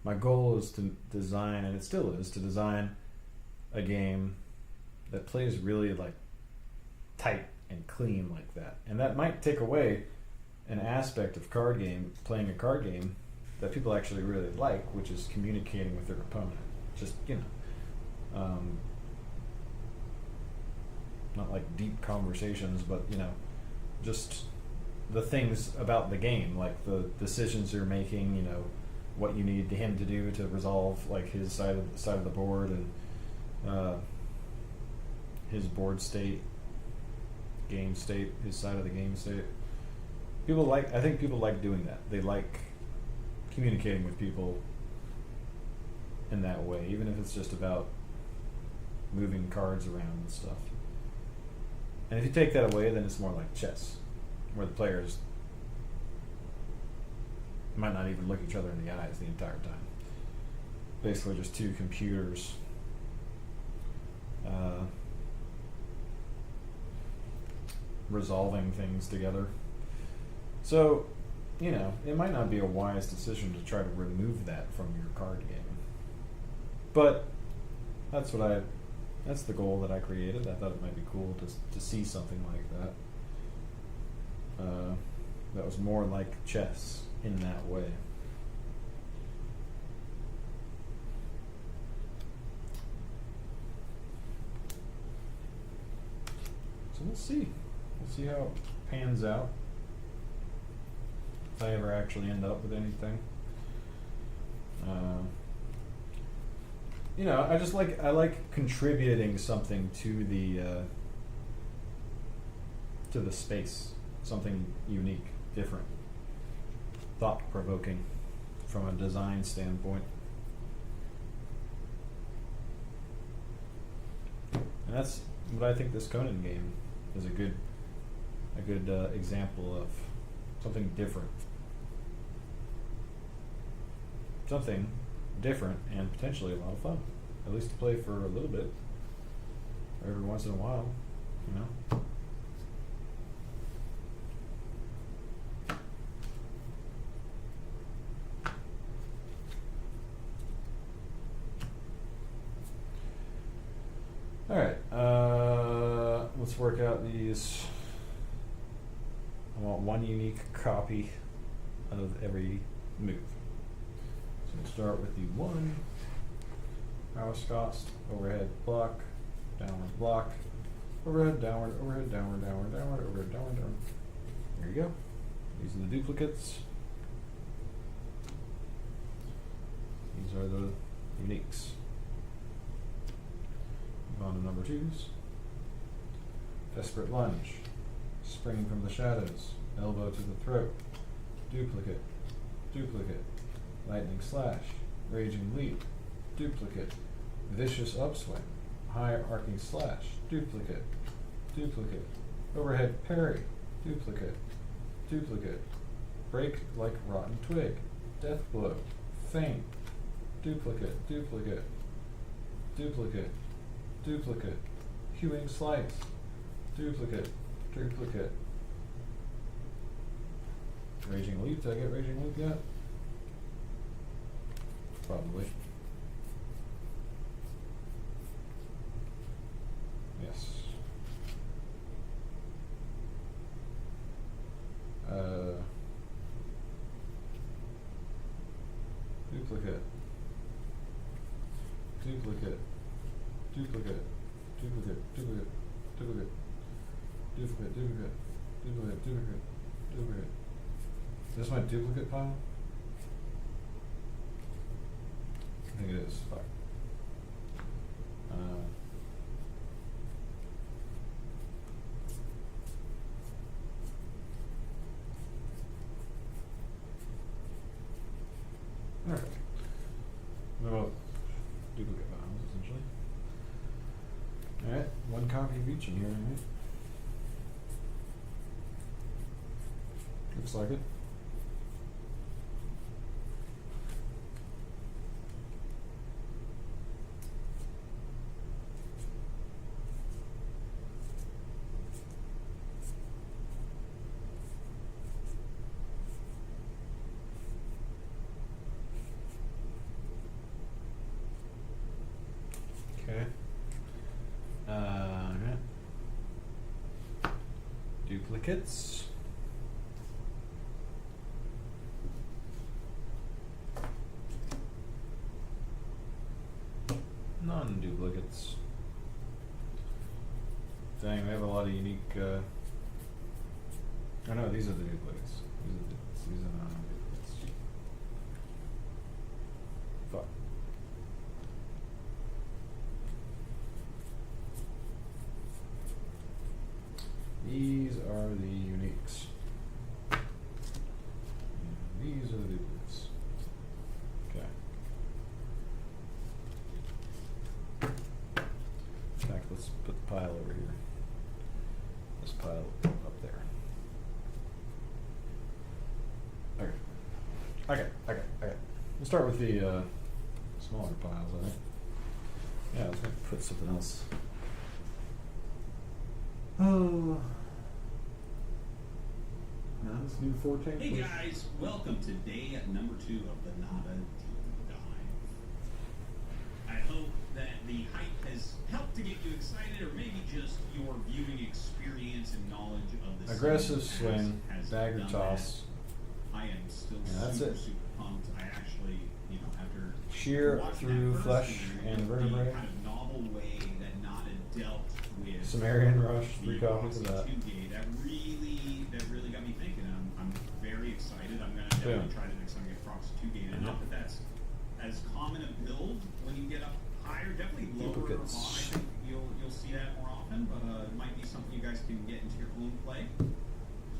My goal is to design, and it still is, to design a game that plays really like tight and clean like that. And that might take away an aspect of playing a card game that people actually really like, which is communicating with their opponent. Just, not like deep conversations, but, just the things about the game, like the decisions you're making, what you need him to do to resolve like his side of the board, and his board state, game state, his side of the game state. I think people like doing that. They like communicating with people in that way, even if it's just about moving cards around and stuff. And if you take that away, then it's more like chess, where the players might not even look each other in the eyes the entire time. Basically just two computers resolving things together. So, it might not be a wise decision to try to remove that from your card game. But that's the goal that I created. I thought it might be cool to see something like that. That was more like chess in that way. So we'll see. We'll see how it pans out. If I ever actually end up with anything. I like contributing something to the space, something unique, different, thought-provoking from a design standpoint. And that's what I think this Conan game is a good example of. Something different. Something different and potentially a lot of fun. At least to play for a little bit. Every once in a while, Alright, let's work out these. I want one unique copy of every move. So we'll start with the 1 house cost, overhead block, downward block, overhead, downward, overhead, downward, downward, downward, overhead, downward, downward. There you go. These are the duplicates. These are the uniques. Move on to number 2s. Desperate lunge. Spring from the shadows, elbow to the throat, duplicate, duplicate, lightning slash, raging leap, duplicate, vicious upswing, high arcing slash, duplicate, duplicate, overhead parry, duplicate, duplicate, break like rotten twig, death blow, feint, duplicate, duplicate, duplicate, duplicate, hewing slice, duplicate, duplicate, raging leap. Did I get raging leap yet? Probably. Yes. Duplicate. Duplicate. Duplicate. Duplicate. Duplicate. Duplicate. Duplicate. Duplicate. Duplicate. Duplicate. Duplicate. Is this my duplicate pile? I think it is. Fuck. Alright. Well, duplicate files, essentially. Alright, one copy of each in here, right? Looks like it. Okay. Alright. Duplicates. Non-duplicates. Dang, we have a lot of unique, oh no, these are the duplicates. These are non-duplicates. Fuck. These are the uniques. And these are the duplicates. Okay. In fact, let's put the pile over here. This pile up there. Okay. We'll start with the smaller piles, I think. Yeah, let's put something else. Oh. Now this new 4 tank. Hey guys, welcome to day number 2 of the Nada Deep Dive. I hope that the hype has helped to get you excited, or maybe just your viewing experience and knowledge of the aggressive scene swing, has dagger done toss. that. I am still That's super it. pumped. I actually, after Shear watching through that first flesh interview, and the vertebrae. kind of novel way that Nada dealt with Sumerian Rush, the 3 copies of Proxy that. 2 gate, that really got me thinking. I'm very excited. I'm gonna definitely try the next time I get Proxy 2 gate. And not that that's as common a build when you get up higher, definitely lower or Duplicates. on. I think you'll see that more often, but it might be something you guys can get into your own play.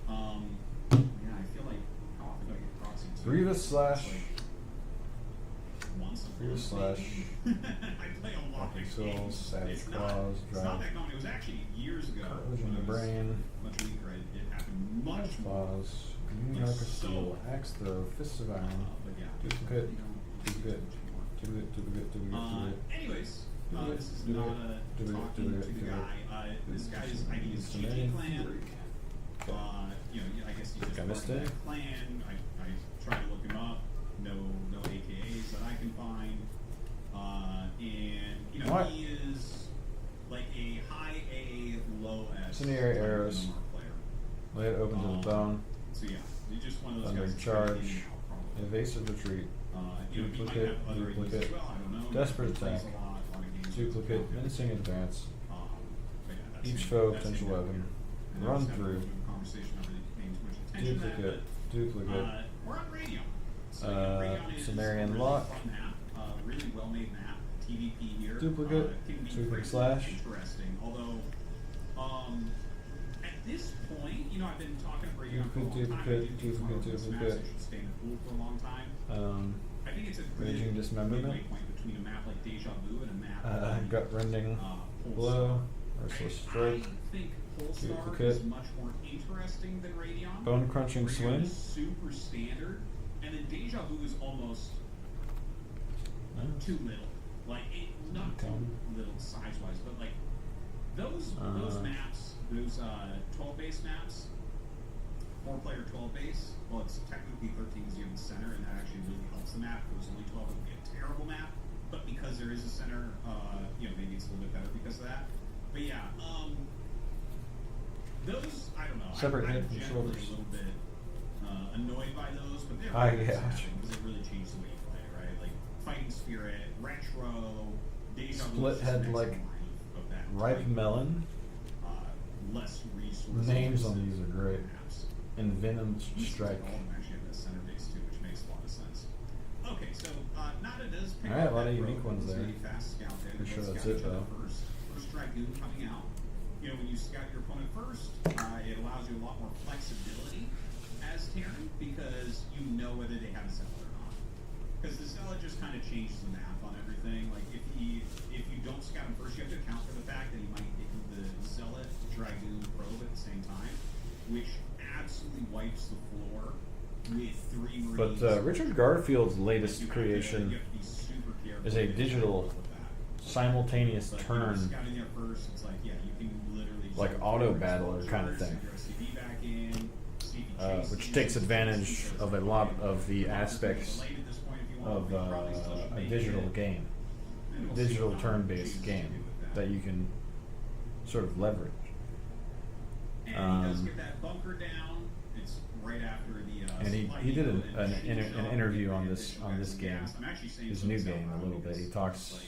Yeah, I feel like how often do I get Proxy 2? Grievous slash. It's like once a Grievous month, slash. maybe. I play a lot Fucking of souls, games. savage It's not claws, that drive. common. It was actually years ago. Cartilage in when the I was brain. Much weaker. It happened much more. Claws. Union Like Arc of so. Steel. Axe throw. Fists of Iron. But yeah, Duplicate. you don't Duplicate. much more. Duplicate. Anyways, Duplicate. this is Duplicate. not a Duplicate. talking to the Duplicate. guy. This guy's ID is Sumerian GG Clan. Fury. I guess he's just I part missed of that it? clan. I tried to look him up. No AKAs that I can find. And What? he is like a high A, low S. Incendiary type of arrows. number player. Lay it open to the bone. So yeah, he's just one of those Thunder guys. that's charge. very in and out, probably. Evasive retreat. He might Duplicate, have other ideas duplicate. as well, I don't know. Desperate He plays attack. a lot of games. Duplicate. Menacing advance. But yeah, that's Each him. foe That's potential him. weapon. And I Run just have a through. little bit of conversation, not really paying too much attention to that, Duplicate. but, Duplicate. we're on Radeon. So Uh, Radeon is Sumerian a really lock. fun map, really well made map. TVP here. Duplicate. Can be Duplicate pretty slash. interesting. Although, this point, you know, I've been talking to Brady on for a long time. Duplicate, I do think it's one of duplicate, those maps that should stay in the pool for a long time. I think it's a good Raging Dismemberment. midway point between a map like Deja Vu and a map like Gut Rending Polestar. Blow, Merciless Strike, I think Polestar Duplicate. is much more interesting than Radeon. Bone Crunching Radeon Swing. is super standard, and then Deja Vu is almost too little. Like, not too little size-wise, but like those maps, those 12-base maps, 4-player 12-base. Well, it's technically 13 because you have the center, and that actually really helps the map. If it was only 12, it would be a terrible map. But because there is a center, you know, maybe it's a little bit better because of that. But yeah, those, I don't know. Separate head I'm from generally shoulders. a little bit annoyed by those, but they're Ah, really yeah. exciting because it really changes the way you play, right? Like Fighting Spirit, Retro, Deja Vu. Split is head the next like line of that Ripe type. Melon. Less resources. Names on these are great. Maps. And Venom These Strike. all of them actually have the center base too, which makes a lot of sense. Okay, so Nada does pick Alright, up a lot that of unique road. ones It's there. really fast scout there. Pretty sure Let's that's scout it, each other though. First Dragoon coming out. You know, when you scout your opponent first, it allows you a lot more flexibility as Terran because you know whether they have a zealot or not. Because the zealot just kind of changes the math on everything. Like if you don't scout him first, you have to account for the fact that he might hit the zealot Dragoon probe at the same time, which absolutely wipes the floor with 3 Marines. But Richard Garfield's You latest have to creation be super careful is a with digital that. simultaneous But, you know, turn, scouting there first, it's like, yeah, you can literally just like go auto forward, battler scroll kind of charts, thing. send your SCV back in, see if he chases which you, takes see if he advantage chases you, of a so lot it's of the probably aspects delayed at this point if you want, of but you probably still should a make digital it. game, And we'll see digital what turn-based chooses to game do with that you can sort of leverage. And he does get that bunker down. It's right after the. And supply he did depot an and machine shop. interview on And this additional guys and game, gas. I'm actually saying his so new myself game now a little bit. because He talks it's like,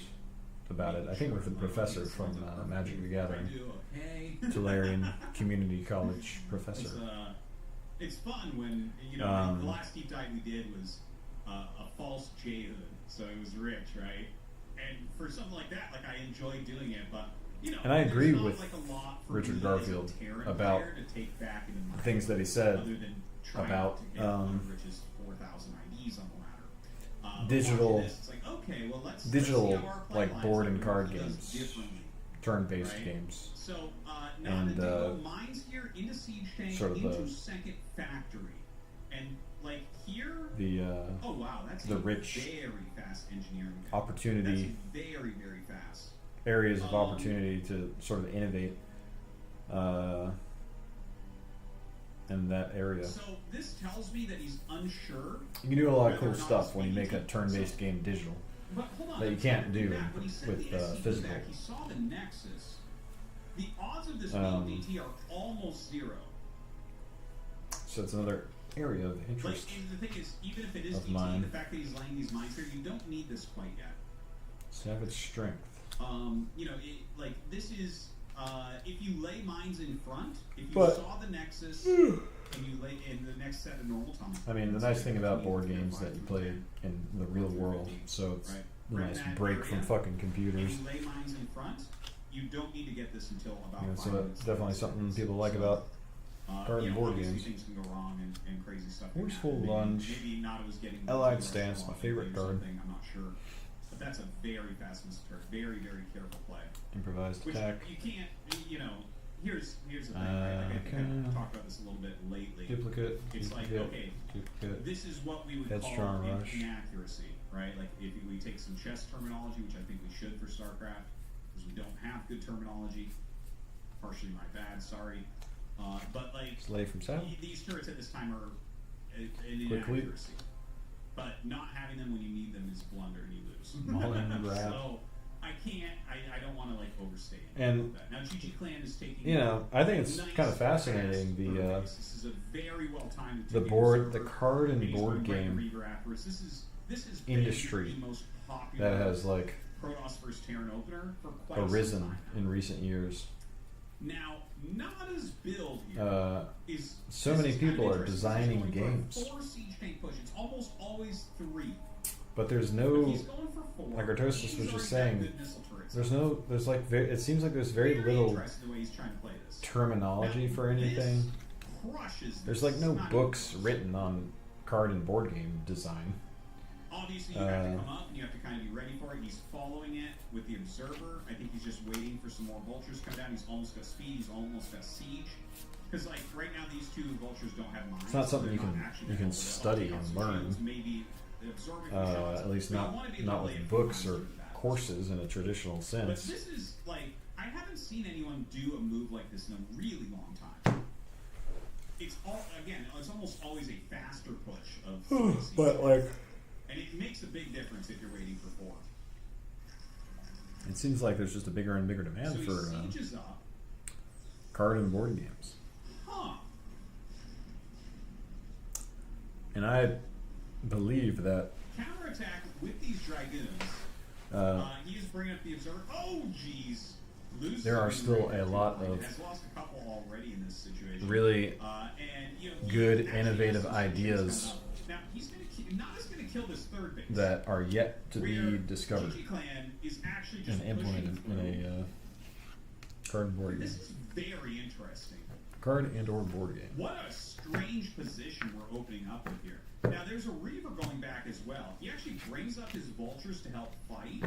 about it, I think with the professor from Magic the Gathering, Okay. Tularian Community College professor. It's fun when you know the last deep dive we did was a false J-hood, so it was rich, right? And for something like that, like I enjoy doing it, but you know, And I agree there's not, with like, a lot for Richard me Garfield as a Terran about player to take back into my things that he said other than trying about, to get one which is 4,000 IDs on the ladder. But digital- watching this, it's like, okay, well, let's digital, see how our play like, lines board are. and card What does games. differently, Turn-based right? games. So now And, that they go mines here into siege tank sort of into the- second factory, and like here. The Oh wow, that's the a rich very fast engineering map. opportunity That's very very fast. areas of opportunity to sort of innovate in that area. So this tells me that he's unsure. You can do a lot of whether cool or not stuff it's when you make a speaking to turn-based himself. game digital. But hold on, that you let's can't not do that. When he sent with, the SCV physical. back, he saw the Nexus. The odds of this Um, being DT are almost 0. So it's another area of Like, interest. and the thing is, even if it is of DT, mine. the fact that he's laying these mines here, you don't need this quite yet. Savage strength. You know, like this is if you lay mines in front, if you But- saw the Nexus and you lay in the next set of normal time. I mean, the nice thing about board games that you play in the real world, so it's Right. a Right in nice that break from area, fucking If computers. you lay mines in front, you don't need to get this until about You know, 5 so minutes. that's definitely something people like So, about card you and know, board obviously games. things can go wrong and crazy stuff. can Forceful happen. Lunge. Maybe not. It was getting Allied too Stance, rushed my along favorite or card. something, I'm not sure, but that's a very fast mister. Very very careful play. Improvised Which attack. you can't, you know. Here's the thing. Right? Like I think I've Okay. talked about this a little bit lately. Duplicate. It's like, duplicate, okay, duplicate. this is what we would Headstrong call rush. inaccuracy, right? Like if we take some chess terminology, which I think we should for StarCraft, because we don't have good terminology. Partially my bad, sorry. But like Slay from saddle. these turrets at this time are an Quickly. inaccuracy. But not having them when you need them is blunder and you lose. Mullen grab. So I can't. I don't want to like overstate it. And, That. Now GG Clan is taking. You know, I think it's nice kind of fascinating, fast the, bird race. This is a very well timed. the board, the card and He's board going right to game Reaver afterwards. This is industry the most popular that has like Protoss vs Terran opener for quite some arisen time. in recent years. Now, Nada's build here is so this many is kind of people are interesting. designing This is going for a games. 4 siege tank push. It's almost always 3. But there's But no, he's going for 4. like Artosis He's was just already got saying, good missile turrets. there's like, it seems like there's very little interesting the way he's trying to play this. terminology Now, for anything. this crushes There's this. like no It's not books even close. written on card and board game design. Obviously, you have to come up and you have to kind of be ready for it. He's following it with the Observer. I think he's just waiting for some more vultures to come down. He's almost got speed. He's almost got siege. Because like right now, these 2 vultures don't have mines. It's not so something they're you not can actually you gonna can hold it. study I'll take out and some learn. shields, maybe the absorbing shots. At least But I not wanna be not able to with lay books mines or into that. courses in a traditional But sense. this is like I haven't seen anyone do a move like this in a really long time. It's almost always a faster push of space But like, and it makes a big difference if you're waiting for 4. it seems like there's just a bigger and bigger demand So he for sieges up. card and board games. Huh. And I believe that Counterattack with these dragoons. He is bringing up the Observer. Oh, jeez. Loses there are a still dragon a lot point. of Has lost a couple already in this situation. really And, you know, good, he actually innovative has some ideas coming up. Now, he's going to Nada's going to kill this 3rd base. that are yet to where be discovered GG Clan is actually just and implemented pushing in through. a card and board game. This is very interesting. Card and or board game. What a strange position we're opening up with here. Now, there's a Reaver going back as well. He actually brings up his vultures to help fight.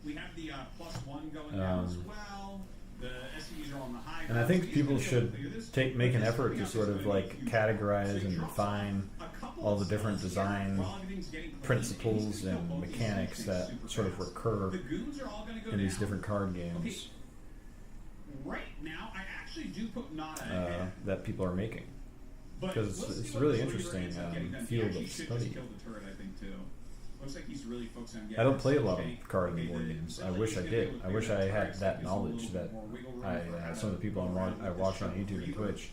We have the +1 going down as well. The SCVs are on the high And I ground, think so he's people gonna be able to should clear this. make But an this effort coming to up sort is of gonna be like huge. categorize So he and drops define off a couple all of the different spells here design while everything's getting clean, principles he's gonna and kill both these mechanics things that super sort of fast. recur The goons are all gonna go in these down. different card Okay, games right now I actually do put Nada ahead. that people are making. But 'cause we'll it's see a what really this Reaver interesting, ends up getting done. He field actually of should study. just kill the turret, I think, too. Looks like he's really focusing on getting I don't this play a lot tank. of card and Okay, board the games. I ability wish he's I gonna did. do with I wish bigger I had turrets that gives him a little knowledge bit that more wiggle room I for how some of the to people go around I with watch this on YouTube and Reaver. Twitch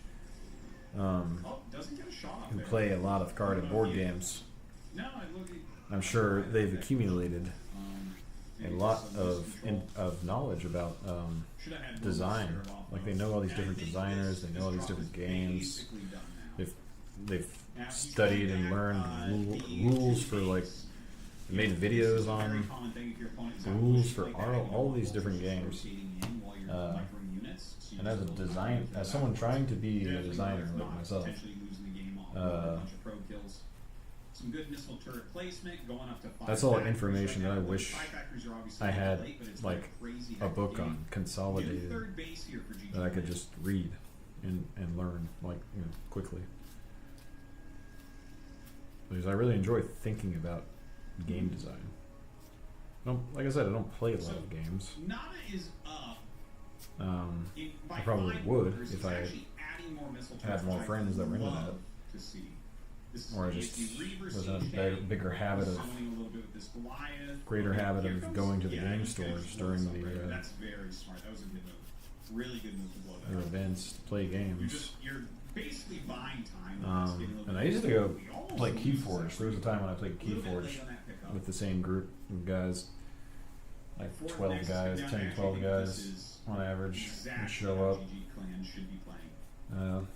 Oh, doesn't get a shot off who there. play a lot of card and board games. No, I look at, I'm sure they've accumulated a maybe lot just some miscontrol. of knowledge about Should have had more design. serve off Like they those. know all these And I different think designers. They this know all these drop different is games. basically done now. They've Now, he's studied going and back, learned the rules for like games. made This videos is a very on common thing if your opponent is out rules pushing for like that, all you know, these the different vultures games. rotating in while you're microing units, so you And as a just build design, time to as that. someone trying to be a Definitely designer worth like not myself, potentially losing the game off with uh, a bunch of pro kills. Some good missile turret placement, going up to 5 that's all factories information right that I now. wish 5 factories are obviously I had late, but it's like been crazy a hectic book game. on New consolidated 3rd base here for GG that I could Clan. just read and learn like quickly. Because I really enjoy thinking about game design. Like I said, I don't play a lot So, of games. Nada is up. By I probably 5 would workers. if He's I actually adding more missile had turrets, more which friends that were into love that. to see. This is Or I the just Reaver was in a siege tank, bigger habit of summoning a little bit with this Goliath. greater Okay, habit here of comes- going to the yeah, game he's gonna stores just blow during this up the, right there. That's very smart. That was a good move. Really good move to blow their that up. events to play games. You're basically buying time. It's getting a little And bit I used to slow. go We almost play lose Keyforge. that There was a time when I played a little bit Keyforge late on that pickup. with the same group of guys, like Fourth 12 Nexus guys, down, 10, I actually 12 think guys this is on average exactly would show how up. GG Clan should be playing.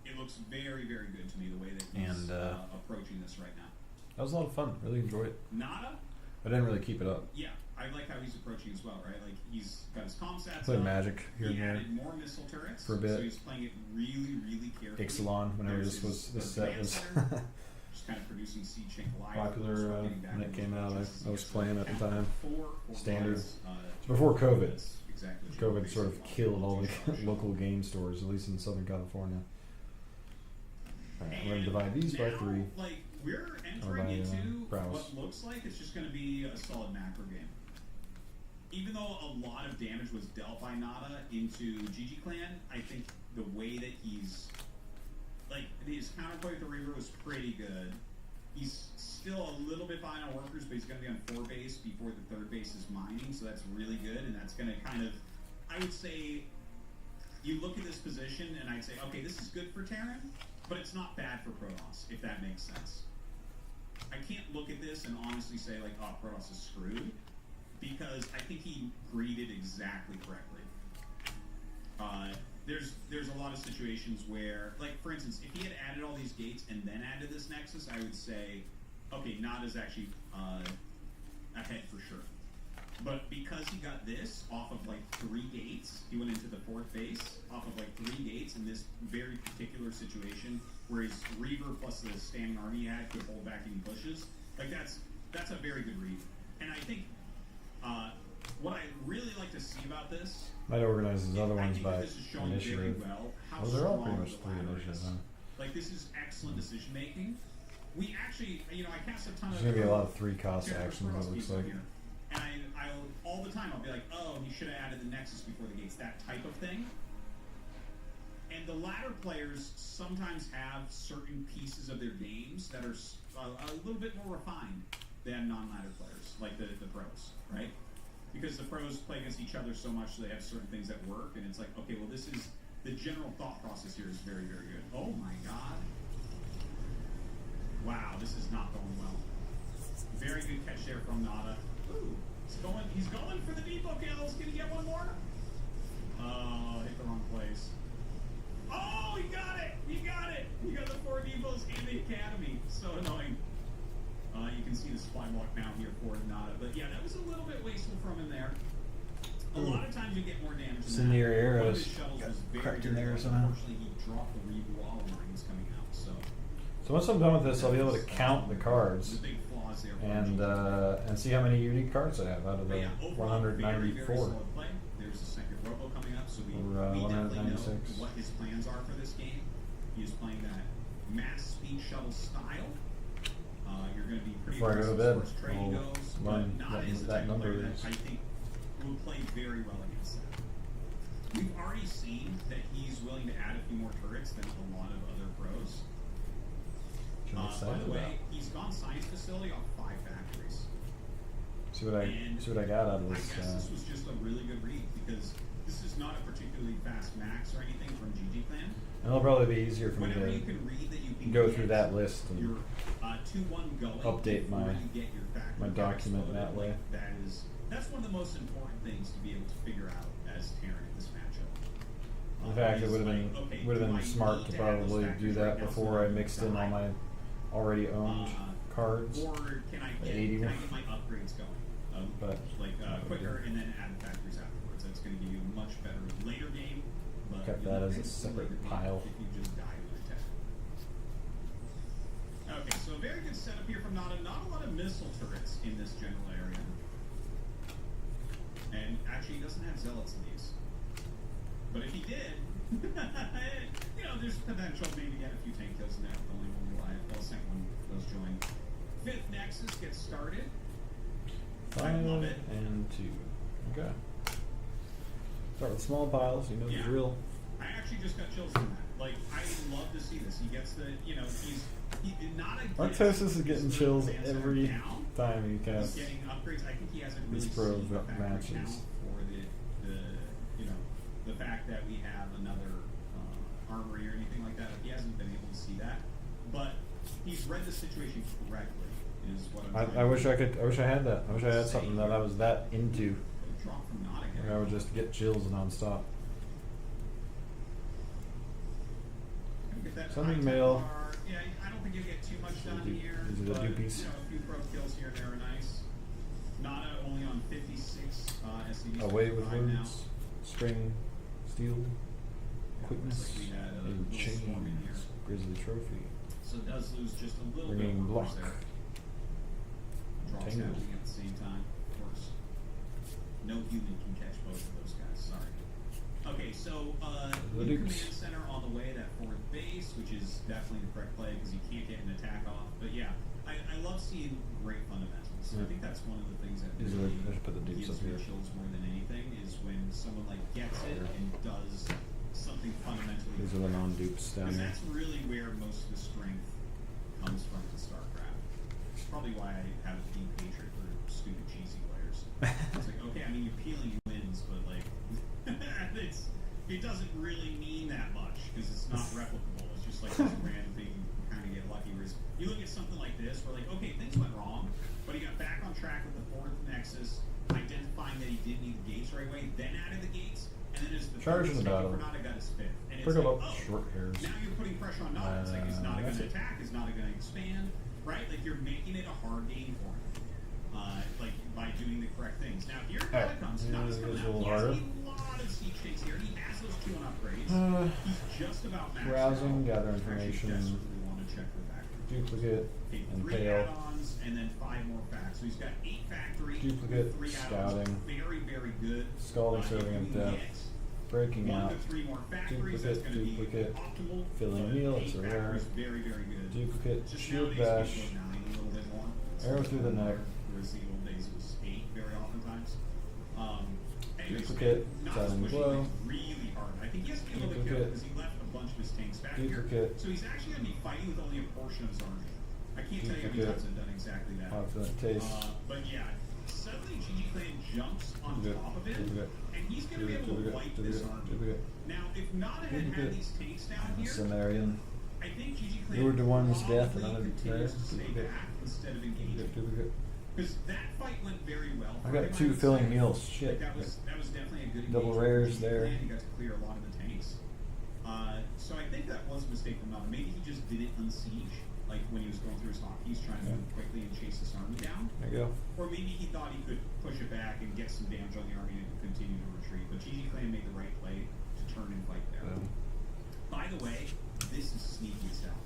It looks very, very good to me the way that he's And, approaching this right now. That was a lot of fun. Really enjoyed it. Nada, I didn't really keep it up. yeah, I like how he's approaching as well, right? Like he's got his comm stats Played up. Magic here He and there. added more missile turrets for a bit. so he's playing it really, really carefully. Ixalan, whenever There's this his set was advanced center, just kind of producing siege tank Goliath, popular start getting back when it into came out. fortresses. I was playing at the time. Four Standard. Goliaths, Before COVID. that's exactly what you're COVID sort of basically killed all multi-charge. the local game stores, at least in Southern California. Alright, I'm gonna And divide these by now, 3. Like we're Or entering by, into browse. what looks like it's just going to be a solid macro game. Even though a lot of damage was dealt by Nada into GG Clan, I think the way that he's like his counterplay with the Reaver was pretty good. He's still a little bit behind on workers, but he's going to be on 4 base before the 3rd base is mining, so that's really good, and that's going to kind of, I would say, you look at this position, and I'd say, okay, this is good for Terran, but it's not bad for Protoss, if that makes sense. I can't look at this and honestly say, like, oh, Protoss is screwed, because I think he greeted exactly correctly. There's a lot of situations where, like, for instance, if he had added all these gates and then added this Nexus, I would say okay, Nada's actually ahead for sure. But because he got this off of like 3 gates, he went into the 4th base off of like 3 gates in this very particular situation where his Reaver plus the standing army he had could hold back any bushes. Like that's a very good read. And I think what I really like to see about this, Might organize his other I ones think by that this is showing very initiative. well how Well, they're all strong pretty much the 3 ladder initiatives, is. huh? Like this is excellent decision making. We actually, you know, I cast a ton There's of. gonna be a lot of 3 cost Jennifer actions, Sprouse it looks people like. here. And I'll all the time I'll be like, oh, he should have added the Nexus before the gates, that type of thing. And the ladder players sometimes have certain pieces of their games that are a little bit more refined than non-ladder players, like the pros, right? Because the pros play against each other so much, so they have certain things that work, and it's like, okay, well, this is the general thought process here is very, very good. Oh my god. Wow, this is not going well. Very good catch there from Nada. Ooh, he's going for the depot kills. Can he get one more? Oh, hit the wrong place. Oh, he got it! He got it! He got the 4 depots and the academy. So annoying. You can see the supply walk now here for Nada. But yeah, that was a little bit wasteful from him there. A lot of times you get more damage than Send that. your arrows. One of his shuttles Got was very, cracked in very there close. somehow. Unfortunately, he dropped the wall lines coming out. So Once I'm done with this, I'll be able to count the cards the big flaws there. and see how many unique cards I have out of But the yeah, overall, very, very 194. solid play. There's a second Robo coming up, so we Or, definitely know 196. what his plans are for this game. He is playing that mass speed shuttle style. You're going to be pretty Before I go to aggressive bed, as far as trading I'll goes, learn but Nada what is the that type of number player that is. I think will play very well against that. We've already seen that he's willing to add a few more turrets than a lot of other pros. Which I'm By excited the way, about. he's gone science facility on 5 factories. See what I got out of I this. guess this was just a really good read because this is not a particularly fast max or anything from GG Clan. And it'll probably be easier for me Whenever you to can read that you can go get through that list and your 2-1 going update before my- you get your factory my document exploded, that way. like, that's one of the most important things to be able to figure out as Terran in this matchup. In fact, it is would have like, been okay, would have do been I smart need to have those probably factories do right that now so before that I can mixed in all die? my already owned cards. Or can I get 81. my upgrades going? But- Quicker and then add the factories afterwards. That's going to give you a much better later game. But Kept you'll that as a really separate good pile. If you just die with attack. Okay, so very good setup here from Nada. Not a lot of missile turrets in this general area. And actually, he doesn't have zealots in these. But if he did, you know, there's potential maybe get a few tank kills in there with only one Goliath. Well, second one does join. 5th Nexus gets started. 5 I love it. and 2. Okay. Start with small piles. You know the Yeah. drill. I actually just got chills from that. Like, I love to see this. He gets the, you know, he not a. Arctosis is getting chills every down. time he He's casts. getting upgrades. I think he hasn't really These pro seen the factory matches. count for the you know the fact that we have another armory or anything like that. He hasn't been able to see that, but he's read the situation correctly. Is what I'm. I wish I could. I wish I had that. I wish I had something that I was that into. Drop from Nottingham. Where I would just get chills nonstop. Get that Something high mail. Templar. Yeah, I don't think you get too much done here. These are the but, doopies. You know, a few pro kills here and there are nice. Nada only on 56 SCVs. Away with 55 now. words. String. Steel. Quickness. Looks like we had a And little storm in here. chains. Grizzly trophy. So it does lose just a little Bringing bit of block. there. Drops Tangle. happening at the same time, of course. No human can catch both of those guys, sorry. Okay, so The new Dukes. command center on the way, that 4th base, which is definitely the correct play because you can't get an attack off. But yeah, I love seeing great fundamentals. I Yeah. think that's one of the things that These are really I should put the Dukes gives up me here. chills more than anything is when someone like gets it and does something fundamentally These are the non-dupes down because here. that's really where most of the strength comes from in StarCraft. It's probably why I have a deep hatred for stupid cheesy players. It's like, okay, I mean, you're peeling wins, but like, it doesn't really mean that much because it's not replicable. It's just like this random thing you kind of get lucky. Whereas you look at something like this, where like, okay, things went wrong, but he got back on track with the 4th Nexus, identifying that he didn't need the gates right away, then added the gates, and then as the Charge in the battle. Nada got his 5th. And it's Pick like, up oh, short hairs. now you're putting pressure on Nada. It's like, is Nada going that's to it. attack? Is Nada going to expand? right? Like you're making it a hard game for him, like by doing the correct things. Now here Alright, comes yeah, Nana's it coming is a out. little He has harder. a lot of siege tanks here. He has those 2 on upgrades. He's just about maxed Browsing, out. gather Actually, information, desperately want to check the factory. duplicate, Okay, and 3 pale. add-ons and then 5 more facts. So he's got 8 factory, Duplicate, 3 add-ons. scouting, Very, very good. Scalding, If serving we of can death, get breaking 1 out, to 3 more factories, that's going to be duplicate, optimal. filling but meal, 8 it's a rare. factories, very, very good. duplicate, Just shield nowadays, bash, people are 9 a little bit more. arrow through the neck, Whereas the old days it was 8 very oftentimes. Anyways, Duplicate, not silent pushing glow. things really hard. I think he has to be a little bit Duplicate. careful because he left a bunch of his tanks back Duplicate. here. So he's actually going to be fighting with only a portion of his army. I can't tell you how many Duplicate. times I've done exactly that. confident taste, But yeah, suddenly GG Clan jumps on Duplicate. top of it, Duplicate. and he's going to be able to wipe this army. duplicate, Now, if Nada had Duplicate. these tanks down here, Sumerian, I think GG Clan lured to one's death and probably another continues to stay duplicate. back instead of engaging. duplicate. Because that fight went very well. I for got him, 2 would filling say. meals, Like, shit. that was definitely a good Double engagement rares for GG there. Clan. He got to clear a lot of the tanks. So I think that was a mistake from Nada. Maybe he just did it unsiege, like when he was going through his hockeys, trying to Yeah. move quickly and chase this army down. There you go. Or maybe he thought he could push it back and get some damage on the army and continue to retreat. But GG Clan made the right play to turn and fight there. By the way, this is sneaky as hell.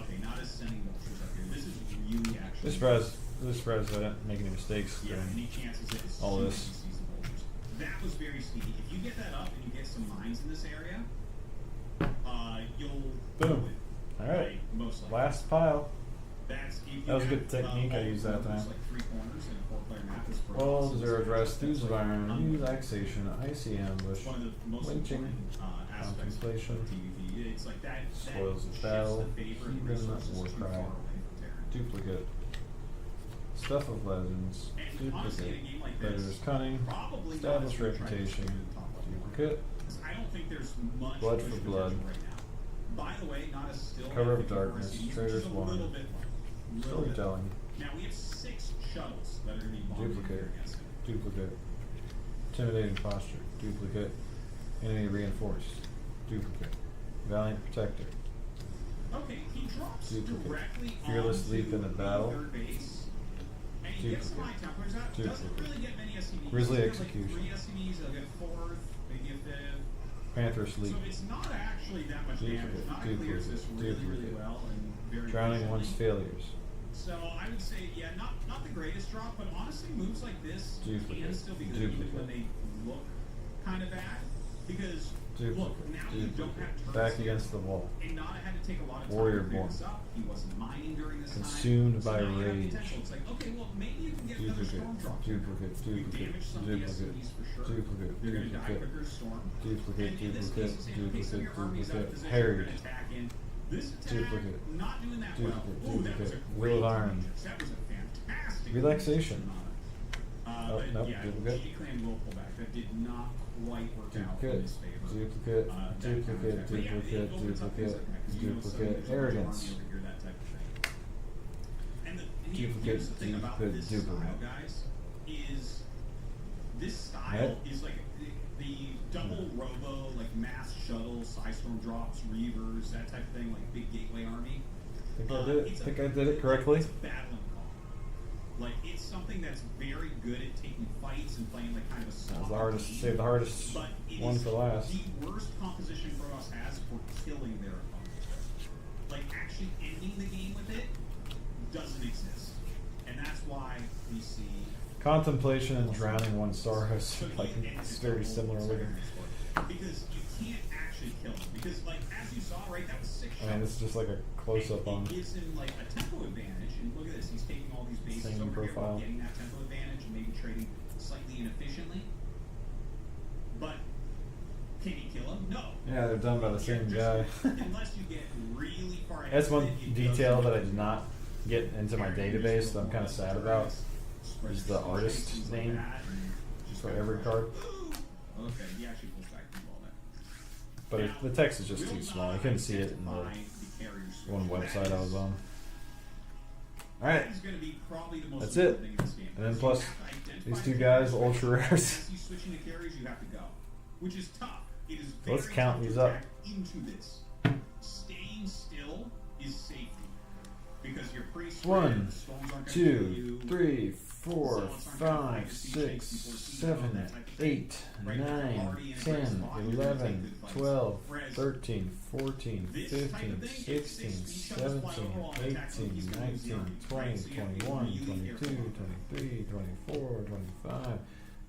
Okay, not as sending vultures up here. This is really actually. This surprised I didn't make any mistakes Yeah, during any chances that as all soon this. as he sees the vultures. That was very sneaky. If you get that up and you get some mines in this area, you'll Boom. win. Alright. Like, most likely. Last pile. That's if you That was a have, good technique, I all used the that corners, time. Like 3 corners in a 4-player map is for All us. zero address, That's use of like iron, use unbelievable. axation, icy ambush, One of the most lynching, important aspects of contemplation, TVP. It's like that spoils of shifts battle, the favor of heathen, resources war too cry, far away from Terran. duplicate, stuff of legends, And honestly, in a duplicate, game like predator's this, cunning, probably not established as good trying to reputation, stay at the top level. duplicate, I don't think there's much Blood push for potential blood. right now. By the way, not as still Cover of at 50 darkness, RCDs, which traitor's is a warning, little bit low. Little bit low. storytelling, Now we have 6 shuttles that are going to be bombing duplicate, here against him. duplicate, intimidating posture, duplicate, enemy reinforced, duplicate, valiant protector, Okay, he drops Duplicate. directly Fearless onto leap in the battle. third base, and he gets some Duplicate. high Templars out. Doesn't Duplicate. really get many SCVs. Grizzly He'll get execution. Like 3 SCVs, he'll get 4th, maybe a 5th. panther sleep, So it's not actually that much damage. Duplicate. Not clears this really, really Duplicate. well and very drowning efficiently. one's failures, So I would say, yeah, not the greatest drop, but honestly, moves like this can Duplicate. still be good even Duplicate. when they look kind of bad. Because duplicate, look, now you don't have duplicate, turrets back here, against the wall, and Nada had to take a lot of time Warrior to clear born. this up. He wasn't mining during this Consumed time. So by now you have rage. potential. It's like, okay, well, maybe you can get another duplicate, storm drop. duplicate, We've duplicate, damaged some of the duplicate, SCVs for sure. duplicate, They're going to die duplicate, quicker to storm. duplicate, And in this duplicate, case, in case some of your army's out of duplicate, position, harried, you're gonna attack in. This attack, Duplicate. not doing that Duplicate, well. Ooh, that was a duplicate, great will of iron. damage. That was a fantastic Relaxation. damage from Nada. Oh, But nope, yeah, duplicate. GG Clan will pull back. That did not quite work out in duplicate, his favor. duplicate, That kind of duplicate, attack. But yeah, duplicate, it opens up things duplicate, like that, 'cause you know suddenly duplicate, there's a arrogance, army over here, that type of thing. And Duplicate, here's the thing about duplicate, this style, duplicate. guys, is this style is like the double robo, like mass shuttle, Psystorm drops, reavers, that type of thing, like big gateway army. Think I did it? It's a- Think I did it correctly? It's a battling call. Like it's something that's very good at taking fights and playing like kind of a That was soft the hardest, game. save the hardest But it one is for last. the worst composition Protoss has for killing their opponent. Like actually ending the game with it doesn't exist, and that's why we see. Contemplation and drowning one star has So like he ends it's his very double similar looking. Siren Escort. Because you can't actually kill him. Because like as you saw, right, that was 6 shots. I mean, this is just like a close up And on. it gives him like a tempo advantage, and look at this. He's taking all these bases Same over here profile. while getting that tempo advantage, and maybe trading slightly inefficiently. But can he kill him? No. Yeah, they're done by the same guy. Unless you get really far ahead. That's one of it, it detail doesn't that I did not get into my database that I'm kind of sad about. Is the artist name for every card. Okay, he actually pulls back from all that. But the text is just too small. I couldn't see it in the one website I was on. Alright, that's it. And then plus, these two guys, ultra rares. As you switch into carriers, you have to go, which is tough. It is very Let's count tough to these up. attack into this. Staying still is safety, because 1, 2, 3, 4, 5, 6, 7, 8, 9, 10, 11, 12, 13, 14, 15, 16, 17, 18, 19, 20, 21, 22, 23, 24, 25,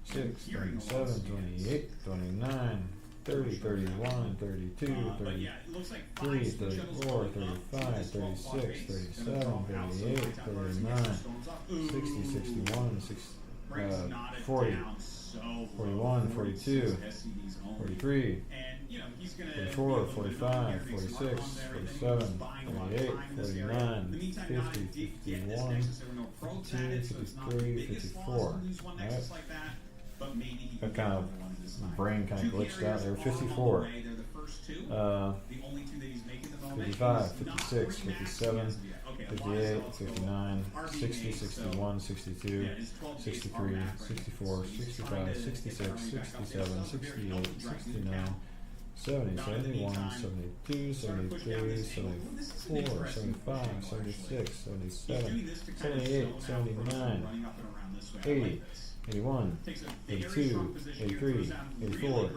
6, 27, 28, 29, 30, 31, 32, 33, 34, 35, 36, 37, 38, 39, 60, 61, 40, 41, 42, 43, 44, 45, 46, 47, 48, 49, 50, 51, 52, 53, 54. Right? That kind of brain kind of glitched out there. 54, 55, 56, 57, 58, 59, 60, 61, 62, 63, 64, 65, 66, 67, 68, 69, 70, 71, 72, 73, 74, 75, 76, 77, 78, 79, 80, 81, 82, 83, 84,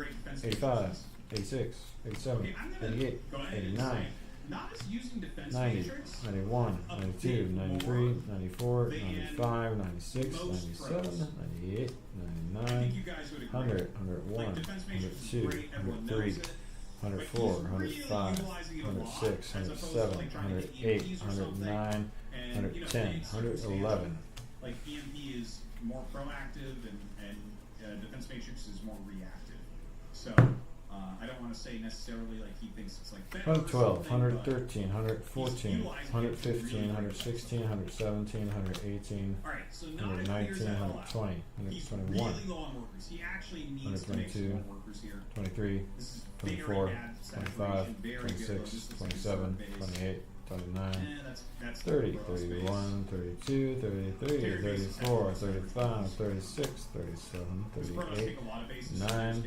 85, 86, 87, 88, 89, 90, 91, 92, 93, 94, 95, 96, 97, 98, 99, 100, 101, 102, 103, 104, 105, 106, 107, 108, 109, 110, 111. Like EMP is more proactive and Defense Matrix is more reactive. So I don't want to say necessarily like he thinks it's like 112, 113, 114, 115, 116, 117, 118, 119, 120, 121, 122, 23, 24, 25, 26, 27, 28, 29, 30, 31, 32, 33, 34, 35, 36, 37, 38, 9,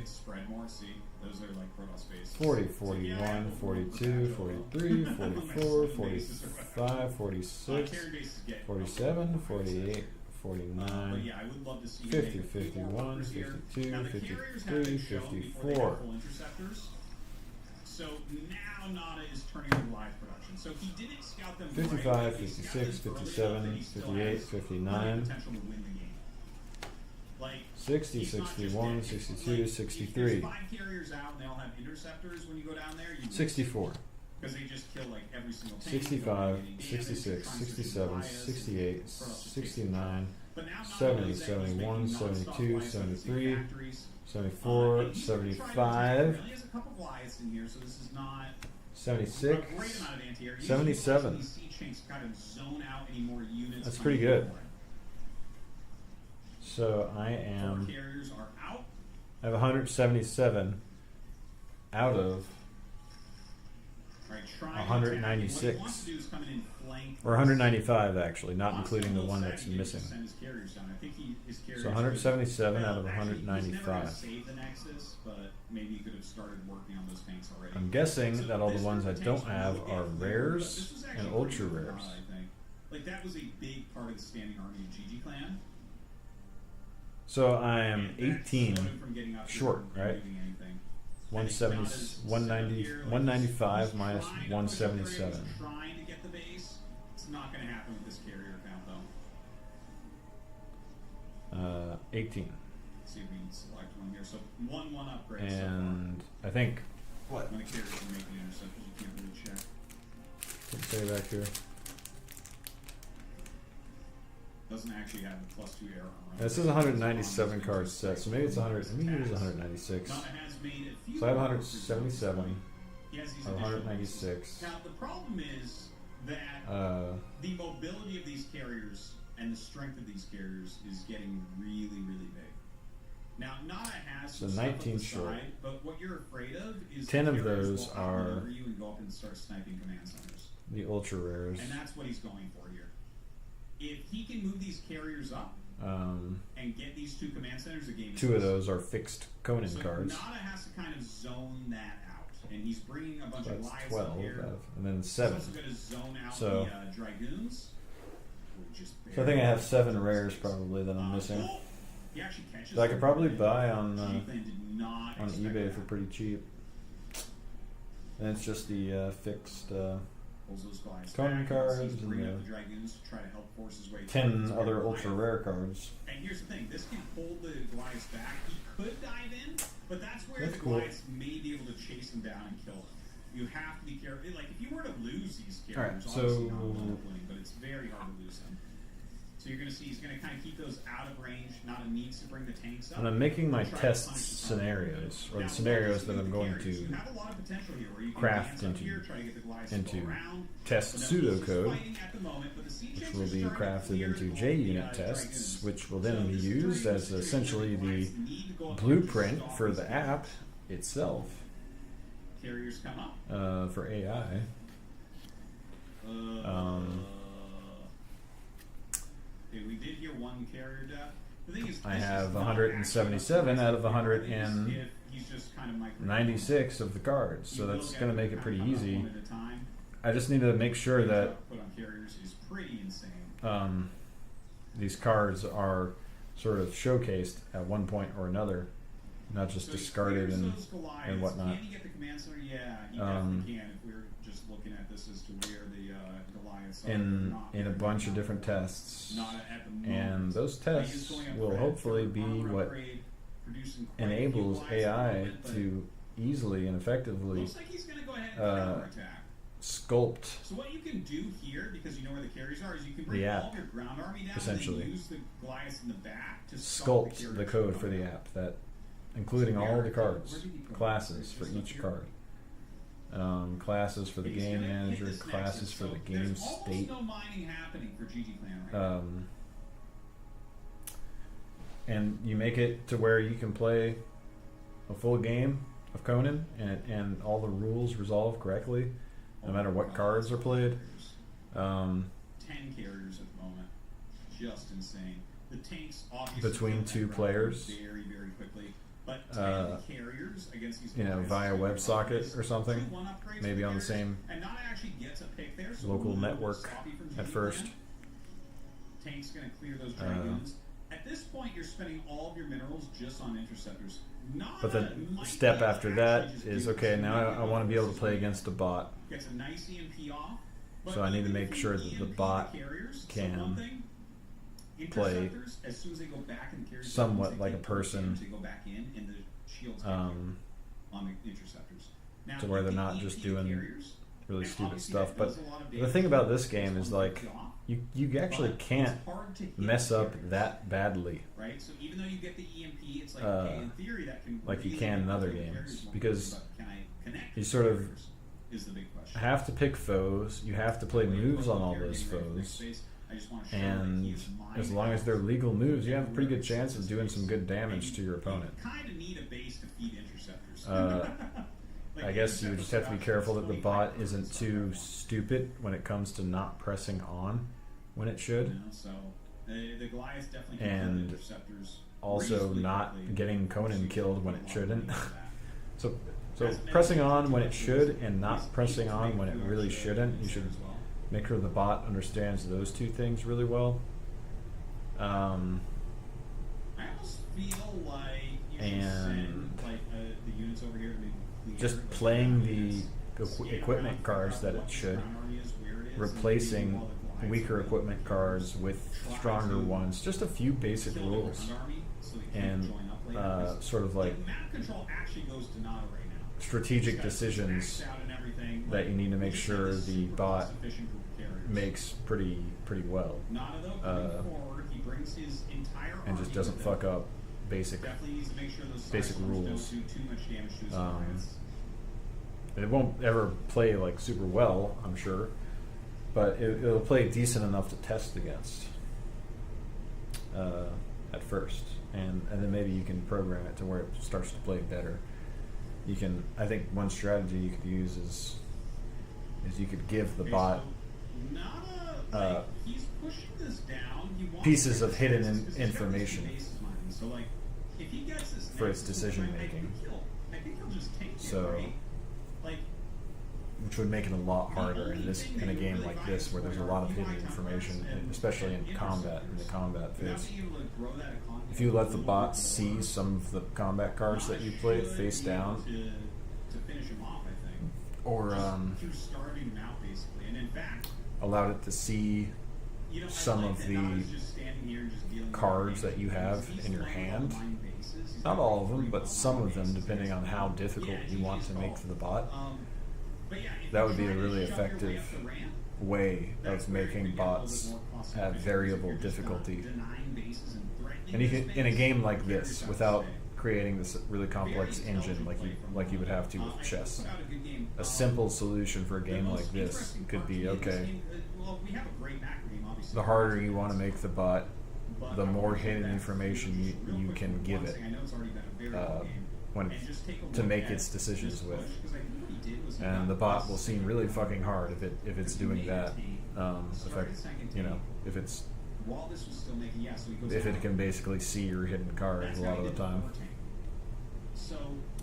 40, 41, 42, 43, 44, 45, 46, 47, 48, 49, 50, 51, 52, 53, 54. So now Nada is turning to live production. So he didn't scout them 55, 56, 57, 58, 59, potential to win the game. Like 60, 61, 62, 63, 5 carriers out and they all have interceptors when you go down there. 64, Because they just kill like every single tank. 65, 66, 67, 68, 69, 70, 71, 72, 73, 74, 75, 76, 77. That's pretty good. So I have 177 out of 196. Or 195 actually, not including the one that's missing. So 177 out of 195. I'm guessing that all the ones I don't have are rares and ultra rares. Like that was a big part of the standing army of GG Clan. So I am 18 short, right? 195 minus 177. Trying to get the base. It's not going to happen with this carrier count though. 18. Let's see if we can select one here. So one upgrade. And so I think when the carriers are making interceptors, you can't really check. Let's say back here. Doesn't actually have the +2 arrow. This is a 197 card set, so maybe it's 100. Maybe it is 196. So I have 177. I have 196. Now the problem is that the mobility of these carriers and the strength of these carriers is getting really, really big. Now Nada has so 19 short. Side, but what you're afraid of is 10 of those are you and go up and start sniping command centers. The ultra rares. And that's what he's going for here. If he can move these carriers up and get these 2 command centers, the game is 2 of those are fixed Conan so cards. Nada has to kind of zone that out, and he's bringing a bunch of lives 12 up here. and then 7. He's also going to zone out so the Dragoons. just So I think I have 7 rares probably that I'm missing. He actually catches That I could them, probably and buy on G-Clan did not expect eBay that. for pretty cheap. And it's just the fixed Pulls those guys Conan back, and cards he's and bringing the up the Dragoons to try to help force his way 10 towards other Goliath. ultra rare cards. And here's the thing, this can hold the Goliaths back. He could dive in, but that's where That's the cool. Goliaths may be able to chase him down and kill him. You have to be careful. Like, if you were to lose these characters, Alright, obviously so- not winning, but it's very hard to lose them. So you're going to see he's going to kind of keep those out of range, not a needs to bring the tanks up. And I'm making my Try to test punish the scenarios, or Now, the scenarios what that I'm you going do with the carries, to you have a lot of potential here where you can craft dance up into- here, try to get the Goliaths to go into around. test But now he's just pseudocode, fighting at the moment, but the siege which tanks will are be starting to crafted clear into all the, JUnit Dragoons. tests, which will So then be this is used during as this essentially period where the Goliaths need to go up there to blueprint stop for these the carriers. app itself Carriers come up. for AI. Okay, we did hear one carrier death. The thing is, I this have is not 177 actually out of the carrier. If he's just kind of 96 of the cards, so You will that's get going to them make it kind pretty of come up easy. one at a time. I just need to make sure The that put on carriers is pretty insane. these cards are sort of showcased at one point or another, not just So he discarded clears and those Goliaths. and whatnot. Can he get the command center? Yeah, he Um, definitely can. If we're just looking at this as to where the Goliaths are, in not a very bunch of good. different tests. Not at the moment. And those tests will hopefully be what enables AI to easily and effectively Looks like he's going to go ahead and uh, counterattack. sculpt So what you can do here, because you know where the carriers are, is you can bring the all app, of your ground army down essentially. and then use the Goliaths in the back to sculpt stop the carriers code from for the coming app, that including So all where- the cards, where did he put it? classes for Just up each here? card, classes for the He's game gonna hit manager, this classes nexus, for so the game there's almost state. no mining happening for GG Clan right now. And you make it to where you can play a full game of Conan and all the rules resolve correctly, no matter what cards are played. 10 carriers at the moment. Just insane. The tanks obviously Between build that two ground players, very, very quickly. But 10 carriers against these you know, Goliaths via is WebSocket is or something, 2-1 upgrades maybe for on the carriers, same and not actually gets a pick there, so local a little bit network sloppy from at GG first. Clan. Tank's going to clear those Dragoons. At this point, you're spending all of your minerals just on interceptors. Not But the might step be able to after that actually just is, do okay, some now I want to be able to versus play one. against a bot. Gets a nice EMP off. But So I need to even make if sure you that the EMP bot carriers, can so one thing, play interceptors, as soon as they go back in the carriers, somewhat they like a take damage, person, they go back in, and the shields get um, on the interceptors. Now, to where if they're they not EMP just the doing carriers, really and stupid obviously stuff. that But does a lot of the damage thing about to this game this is one like takes off, you actually but can't it's hard to hit mess the up carriers, that badly right? So even though you get the EMP, it's like okay, in theory that can like you really can in help other the games, carriers more, because but can I connect you the sort of carriers is the big question. have to pick foes, you have to play moves on all those foes, and as long as they're legal moves, you have a pretty good chance of doing some good damage to your opponent. Kind of need a base to feed interceptors. Like I guess you just have to be careful that the bot isn't too stupid when it comes to not pressing on when it should, You know, so the Goliaths definitely can and kill interceptors also reasonably not quickly. getting Conan killed when it shouldn't. So So pressing on when it should and not pressing on when it really shouldn't, you should make sure the bot understands those two things really well. I almost feel like you should And send like the units over here to maybe clear just like, playing units, the scan equipment around, cards figure out that it what the should, ground army is, where it is, and replacing all the Goliaths weaker are equipment cards with stronger ones, just a few basic kill the rules, ground army so they can't and join up later, because, sort of like map control actually goes to Nada right now. strategic It's got decisions maxed out and everything, that like, you need to we make just sure have this the super bot cost-efficient group of carriers. makes pretty well, Nada though, coming forward, he brings his entire and just army doesn't with him. fuck up basic. Definitely needs to make sure those basic cyclones rules. don't do too much damage to his Um, Goliaths. It won't ever play like super well, I'm sure, but it'll play decent enough to test against at first, and then maybe you can program it to where it starts to play better. You can, I think, one strategy you could use is you could give the Okay, bot so Nada, he's pushing this down. He wants pieces to of get hidden this because he's got these information bases mining. So like, if he gets this for its next, decision I making. think he'll just take it, So- right? Like, which would make it a lot harder in a game like this where there's a lot of hidden information, and especially in the combat phase. If you let the bot see some of the combat cards that you played face down, or allowed it to see some of the cards that you have in your hand, not all of them, but some of them, depending on how difficult you want to make the bot, that would be a really effective way of making bots have variable difficulty. And you can, in a game like this, without creating this really complex engine like you would have to with chess, a simple solution for a game like this could be, okay, the harder you want to make the bot, the more hidden information you can give it to make its decisions with. And the bot will seem really fucking hard if it's doing that. If it can basically see your hidden cards a lot of the time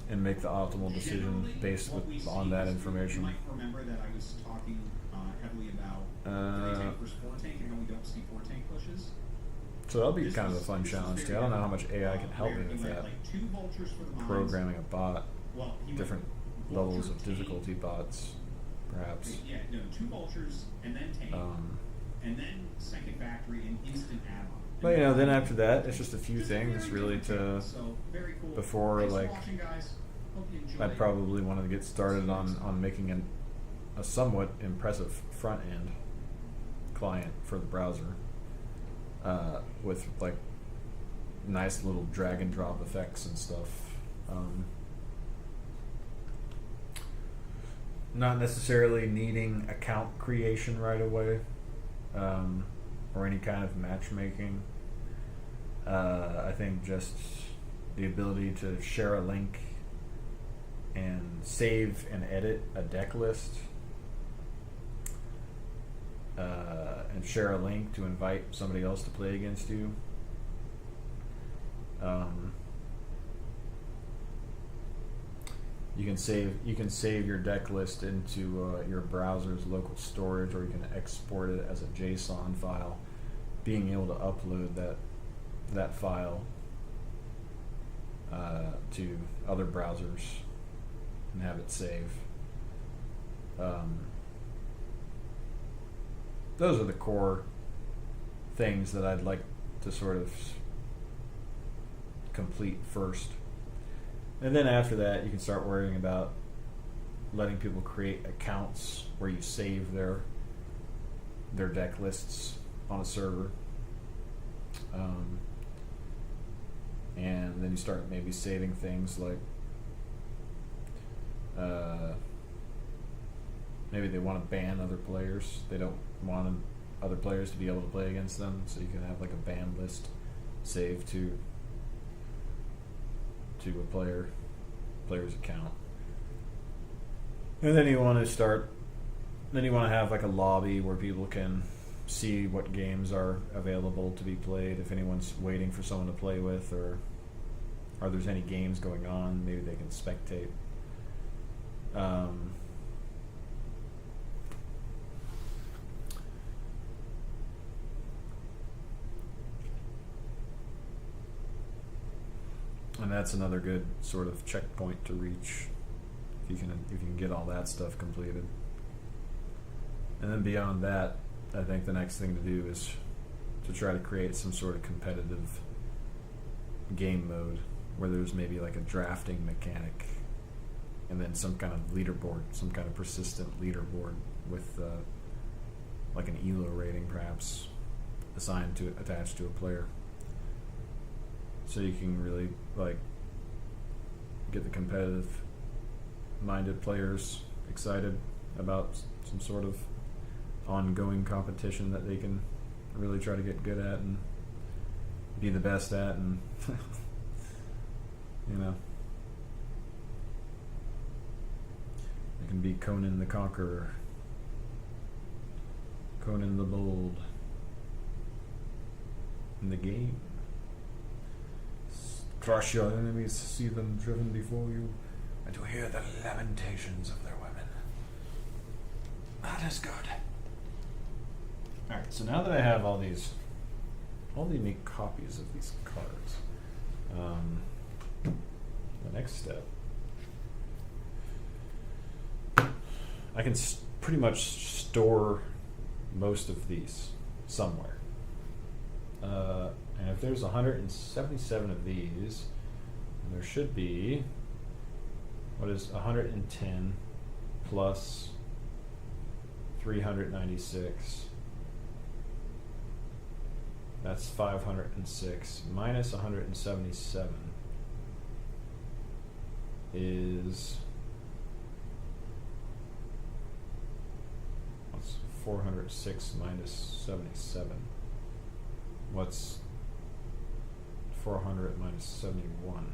and make the optimal decision based on that information. You might remember that I was talking heavily about tank versus four tank and how we don't see four tank pushes. So that'll be kind of a fun challenge too. I don't know how much AI can help me with that. Programming a bot, different levels of difficulty bots, perhaps. Yeah, no, 2 vultures and then tank, and then second factory and instant add-on. But then after that, it's just a few things really to before I'd probably want to get started on making a somewhat impressive front end client for the browser. With like nice little drag and drop effects and stuff. Not necessarily needing account creation right away, or any kind of matchmaking. I think just the ability to share a link and save and edit a deck list, and share a link to invite somebody else to play against you. You can save your deck list into your browser's local storage, or you can export it as a JSON file. Being able to upload that file to other browsers and have it save. Those are the core things that I'd like to sort of complete first. And then after that, you can start worrying about letting people create accounts where you save their deck lists on a server. And then you start maybe saving things like maybe they want to ban other players. They don't want other players to be able to play against them, so you can have like a ban list saved to a player's account. And then you want to have like a lobby where people can see what games are available to be played, if anyone's waiting for someone to play with, or there's any games going on, maybe they can spectate. And that's another good sort of checkpoint to reach if you can get all that stuff completed. And then beyond that, I think the next thing to do is to try to create some sort of competitive game mode where there's maybe like a drafting mechanic and then some kind of leaderboard, some kind of persistent leaderboard with like an ELO rating perhaps attached to a player. So you can really like get the competitive minded players excited about some sort of ongoing competition that they can really try to get good at and be the best at, and it can be Conan the Conqueror, Conan the Bold in the game. Crush your enemies, see them driven before you, and to hear the lamentations of their women. not as good. Alright, so now that I have all the unique copies of these cards, the next step, I can pretty much store most of these somewhere. And if there's 177 of these, there should be, what is 110 plus 396? That's 506 minus 177 is, what's 406 minus 77? What's 400 minus 71?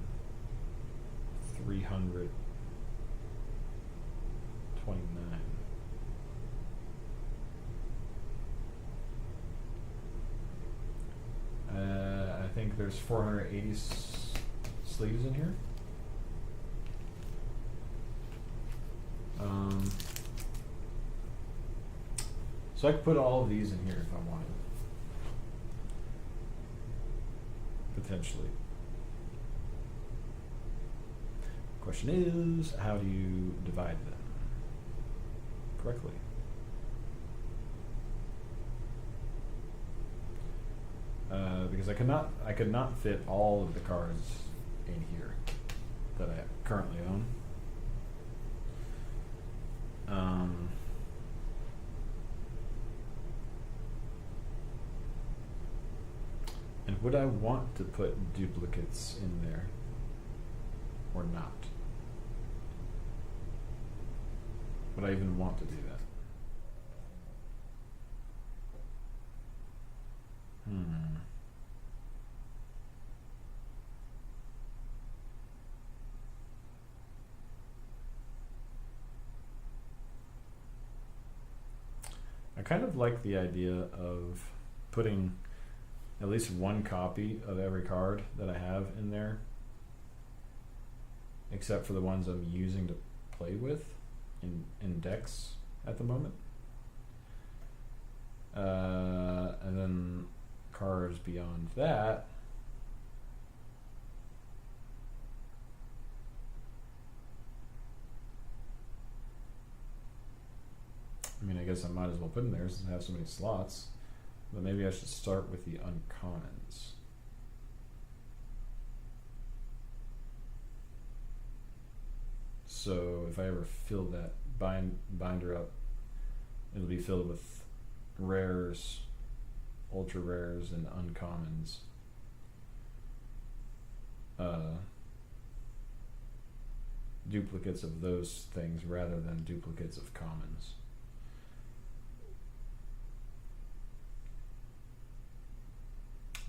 329. I think there's 480 sleeves in here. So I could put all of these in here if I wanted. Potentially. Question is, how do you divide them correctly? Because I could not fit all of the cards in here that I currently own. And would I want to put duplicates in there or not? Would I even want to do that? I kind of like the idea of putting at least one copy of every card that I have in there, except for the ones I'm using to play with in decks at the moment. And then cards beyond that, I mean, I guess I might as well put in there since I have so many slots, but maybe I should start with the uncommons. So if I ever fill that binder up, it'll be filled with rares, ultra rares, and uncommons. Duplicates of those things rather than duplicates of commons.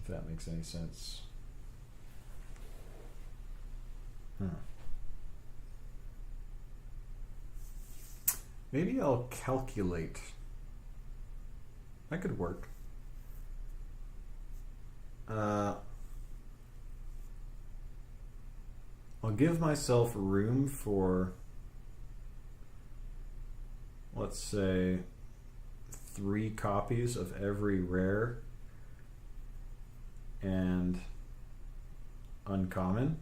If that makes any sense. Maybe I'll calculate. That could work. I'll give myself room for, let's say, 3 copies of every rare and uncommon.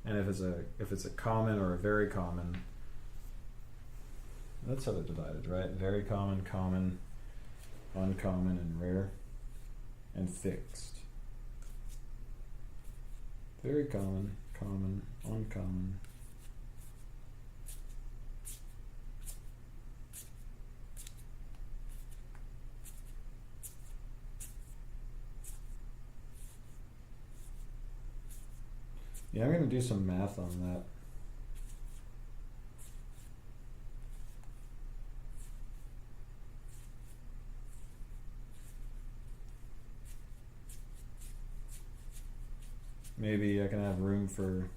And if it's a common or a very common, that's how they're divided, right? Very common, common, uncommon, and rare, and fixed. Very common, common, uncommon. Yeah, I'm going to do some math on that. Maybe I can have room for,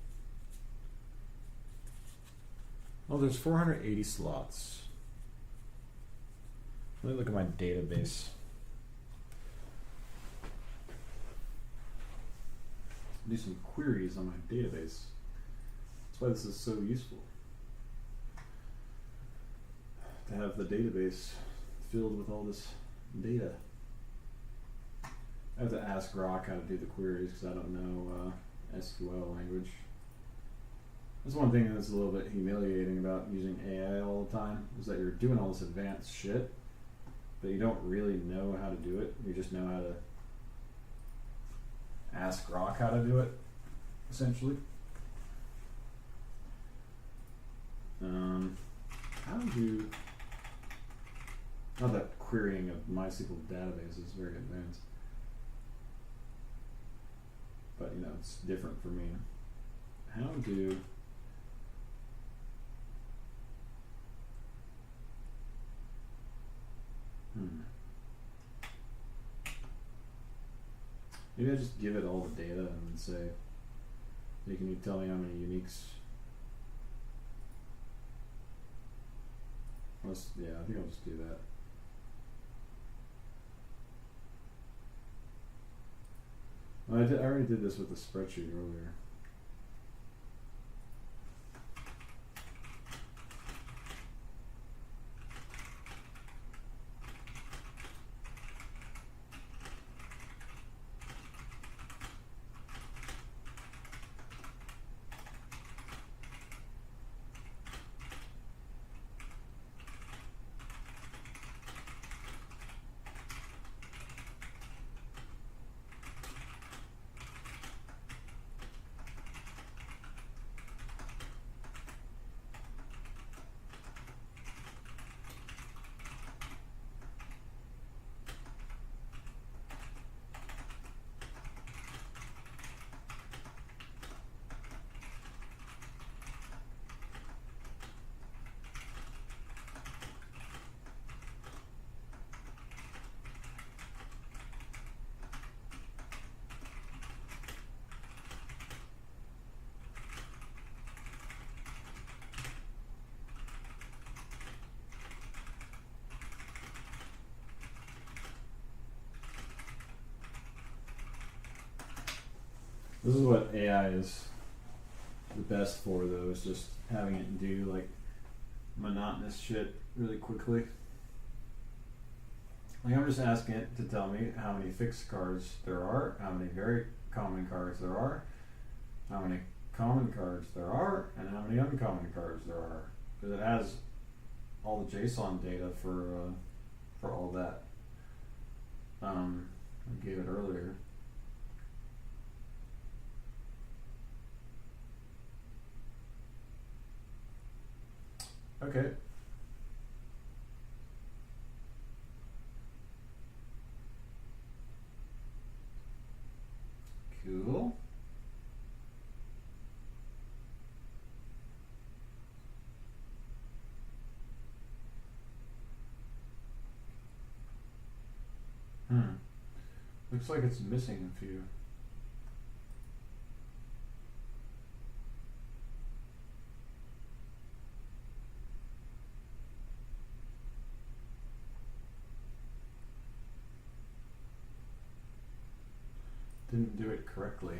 well, there's 480 slots. Let me look at my database. Do some queries on my database. That's why this is so useful. To have the database filled with all this data. I have to ask Grok how to do the queries because I don't know SQL language. That's one thing that's a little bit humiliating about using AI all the time, is that you're doing all this advanced shit, but you don't really know how to do it. You just know how to ask Grok how to do it, essentially. How do... Not that querying a MySQL database is very advanced. But, you know, it's different for me. How do... Maybe I just give it all the data and say, hey, can you tell me how many uniques? Yeah, I think I'll just do that. I already did this with the spreadsheet earlier. This is what AI is the best for, though, is just having it do like monotonous shit really quickly. Like, I'm just asking it to tell me how many fixed cards there are, how many very common cards there are, how many common cards there are, and how many uncommon cards there are. Because it has all the JSON data for all that. I gave it earlier. Okay. Cool. Looks like it's missing a few. Didn't do it correctly.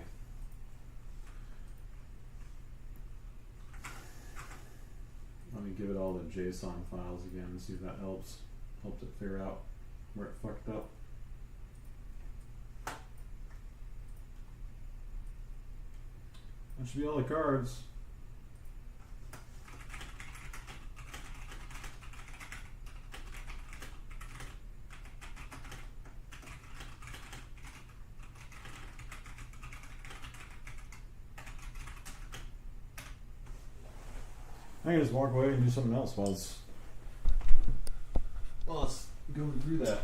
Let me give it all the JSON files again and see if that helps it figure out where it fucked up. That should be all the cards. I can just walk away and do something else while it's going through that.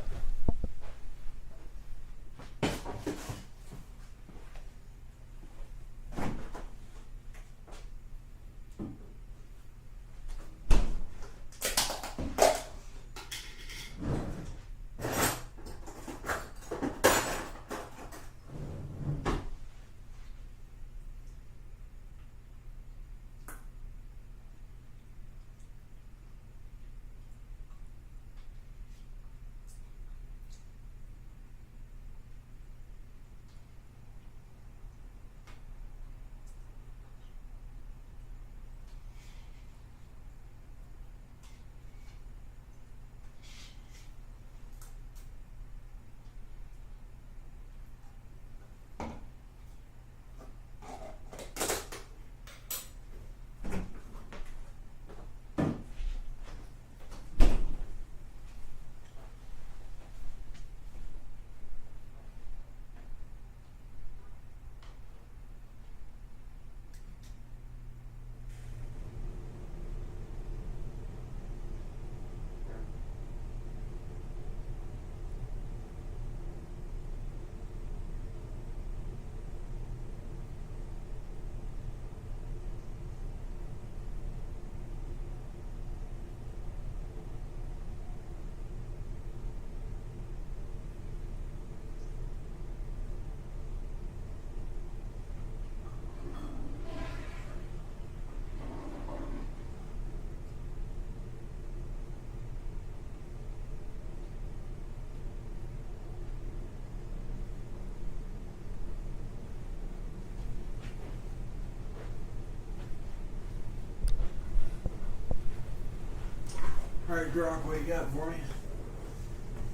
Alright, Grok, what you got for me?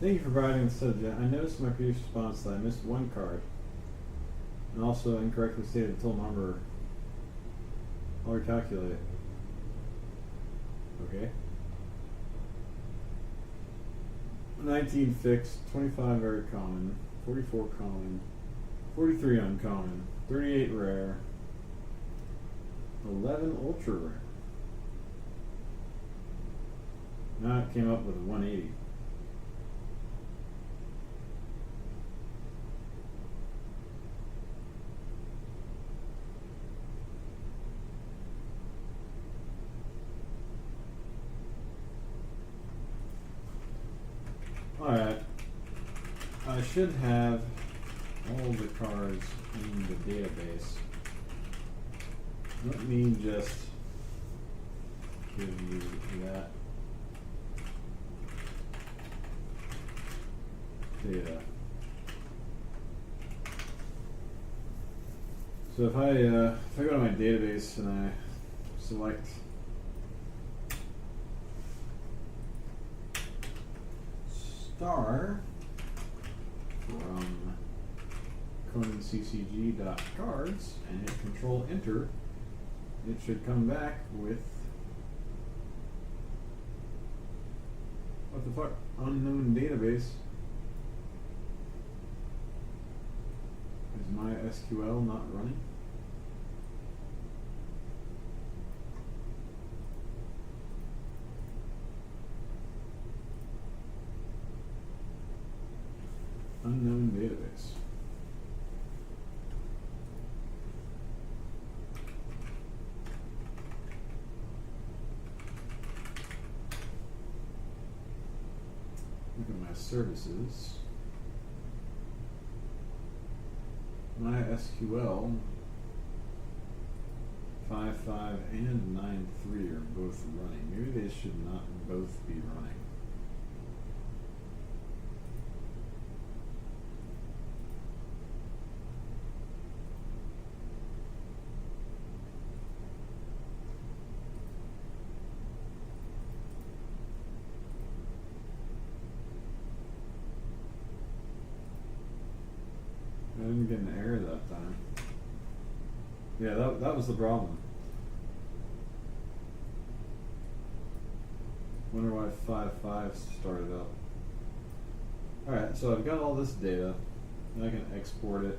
Thank you for providing the subject. I noticed in my previous response that I missed one card. And also incorrectly stated the total number. I'll recalculate it. Okay. 19 fixed, 25 very common, 44 common, 43 uncommon, 38 rare, 11 ultra rare. Now it came up with 180. Alright, I should have all the cards in the database. Let me just give you that data. So if I go to my database and I select star from ConanCCG.cards and hit Control Enter, it should come back with what the fuck? Unknown database. Is my SQL not running? Unknown database. Look at my services. My SQL 5.5 and 9.3 are both running. Maybe they should not both be running. I didn't get an error that time. Yeah, that was the problem. Wonder why 5.5 started up. Alright, so I've got all this data, and I can export it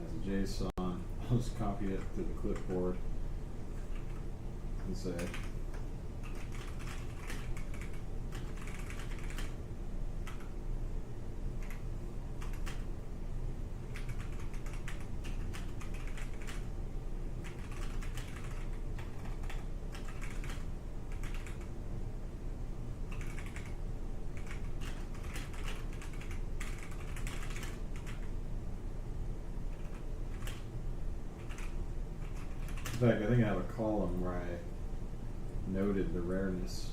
as a JSON. I'll just copy it to the clipboard and say, in fact, I think I have a column where I noted the rareness.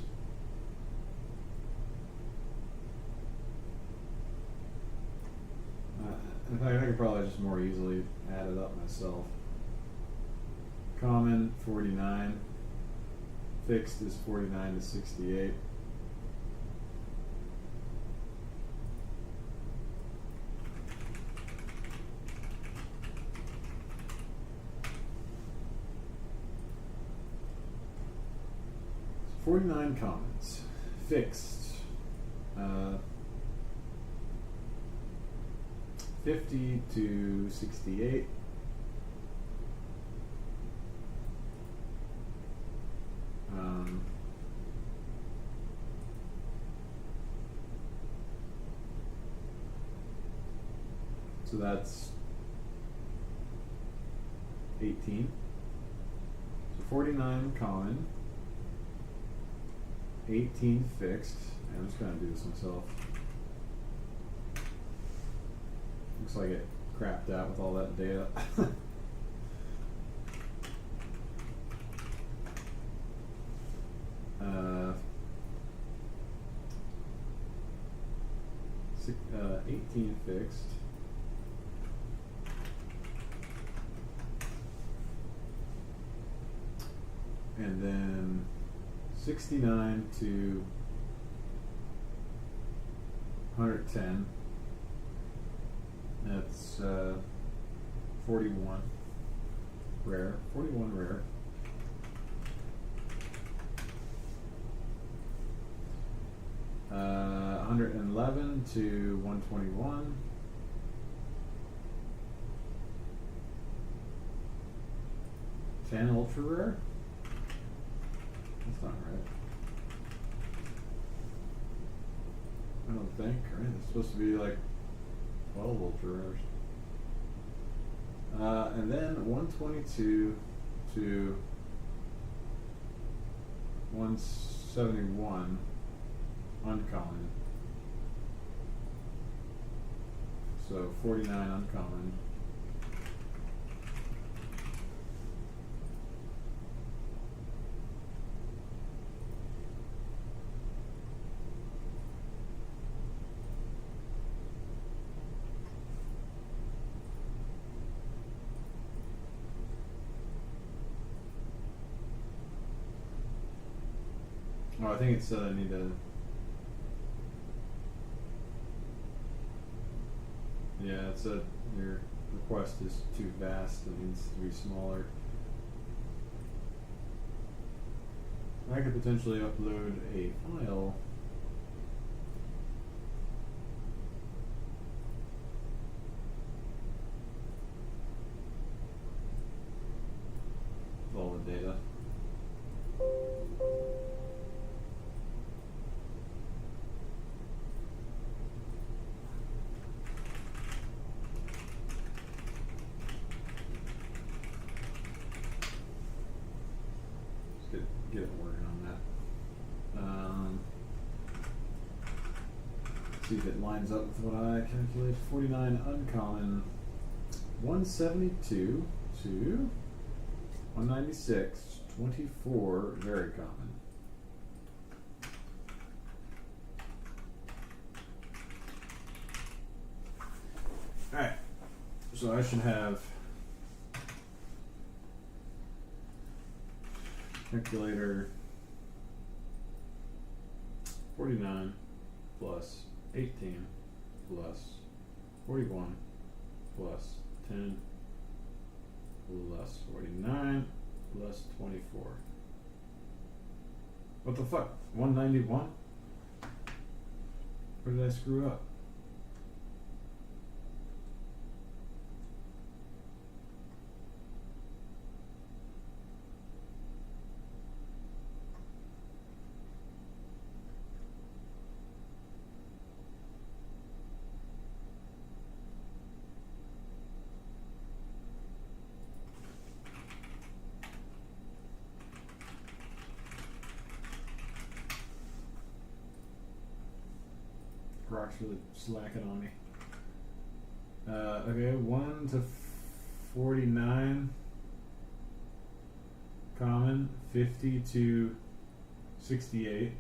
In fact, I could probably just more easily add it up myself. Common 49, fixed is 49 to 68. So 49 commons, fixed. 50 to 68. So that's 18. So 49 common, 18 fixed. And I'm just going to do this myself. Looks like it crapped out with all that data. uh, 18 fixed. And then 69 to 110. That's 41 rare. 41 rare. Uh, 111 to 121. Ten ultra rare? That's not right. I don't think, right? It's supposed to be like 12 ultra rares. And then 122 to 171 uncommon. So 49 uncommon. Oh, I think it said I need to. Yeah, it said your request is too vast. It needs to be smaller. I could potentially upload a file. With all the data. Get it working on that. See if it lines up with what I calculated. 49 uncommon, 172 to 196, 24 very common. Alright, so I should have calculator 49 plus 18 plus 41 plus 10 plus 49 plus 24. What the fuck? 191? Where did I screw up? Rock's really slacking on me. Okay, 1 to 49 common, 50 to 68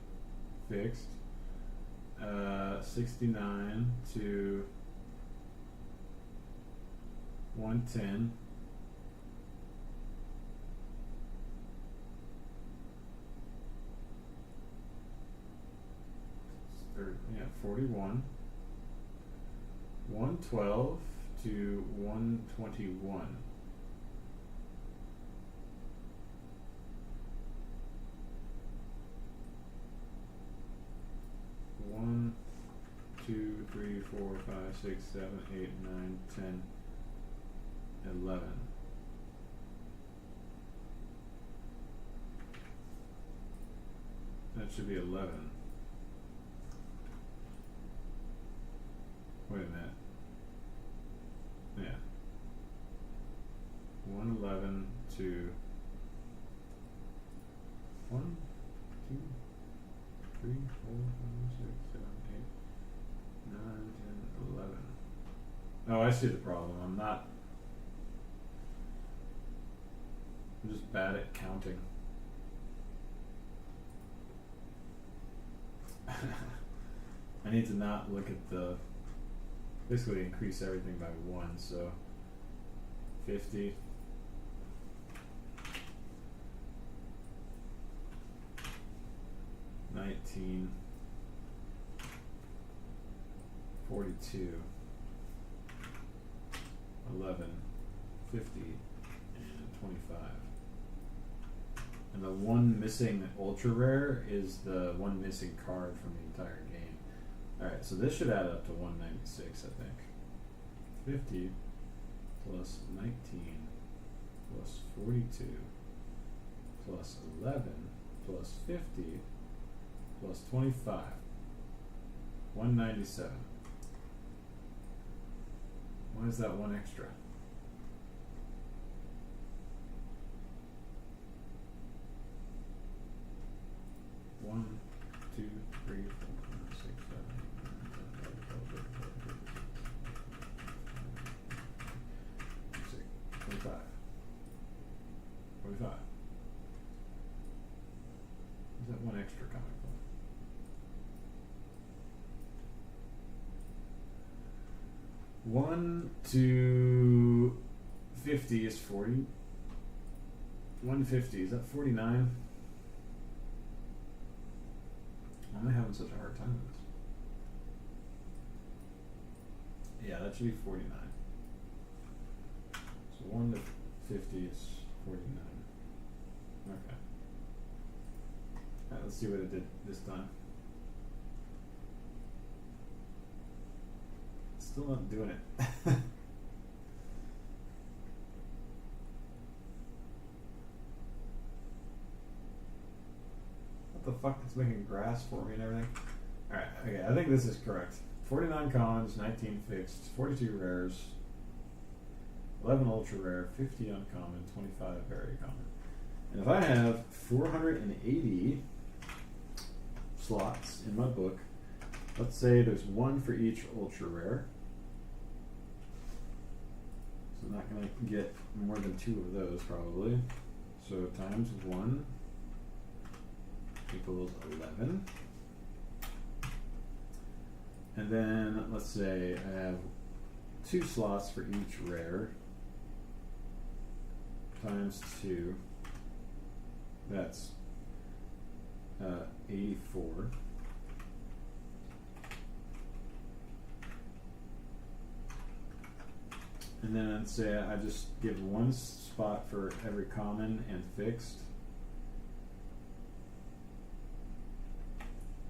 fixed, 69 to 110. Yeah, 41. 112 to 121. One, 2, 3, 4, 5, 6, 7, 8, 9, 10, 11. That should be 11. Wait a minute. Yeah. 111 to 1, 2, 3, 4, 5, 6, 7, 8, 9, 10, 11. Oh, I see the problem. I'm just bad at counting. I need to not look at the, basically increase everything by 1, so 50. 19, 42, 11, 50, and 25. And the one missing ultra rare is the one missing card from the entire game. Alright, so this should add up to 196, I think. 50 plus 19 plus 42 plus 11 plus 50 plus 25. 197. Why is that one extra? One, two, three, 4, 5, 6, 7, 8, 9, 10, 11, 12, 13, 14, 25. 45. Where's that one extra coming from? 1 to 50 is 40. 150, is that 49? Why am I having such a hard time with this? Yeah, that should be 49. So 1 to 50 is 49. Okay. Alright, let's see what it did this time. Still not doing it. What the fuck? It's making grass for me and everything. Alright, okay, I think this is correct. 49 commons, 19 fixed, 42 rares, 11 ultra rare, 50 uncommon, 25 very common. And if I have 480 slots in my book, let's say there's one for each ultra rare. So I'm not going to get more than 2 of those probably. So times 1 equals 11. And then let's say I have 2 slots for each rare times 2. That's 84. And then let's say I just give 1 spot for every common and fixed.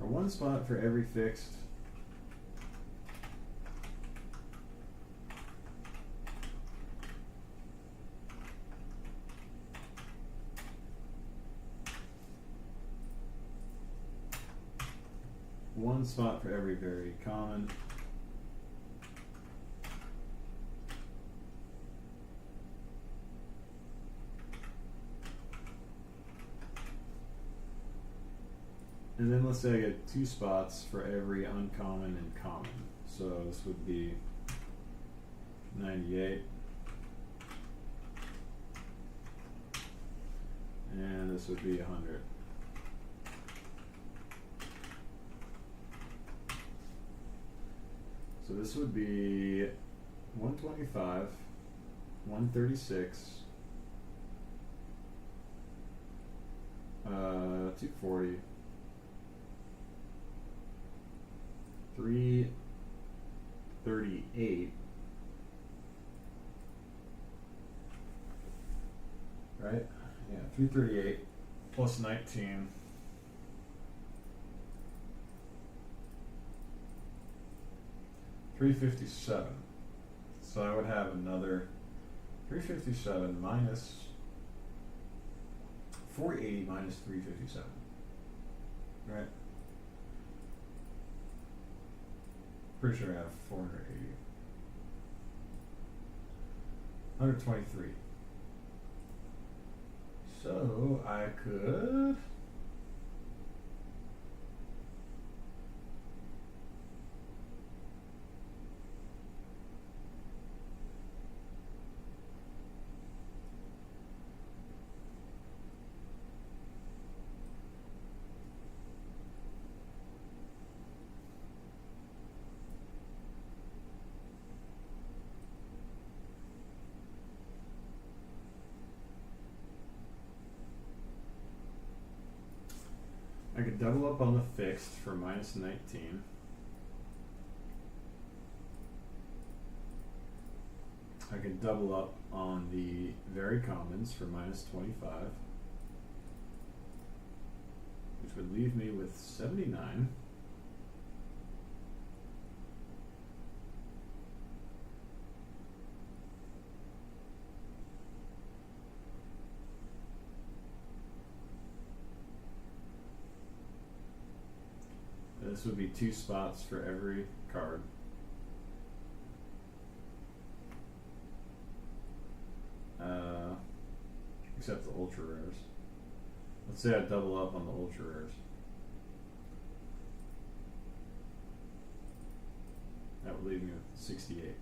Or 1 spot for every fixed. One spot for every very common. And then let's say I get 2 spots for every uncommon and common. So this would be 98. And this would be 100. So this would be 125, 136, 240, 338, right? Yeah, 338 plus 19. 357. So I would have another 357 minus 480 minus 357. Right? Pretty sure I have 480. 123. So I could I could double up on the fixed for minus 19. I could double up on the very commons for minus 25, which would leave me with 79. This would be 2 spots for every card. Except the ultra rares. Let's say I double up on the ultra rares. That would leave me with 68.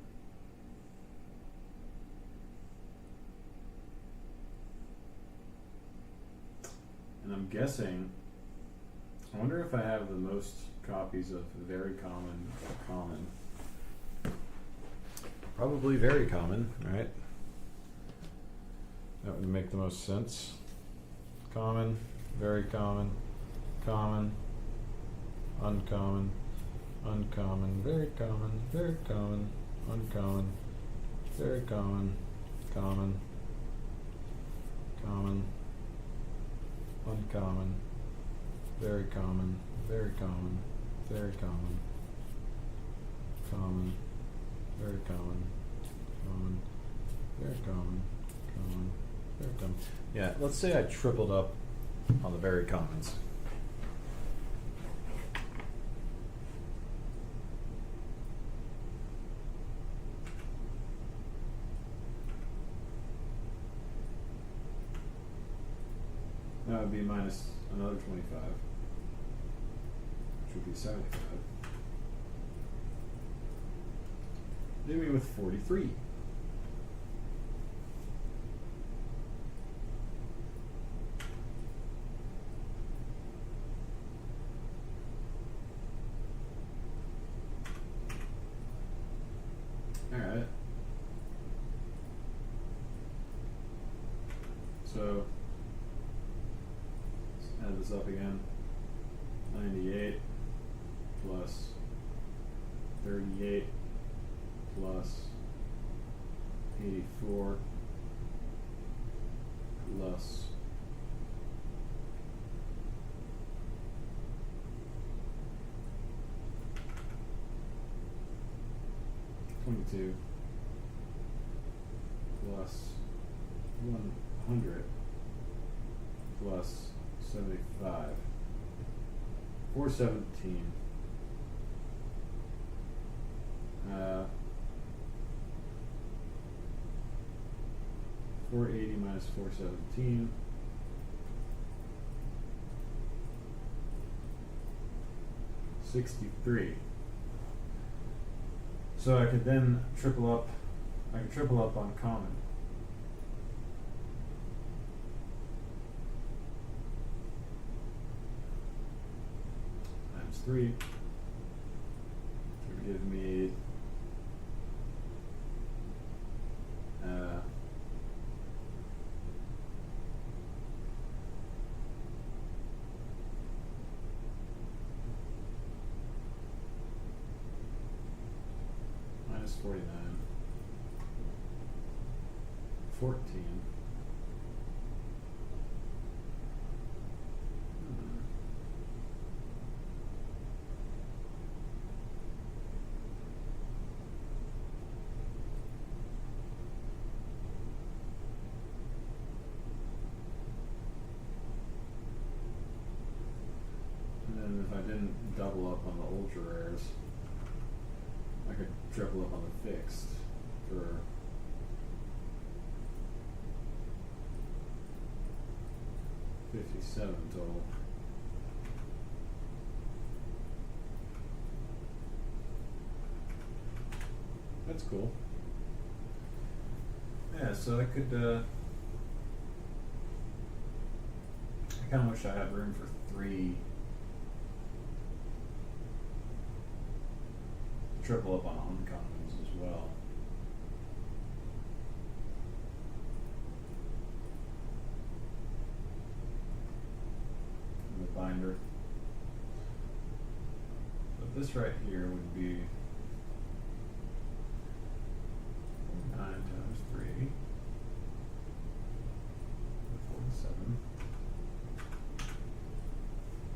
And I'm guessing, I wonder if I have the most copies of very common or common. Probably very common, right? That would make the most sense. Common, very common, common, uncommon, uncommon, very common, uncommon, very common, common, common, uncommon, very common, very common, very common, common, very common, common, very common, common, very common. Yeah, let's say I tripled up on the very commons. That would be minus another 25, which would be 75. Leave me with 43. Alright. So let's add this up again. 98 plus 38 plus 84 plus 22 plus 100 plus 75, 417. 480 minus 417. 63. So I could then triple up. I could triple up on common. Times 3. Which would give me minus 49. 14. And then if I didn't double up on the ultra rares, I could triple up on the fixed for 57 total. That's cool. Yeah, so I could, I kind of wish I had room for 3 triple up on uncommons as well. In the binder. this right here would be 9 times 3, 47.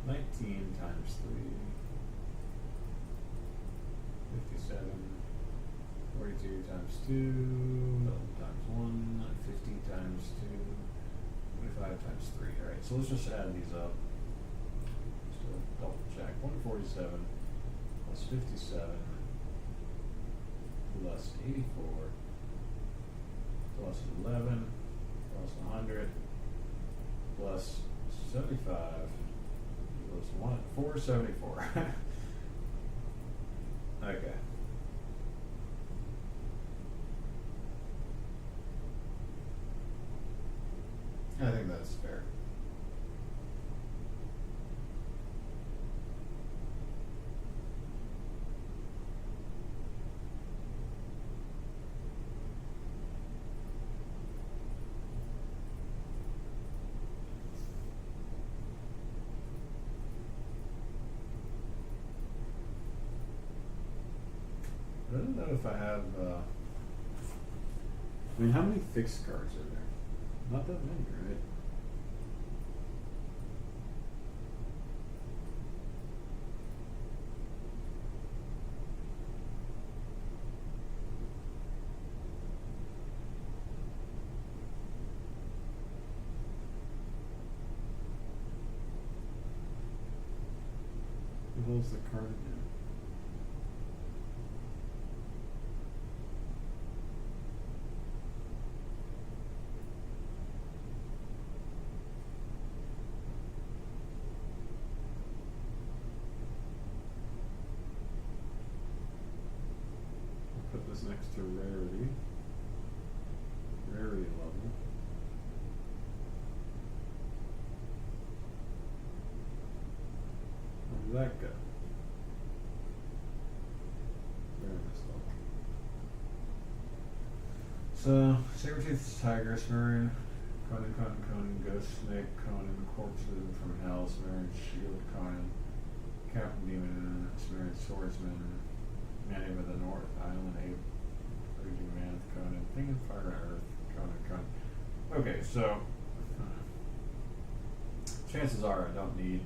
19 times 3, 57. 42 times 2, 11 times 1, 50 times 2, 25 times 3. Alright, so let's just add these up. Just to double check. 147 plus 57 plus 84 plus 11 plus 100 plus 75 plus 474. Okay. I think that's fair. I don't know if I have, I mean, how many fixed cards are there? Not that many, right? Who holds the card now? Put this next to rarity. Rarity level. Where did that go? Rareness level. So, Sabertooth, Tiger, Smerin, Conan, Ghost Snake, Conan, Corpse from Hell, Smerin, Shield, Conan, Captain Demon, Smerin, Swordsman, Man of the North, Island Ape, Raging Man, Conan, Thing of Fire and Earth, Conan. Okay, so chances are I don't need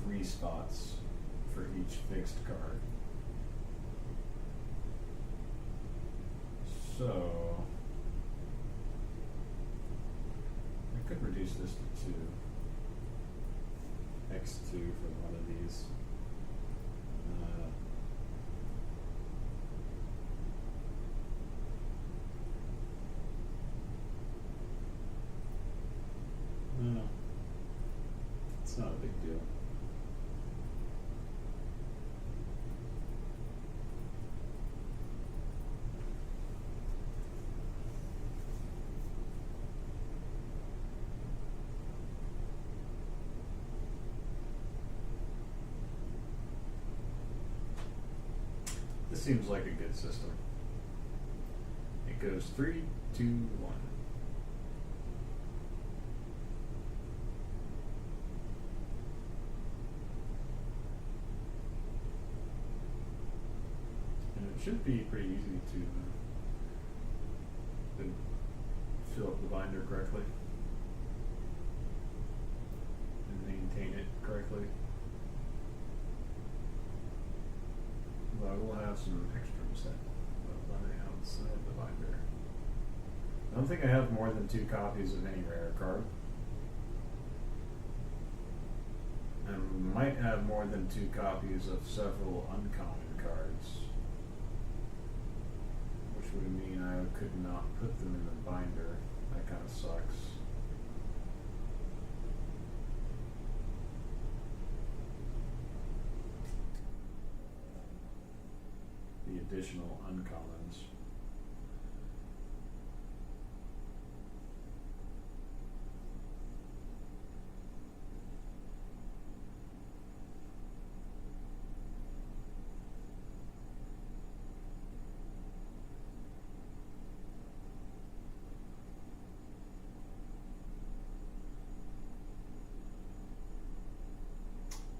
3 spots for each fixed card. So I could reduce this to 2. X2 for one of these. No, it's not a big deal. This seems like a good system. It goes 3, 2, 1. It should be pretty easy to fill up the binder correctly and maintain it correctly. But I will have some extras that will lie outside the binder. I don't think I have more than 2 copies of any rare card. I might have more than 2 copies of several uncommon cards, which would mean I could not put them in the binder. That kind of sucks. The additional uncommons.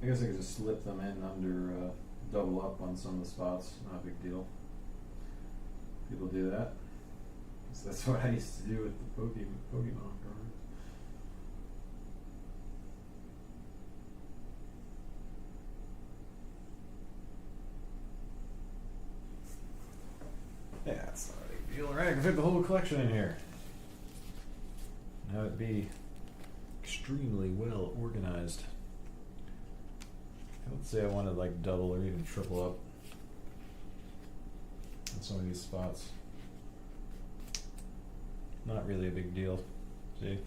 I guess I could just slip them in under double up on some of the spots, not a big deal. People do that. So that's what I used to do with the Pokemon cards. Yeah, it's not a big deal, right? I can fit the whole collection in here. Have it be extremely well organized. Let's say I wanted like double or even triple up in some of these spots. Not really a big deal. See?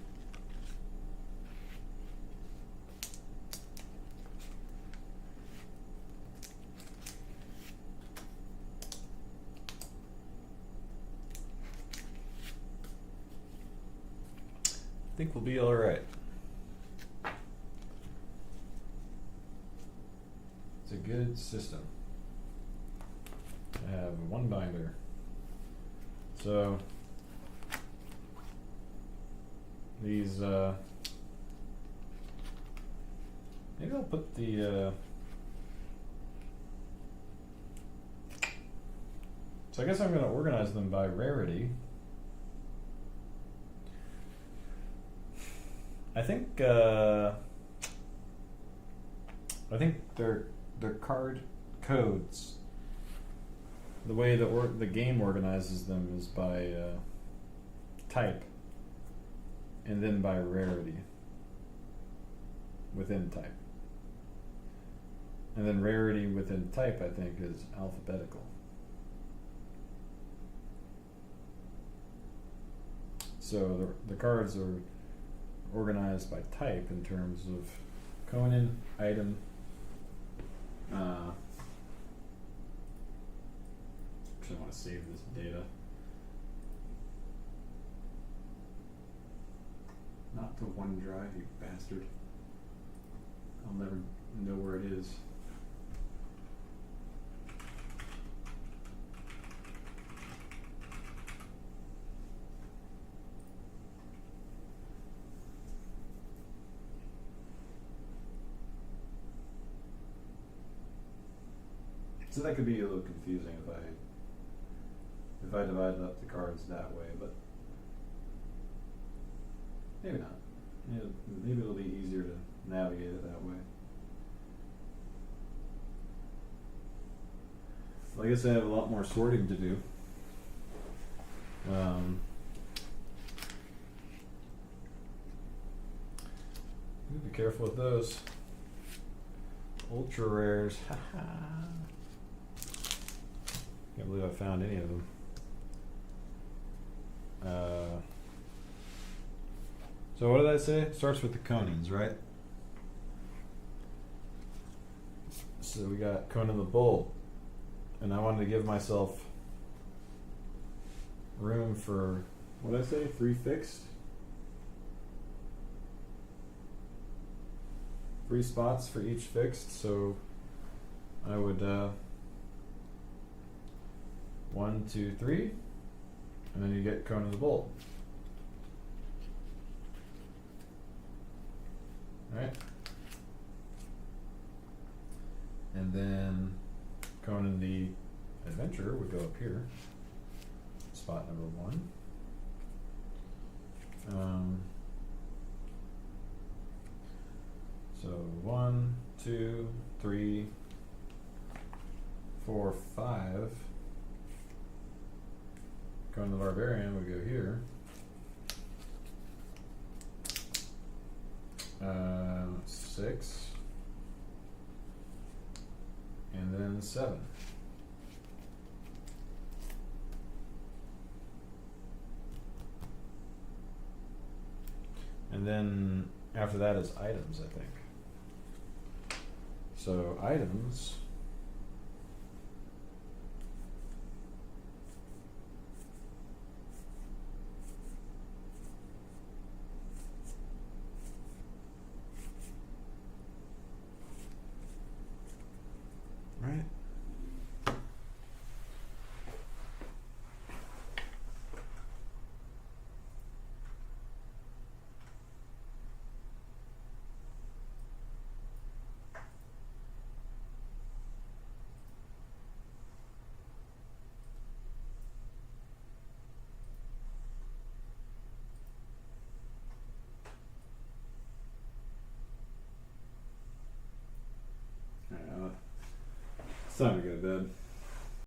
I think we'll be alright. It's a good system. I have one binder. So these maybe I'll put the so I guess I'm gonna organize them by rarity. I think their card codes, the way the game organizes them is by type, and then by rarity within type, and then rarity within type I think is alphabetical. So the cards are organized by type in terms of Conan, item, actually I want to save this data. Not to OneDrive, you bastard. I'll never know where it is. So that could be a little confusing if I divided up the cards that way, but maybe not. Yeah, maybe it'll be easier to navigate it that way. Well, I guess I have a lot more sorting to do. Be careful with those. Ultra rares, haha. Can't believe I found any of them. So what did I say? It starts with the Conans, right? So we got Conan the Bull, and I wanted to give myself room for, what did I say? 3 fixed? 3 spots for each fixed, so I would 1, 2, 3, and then you get Conan the Bull. Alright. And then Conan the Adventurer would go up here. Spot number 1. So 1, 2, 3, 4, 5. Conan the Barbarian would go here. 6. And then 7. And then after that is items, I think. So items. Right. time to go to bed.